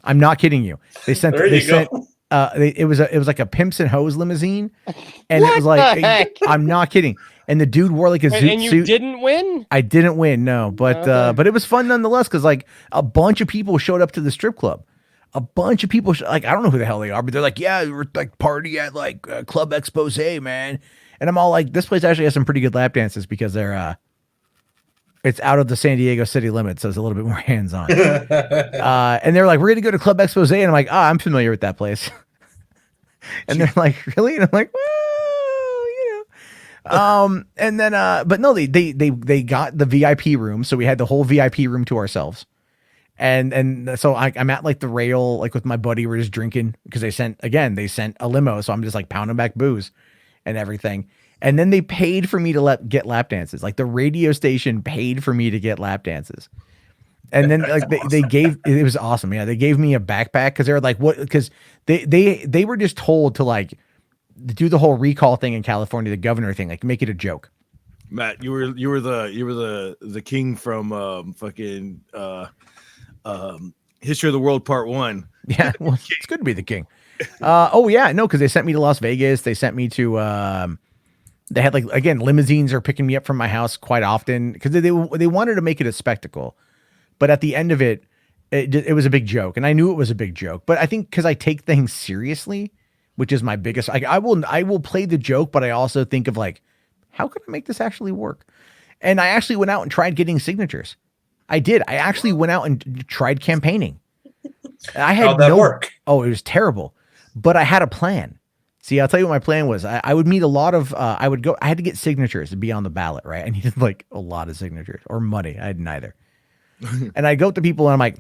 I'm not kidding you. They sent There you sent go. it was like a pimps and hoes limousine, and What it was like, the heck? I'm not kidding. And the dude wore like a zoot and you suit. didn't win? I didn't win, no, but Okay. but it was fun nonetheless because like a bunch of people showed up to the strip club. A bunch of people, like, I don't know who the hell they are, but they're like, yeah, we're like party at like Club Expose, man. And I'm all like, this place actually has some pretty good lap dances because they're it's out of the San Diego city limits, so it's a little bit more hands on. And they're like, we're gonna go to Club Expose, and I'm like, I'm familiar with that place. And they're like, really? And I'm like, well, you know. And then but no, they got the VIP room, so we had the whole VIP room to ourselves. And so I'm at like the rail, like with my buddy, we're just drinking because they sent a limo, so I'm just like pounding back booze. and everything. And then they paid for me to get lap dances. Like the radio station paid for me to get lap dances. And then like they gave, it was awesome. Yeah. They gave me a backpack because they were like, what? Because they were just told to like do the whole recall thing in California, the governor thing, like make it a joke. Matt, you were the king from fucking History of the World Part 1. Yeah, well, it's good to be the king. Oh yeah, no, because they sent me to Las Vegas. They sent me to. They had like again limousines are picking me up from my house quite often because they wanted to make it a spectacle, but at the end of it, it was a big joke, and I knew it was a big joke. But I think because I take things seriously, which is my biggest. I will play the joke, but I also think of like, how could I make this actually work? And I actually went out and tried getting signatures. I did. I actually went out and tried campaigning. I had How'd that work? Oh, it was terrible. But I had a plan. See, I'll tell you what my plan was. I would meet a lot of, I had to get signatures to be on the ballot, right? I needed like a lot of signatures or money. I had neither. And I go up to people and I'm like,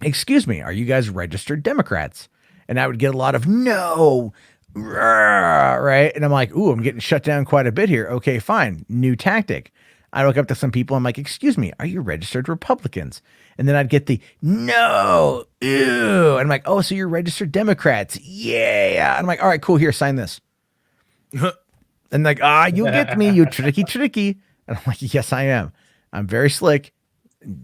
excuse me, are you guys registered Democrats? And I would get a lot of no, right? And I'm like, ooh, I'm getting shut down quite a bit here. Okay, fine. New tactic. I look up to some people. I'm like, excuse me, are you registered Republicans? And then I'd get the no, ew. And I'm like, oh, so you're registered Democrats. Yeah. And I'm like, all right, cool. Here, sign this. And like, you get me, you tricky. And I'm like, yes, I am. I'm very slick.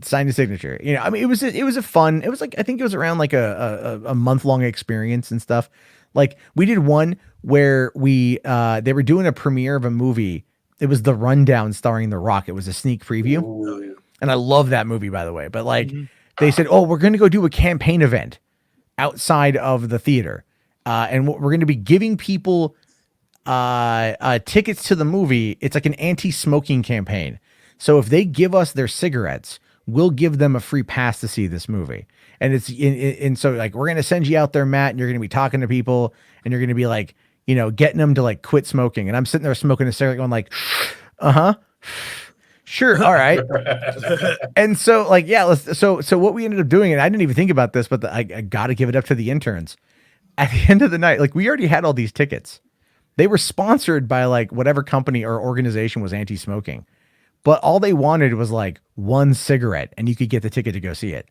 Sign the signature. You know, I mean, it was a fun, it was like, I think it was around like a month-long experience and stuff. Like we did one where they were doing a premiere of a movie. It was The Rundown starring The Rock. It was a sneak preview. Ooh. And I love that movie, by the way. But like they said, oh, we're going to go do a campaign event outside of the theater. And we're going to be giving people tickets to the movie. It's like an anti-smoking campaign. So if they give us their cigarettes, we'll give them a free pass to see this movie. And and so like, we're going to send you out there, Matt, and you're going to be talking to people and you're going to be like, you know, getting them to like quit smoking. And I'm sitting there smoking a cigarette going like, sure. All right. And so like, yeah, so what we ended up doing, and I didn't even think about this, but I got to give it up to the interns at the end of the night. Like we already had all these tickets. They were sponsored by like whatever company or organization was anti-smoking, but all they wanted was like one cigarette and you could get the ticket to go see it.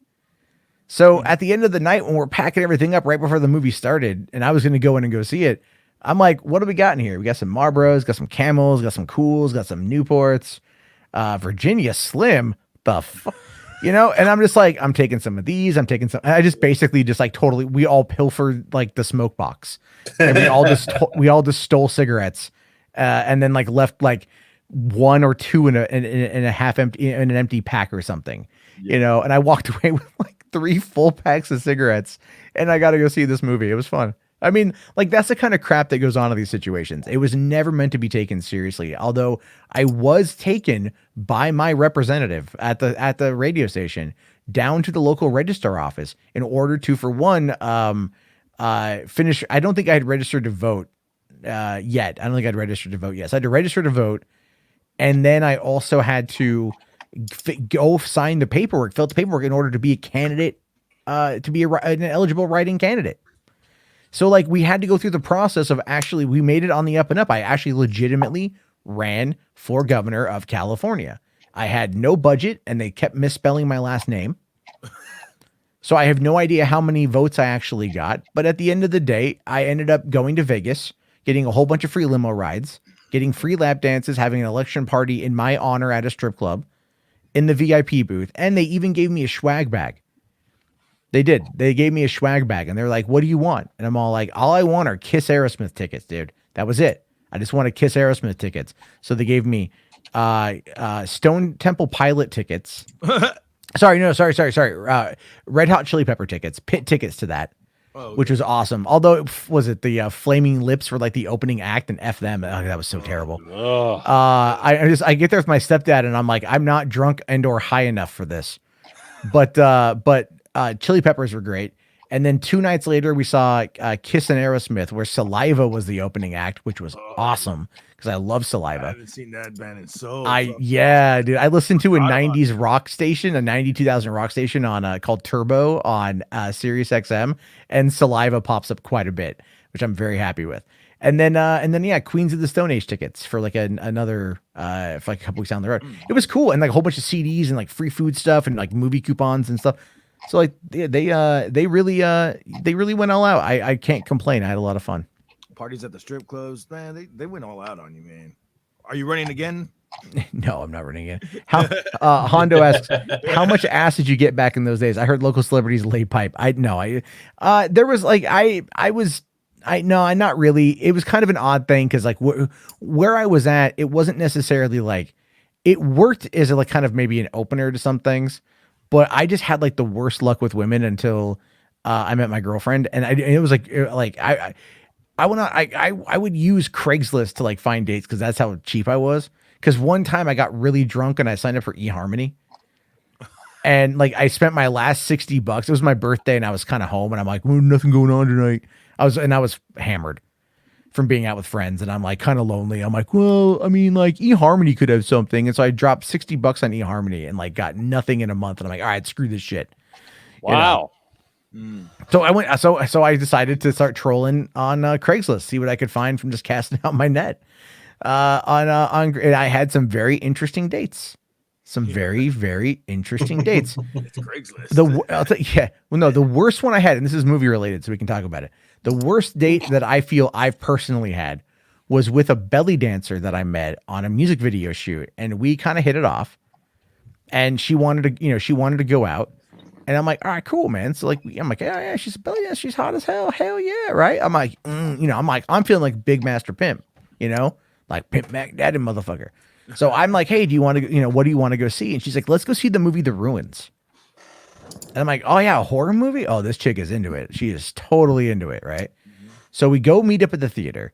So at the end of the night, when we're packing everything up right before the movie started and I was going to go in and go see it, I'm like, what do we got in here? We got some Marlboros, got some Camels, got some Cools, got some Newports, Virginia Slim, you know? And I'm just like, I'm taking some of these. I'm taking some, I just basically just like totally, we all pilfered like the smoke box and we all just stole cigarettes and then like left like one or two in a half empty, in an empty pack or something, you know? And I walked away with like 3 full packs of cigarettes and I got to go see this movie. It was fun. I mean, like that's the kind of crap that goes on in these situations. It was never meant to be taken seriously. Although I was taken by my representative at the radio station down to the local registrar office in order to, for one, finish. I don't think I had registered to vote yet. I don't think I'd registered to vote yet. So I had to register to vote. And then I also had to go sign the paperwork, fill out the paperwork in order to be a candidate, to be an eligible write-in candidate. So like we had to go through the process of actually, we made it on the up and up. I actually legitimately ran for governor of California. I had no budget and they kept misspelling my last name. So I have no idea how many votes I actually got. But at the end of the day, I ended up going to Vegas, getting a whole bunch of free limo rides, getting free lap dances, having an election party in my honor at a strip club in the VIP booth. And they even gave me a swag bag. They did. They gave me a swag bag and they're like, what do you want? And I'm all like, all I want are Kiss Aerosmith tickets, dude. That was it. I just wanted Kiss Aerosmith tickets. So they gave me Stone Temple Pilot tickets. Sorry. Red Hot Chili Pepper tickets, pit tickets to that, which was awesome. Although was it the Flaming Lips for like the opening act and F them. Oh, that was so terrible. I get there with my stepdad and I'm like, I'm not drunk and or high enough for this. But Chili Peppers were great. And then 2 nights later, we saw Kiss and Aerosmith, where Saliva was the opening act, which was awesome because I love Saliva. I haven't seen that band in so. Yeah, dude. I listened to a 90s rock station, a 92,000 rock station on called Turbo on Sirius XM, and Saliva pops up quite a bit, which I'm very happy with. And then yeah, Queens of the Stone Age tickets for like another for like a couple weeks down the road. It was cool, and like a whole bunch of CDs and like free food stuff and like movie coupons and stuff. So like they really went all out. I can't complain. I had a lot of fun. Parties at the strip clubs, man, they went all out on you, man. Are you running again? No, I'm not running it. How Hondo asks, how much ass did you get back in those days? I heard local celebrities lay pipe. There was like not really. It was kind of an odd thing because like where I was at, it wasn't necessarily like it worked as a, like kind of maybe an opener to some things, but I just had like the worst luck with women until I met my girlfriend, and it was like I would use Craigslist to like find dates because that's how cheap I was. Because one time I got really drunk and I signed up for eHarmony, and like I spent my last $60. It was my birthday and I was kind of home and I'm like, well, nothing going on tonight. I was hammered from being out with friends and I'm like kind of lonely. I'm like, well, I mean, like eHarmony could have something, and so I dropped $60 on eHarmony and like got nothing in a month. And I'm like, all right, screw this shit. Wow. So I went. So I decided to start trolling on Craigslist, see what I could find from just casting out my net. And I had some very interesting dates. Some very, very interesting dates. It's Craigslist. The worst one I had, and this is movie related, so we can talk about it. The worst date that I feel I've personally had was with a belly dancer that I met on a music video shoot, and we kind of hit it off. And she wanted to go out, and I'm like, all right, cool, man. So like, I'm like, yeah, she's a belly dancer, she's hot as hell, hell yeah, right? I'm like, I'm feeling like Big Master Pimp, like Pimp Mac Daddy motherfucker. So I'm like, hey, do you want to, what do you want to go see? And she's like, let's go see the movie The Ruins. And I'm like, oh yeah, a horror movie? Oh, this chick is into it. She is totally into it, right? Mm-hmm. So we go meet up at the theater,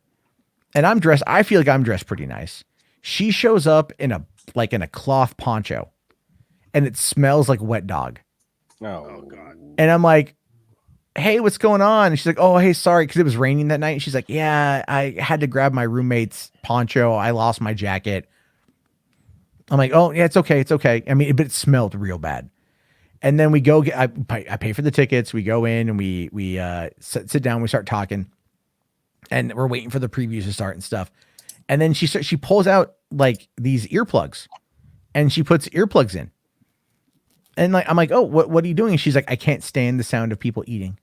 and I feel like I'm dressed pretty nice. She shows up in a cloth poncho, and it smells like wet dog. Oh God. And I'm like, hey, what's going on? And she's like, oh, hey, sorry, because it was raining that night. And she's like, yeah, I had to grab my roommate's poncho. I lost my jacket. I'm like, oh, yeah, it's okay. It's okay. I mean, but it smelled real bad. And then we go, I pay for the tickets. We go in and we sit down. We start talking. And we're waiting for the previews to start and stuff. And then she pulls out like these earplugs. And she puts earplugs in. And like I'm like, oh, what are you doing? And she's like, I can't stand the sound of people eating.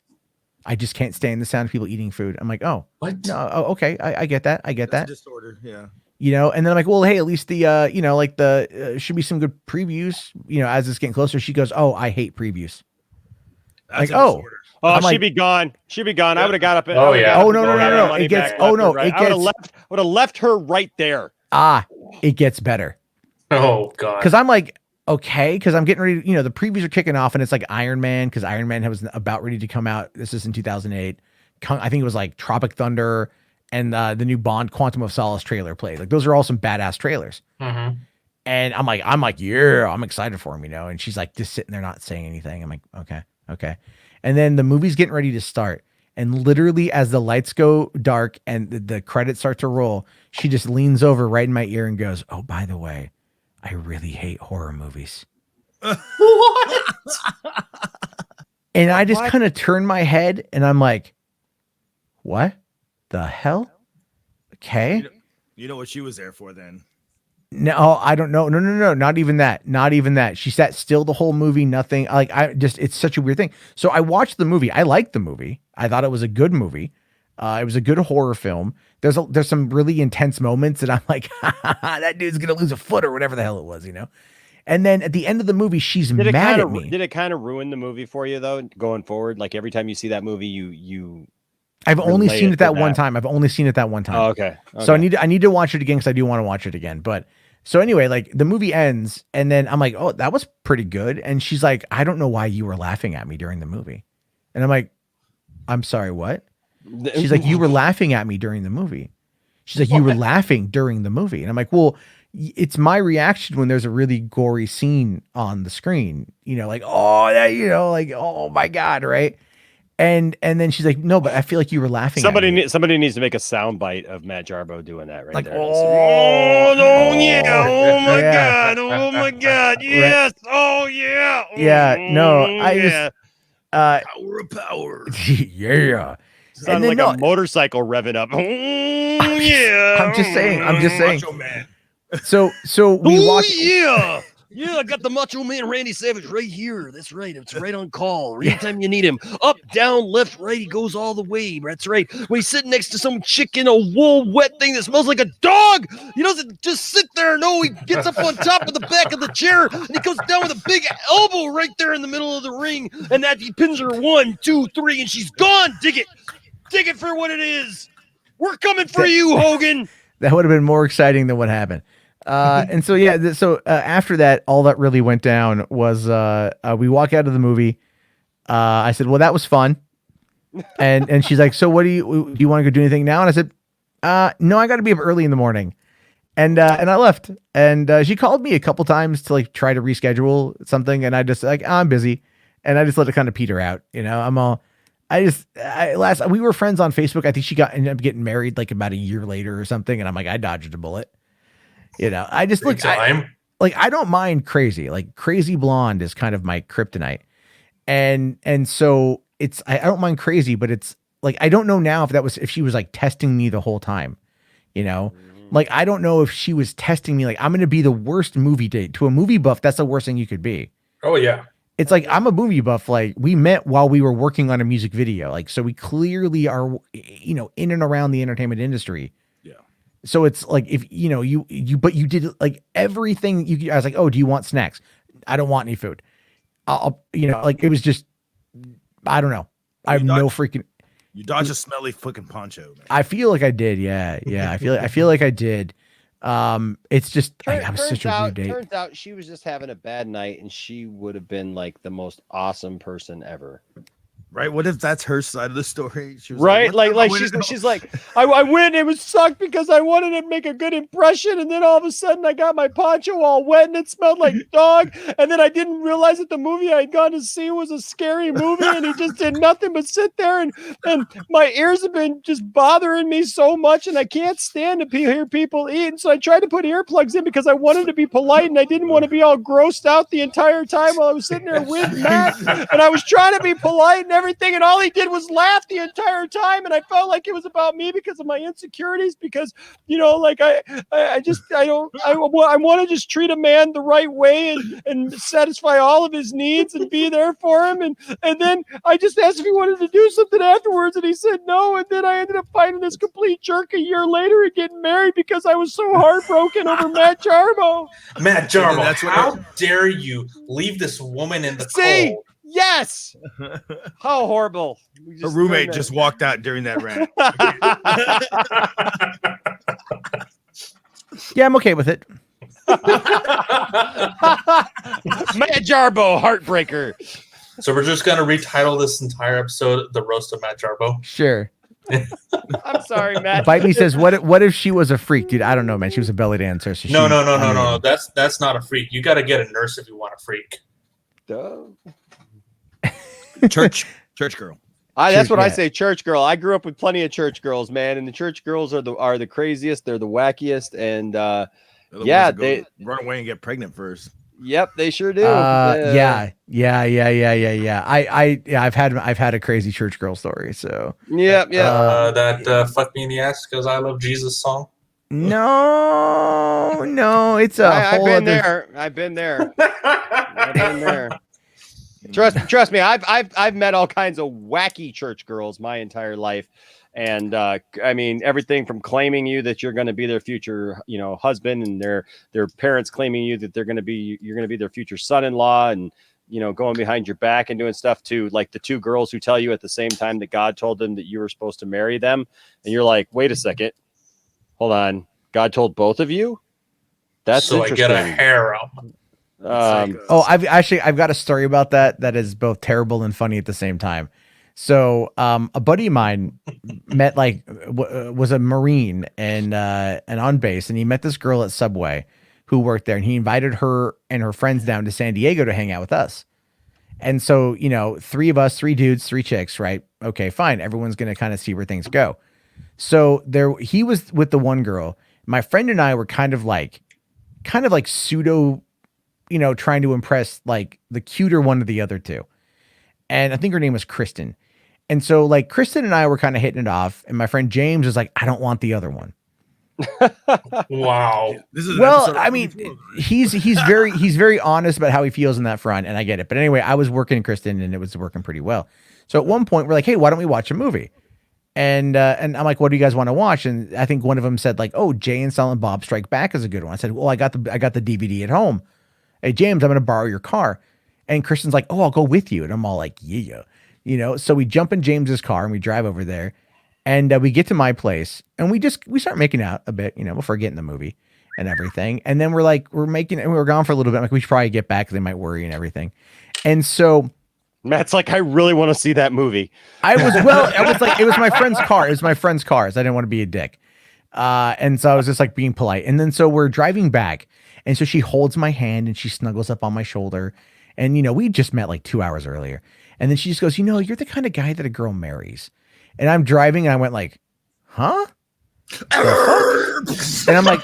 I just can't stand the sound of people eating food. I'm like, oh, What? no, oh, okay, I get that, That's a disorder, yeah. And then I'm like, well, hey, at least the should be some good previews. As it's getting closer, she goes, oh, I hate previews. That's Like, a oh. disorder. Oh, I'm she'd like- be gone. She'd be gone. I would have got up. Oh, yeah. Oh, no. It gets- oh, no, it I gets- would have left her right there. It gets better. Oh god. Because I'm like, okay, because I'm getting ready to, the previews are kicking off and it's like Iron Man, because Iron Man was about ready to come out. This is in 2008. I think it was like Tropic Thunder and the new Bond Quantum of Solace trailer played. Like those are all some badass trailers. Mhm. And I'm like, yeah, I'm excited for him, And she's like just sitting there not saying anything. I'm like, okay. And then the movie's getting ready to start. And literally as the lights go dark and the credits start to roll, she just leans over right in my ear and goes, oh, by the way, I really hate horror movies. What? And I just kind of turn my head and I'm like, what the hell? Okay. You know what she was there for then. No, I don't know. No. Not even that. She sat still the whole movie. Nothing. Like it's such a weird thing. So I watched the movie. I liked the movie. I thought it was a good movie. It was a good horror film. There's some really intense moments and I'm like, that dude's going to lose a foot or whatever the hell it was, And then at the end of the movie, she's mad at me. Did it kind of ruin the movie for you though, going forward? Like every time you see that movie, you I've only relate seen it it that to one that. time. Oh, okay. So I need to watch it again because I do want to watch it again. But so anyway, like the movie ends and then I'm like, oh, that was pretty good. And she's like, I don't know why you were laughing at me during the movie. And I'm like, I'm sorry, what? She's like, you were laughing at me during the movie. She's like, you were laughing during the movie. And I'm like, well, it's my reaction when there's a really gory scene on the screen, like, oh, that, like, oh my God. Right. And then she's like, no, but I feel like you were laughing. Somebody at me. somebody needs to make a sound bite of Matt Jarbo doing that right Like, there. oh, no, yeah, oh my yeah. God, oh my God, yes, oh yeah, Yeah, no, I yeah. just, Power of power. yeah. Sounded then like a motorcycle revving up. Yeah. I'm just saying. Macho Man. So we walk. Yeah. Yeah, I got the Macho Man Randy Savage right here. That's right. It's right on call. Anytime you need him. Up, down, left, right. He goes all the way. That's right. When he's sitting next to some chick in a wool wet thing that smells like a dog, he doesn't just sit there. No, he gets up on top of the back of the chair and he goes down with a big elbow right there in the middle of the ring. And that he pins her 1, 2, 3, and she's gone. Dig it. Dig it for what it is. We're coming for you, Hogan. That would have been more exciting than what happened. And so after that, all that really went down was we walk out of the movie. I said, "Well, that was fun," and she's like, "So what do you want to go do anything now?" And I said, "No, I got to be up early in the morning," and I left. And she called me a couple times to like try to reschedule something, and I just like I'm busy, and I just let it kind of peter out. You know, we were friends on Facebook. I think she ended up getting married like about a year later or something, and I'm like, I dodged a bullet. You know, I just look. I don't mind crazy. Like Crazy Blonde is kind of my kryptonite, and so it's I don't mind crazy, but it's like I don't know now if she was like testing me the whole time. You know, like I don't know if she was testing me. Like I'm going to be the worst movie date to a movie buff. That's the worst thing you could be. Oh yeah. It's like I'm a movie buff. Like we met while we were working on a music video. Like so we clearly are, you know, in and around the entertainment industry. So it's like if you did like everything I was like, oh, do you want snacks? I don't want any food. I'll like it was just I don't know. I have no freaking. You dodged a smelly fucking poncho, man. I feel like I did. Yeah. I feel like I did. It's just I'm such a weird date. Turns out she was just having a bad night, and she would have been like the most awesome person ever. Right? What if that's her side of the story? She was right? Like she's like, I went. It was sucked because I wanted to make a good impression, and then all of a sudden I got my poncho all wet and it smelled like dog. And then I didn't realize that the movie I had gone to see was a scary movie, and he just did nothing but sit there, and my ears have been just bothering me so much, and I can't stand to hear people eat. And so I tried to put earplugs in because I wanted to be polite, and I didn't want to be all grossed out the entire time while I was sitting there with Matt, and I was trying to be polite and everything, and all he did was laugh the entire time, and I felt like it was about me because of my insecurities, because like I want to just treat a man the right way and satisfy all of his needs and be there for him, and then I just asked if he wanted to do something afterwards, and he said no, and then I ended up finding this complete jerk a year later and getting married because I was so heartbroken over Matt Jarbo. Matt Jarbo, how dare you leave this woman in the cold? Yes. How horrible. Her roommate just walked out during that rant. Yeah, I'm okay with it. Matt Jarbo, heartbreaker. So we're just gonna retitle this entire episode "The Roast of Matt Jarbo." Sure. I'm sorry, Matt. Bite Me says, what if she was a freak, dude? I don't know, man. She was a belly dancer. So no. That's not a freak. You got to get a nurse if you want a freak. Duh. Church girl. That's what I say, church girl. I grew up with plenty of church girls, man, and the church girls are the craziest. They're the wackiest, and they run away and get pregnant first. Yep, they sure do. Yeah. I've had a crazy church girl story. So yeah. That "fuck me in the ass because I love Jesus" song. No, it's I've been there. Trust me. I've met all kinds of wacky church girls my entire life, and I mean everything from claiming you that you're going to be their future, husband, and their parents claiming you that you're going to be their future son-in-law, and going behind your back and doing stuff to like the two girls who tell you at the same time that God told them that you were supposed to marry them, and you're like, wait a second, hold on, God told both of you? That's so interesting. I get a harem. I've got a story about that is both terrible and funny at the same time. So a buddy of mine met was a Marine and on base, and he met this girl at Subway who worked there, and he invited her and her friends down to San Diego to hang out with us. And so, three of us, 3 dudes, 3 chicks, right? Okay, fine. Everyone's going to kind of see where things go. So he was with the one girl. My friend and I were kind of like pseudo, trying to impress like the cuter one of the other two. And I think her name was Kristen. And so like Kristen and I were kind of hitting it off, and my friend James was like, I don't want the other one. Wow. This is an Well, episode of I mean, 24. he's very honest about how he feels in that front, and I get it. But anyway, I was working Kristen, and it was working pretty well. So at one point, we're like, hey, why don't we watch a movie? And I'm like, what do you guys want to watch? And I think one of them said like, oh, Jay and Silent Bob Strike Back is a good one. I said, well, I got the DVD at home. Hey, James, I'm going to borrow your car. And Kristen's like, oh, I'll go with you. And I'm all like, yeah. You know, so we jump in James's car and we drive over there, and we get to my place, and we start making out a bit, you know, before getting the movie and everything. And then we're gone for a little bit. I'm like, we should probably get back, 'cause they might worry and everything. And so Matt's like, I really want to see that movie. I was like, it was my friend's car. It was my friend's car. So I didn't want to be a dick. And so I was just like being polite. And then so we're driving back. And so she holds my hand and she snuggles up on my shoulder. And, you know, we just met like 2 hours earlier. And then she just goes, you know, you're the kind of guy that a girl marries. And I'm driving and I went like, huh? And I'm like,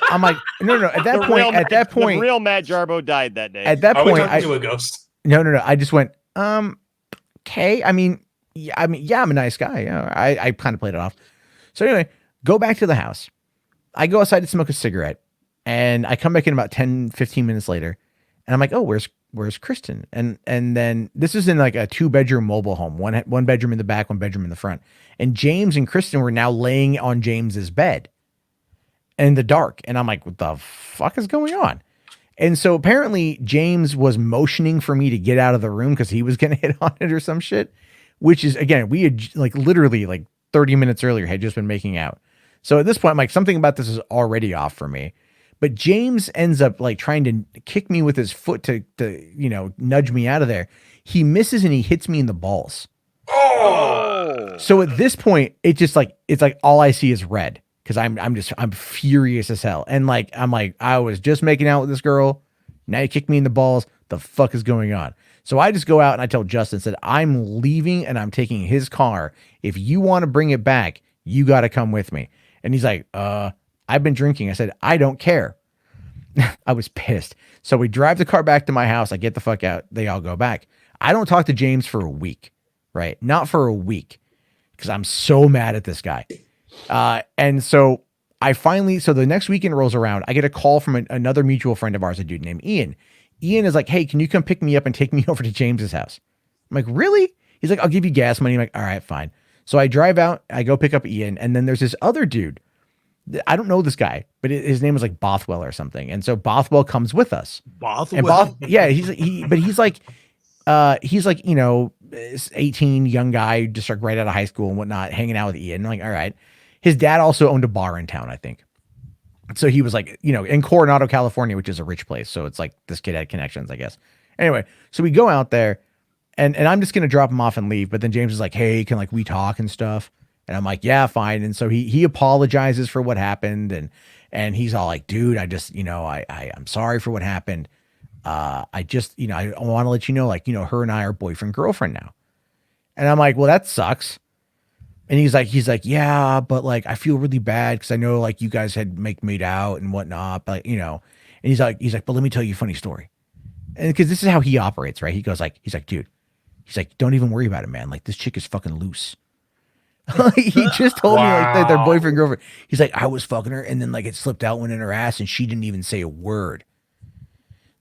no. At that point, the real Matt Jarbo died that day. at that Are we point, talking to a ghost? no. I just went, okay. I mean, yeah, I'm a nice guy. Yeah, I kind of played it off. So anyway, go back to the house. I go outside to smoke a cigarette, and I come back in about 10, 15 minutes later, and I'm like, oh, where's Kristen? And then this is in like a 2-bedroom mobile home, one bedroom in the back, one bedroom in the front. And James and Kristen were now laying on James's bed in the dark. And I'm like, what the fuck is going on? And so apparently James was motioning for me to get out of the room because he was going to hit on it or some shit, which is, again, we had like literally like 30 minutes earlier had just been making out. So at this point, I'm like, something about this is already off for me. But James ends up like trying to kick me with his foot to you know, nudge me out of there. He misses and he hits me in the balls. Oh. So at this point, it's like all I see is red. Cause I'm furious as hell. And like, I'm like, I was just making out with this girl. Now you kick me in the balls. The fuck is going on? So I just go out and I tell Justin, said, I'm leaving and I'm taking his car. If you want to bring it back, you got to come with me. And he's like, I've been drinking. I said, I don't care. I was pissed. So we drive the car back to my house. I get the fuck out. They all go back. I don't talk to James for a week, right? Not for a week. Cause I'm so mad at this guy. And so so the next weekend rolls around. I get a call from another mutual friend of ours, a dude named Ian. Ian is like, hey, can you come pick me up and take me over to James's house? I'm like, really? He's like, I'll give you gas money. I'm like, all right, fine. So I drive out, I go pick up Ian. And then there's this other dude. I don't know this guy, but his name was like Bothwell or something. And so Bothwell comes with us. Bothwell? Yeah, he's like, you know, 18, young guy, just like right out of high school and whatnot, hanging out with Ian. I'm like, all right. His dad also owned a bar in town, I think. So he was like, you know, in Coronado, California, which is a rich place. So it's like this kid had connections, I guess. Anyway, so we go out there and I'm just going to drop him off and leave. But then James is like, hey, can like we talk and stuff? And I'm like, yeah, fine. And so he apologizes for what happened. And he's all like, dude, I just, you know, I'm sorry for what happened. I just, you know, I want to let you know, like, you know, her and I are boyfriend, girlfriend now. And I'm like, well, that sucks. And he's like, yeah, but like, I feel really bad because I know like you guys had made out and whatnot, but you know, and he's like, but let me tell you a funny story. And because this is how he operates, right? He's like, dude, he's like, don't even worry about it, man. Like this chick is fucking loose. He just told me like their boyfriend, girlfriend. He's like, I was fucking her. And then like it slipped out, went in her ass and she didn't even say a word.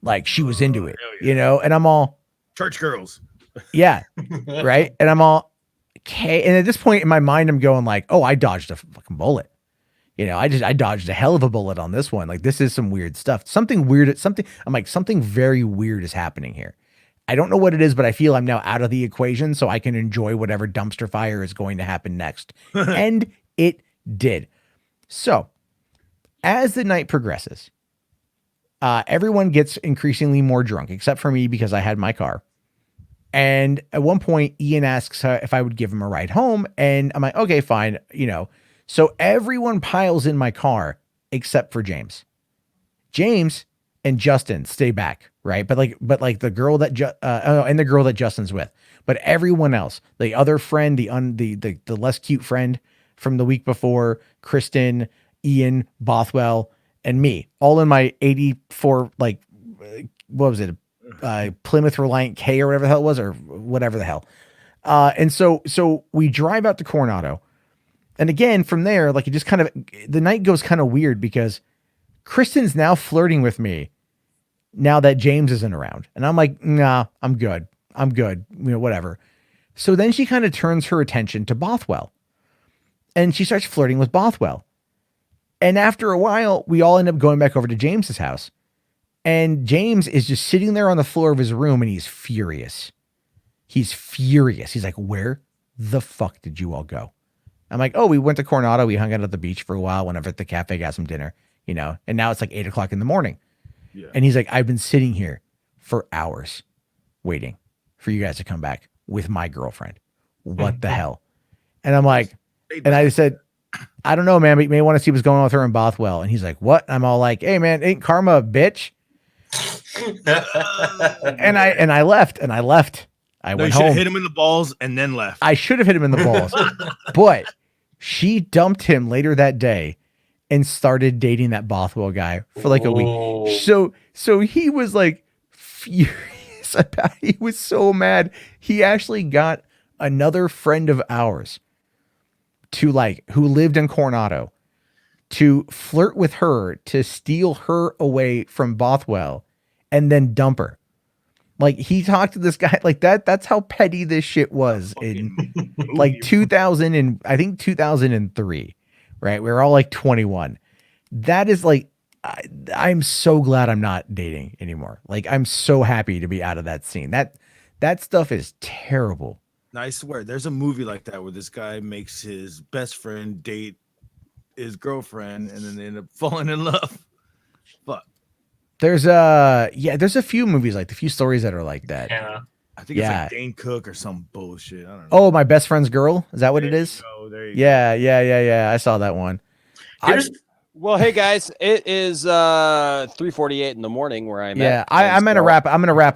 Like she was into it, you know? And I'm all Church girls. Yeah. Right. And I'm all, okay. And at this point in my mind, I'm going like, oh, I dodged a fucking bullet. You know, I dodged a hell of a bullet on this one. Like this is some weird stuff. Something very weird is happening here. I don't know what it is, but I feel I'm now out of the equation so I can enjoy whatever dumpster fire is going to happen next. And it did. So as the night progresses, everyone gets increasingly more drunk, except for me because I had my car. And at one point, Ian asks if I would give him a ride home. And I'm like, okay, fine. You know, so everyone piles in my car except for James. James and Justin stay back, right? But like the girl that and the girl that Justin's with. But everyone else, the other friend, the less cute friend from the week before, Kristen, Ian, Bothwell, and me, all in my 84, like, what was it? Plymouth Reliant K or whatever the hell it was, or whatever the hell. And so we drive out to Coronado. And again, from there, like it just kind of, the night goes kind of weird because Kristen's now flirting with me now that James isn't around. And I'm like, nah, I'm good. Whatever. So then she kind of turns her attention to Bothwell and she starts flirting with Bothwell. And after a while, we all end up going back over to James's house. And James is just sitting there on the floor of his room and he's furious. He's like, where the fuck did you all go? I'm like, oh, we went to Coronado. We hung out at the beach for a while, went over at the cafe, got some dinner, and now it's like 8:00 in the morning. Yeah. And he's like, I've been sitting here for hours waiting for you guys to come back with my girlfriend. What the hell? And I'm like, and I said, I don't know, man, but you may want to see what's going on with her in Bothwell. And he's like, what? I'm all like, hey man, ain't karma a bitch? and I left. I went home. Hit him in the balls and then left. I should have hit him in the balls, but she dumped him later that day and started dating that Bothwell guy for like a week. So he was like furious about it. He was so mad. He actually got another friend of ours to who lived in Coronado to flirt with her, to steal her away from Bothwell and then dump her. Like he talked to this guy like that. That's how petty this shit was in like 2000 and I think 2003, right? We were all like 21. That is like, I'm so glad I'm not dating anymore. Like I'm so happy to be out of that scene. That stuff is terrible. I swear, there's a movie like that where this guy makes his best friend date his girlfriend, and then they end up falling in love. Fuck. There's a few movies like a few stories that are like that. Yeah. I think it's like Dane Cook or some bullshit. I don't know. Oh, My Best Friend's Girl. Is that what it is? There you Yeah. I saw that one. Well, hey guys, it is 3:48 in the morning where I'm at. I'm gonna wrap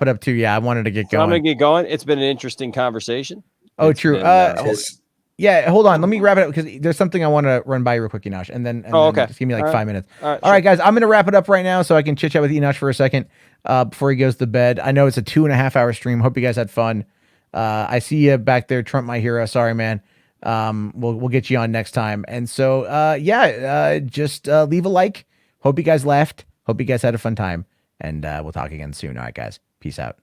it up too. Yeah, I wanted to get going. I'm gonna get going. It's been an interesting conversation. Oh, It's true. been, Yeah, hold on. Let me wrap it up because there's something I want to run by real quick, Enosh, and then okay. Just give me like All 5 minutes. All All right, guys, I'm gonna wrap it up right now so I can chit chat with Enosh for a second before he goes to bed. I know it's a 2.5 hour stream. Hope you guys had fun. I see you back there, Trump, my hero. Sorry, man. We'll get you on next time. And so just leave a like. Hope you guys laughed. Hope you guys had a fun time, and we'll talk again soon. All right, guys. Peace out.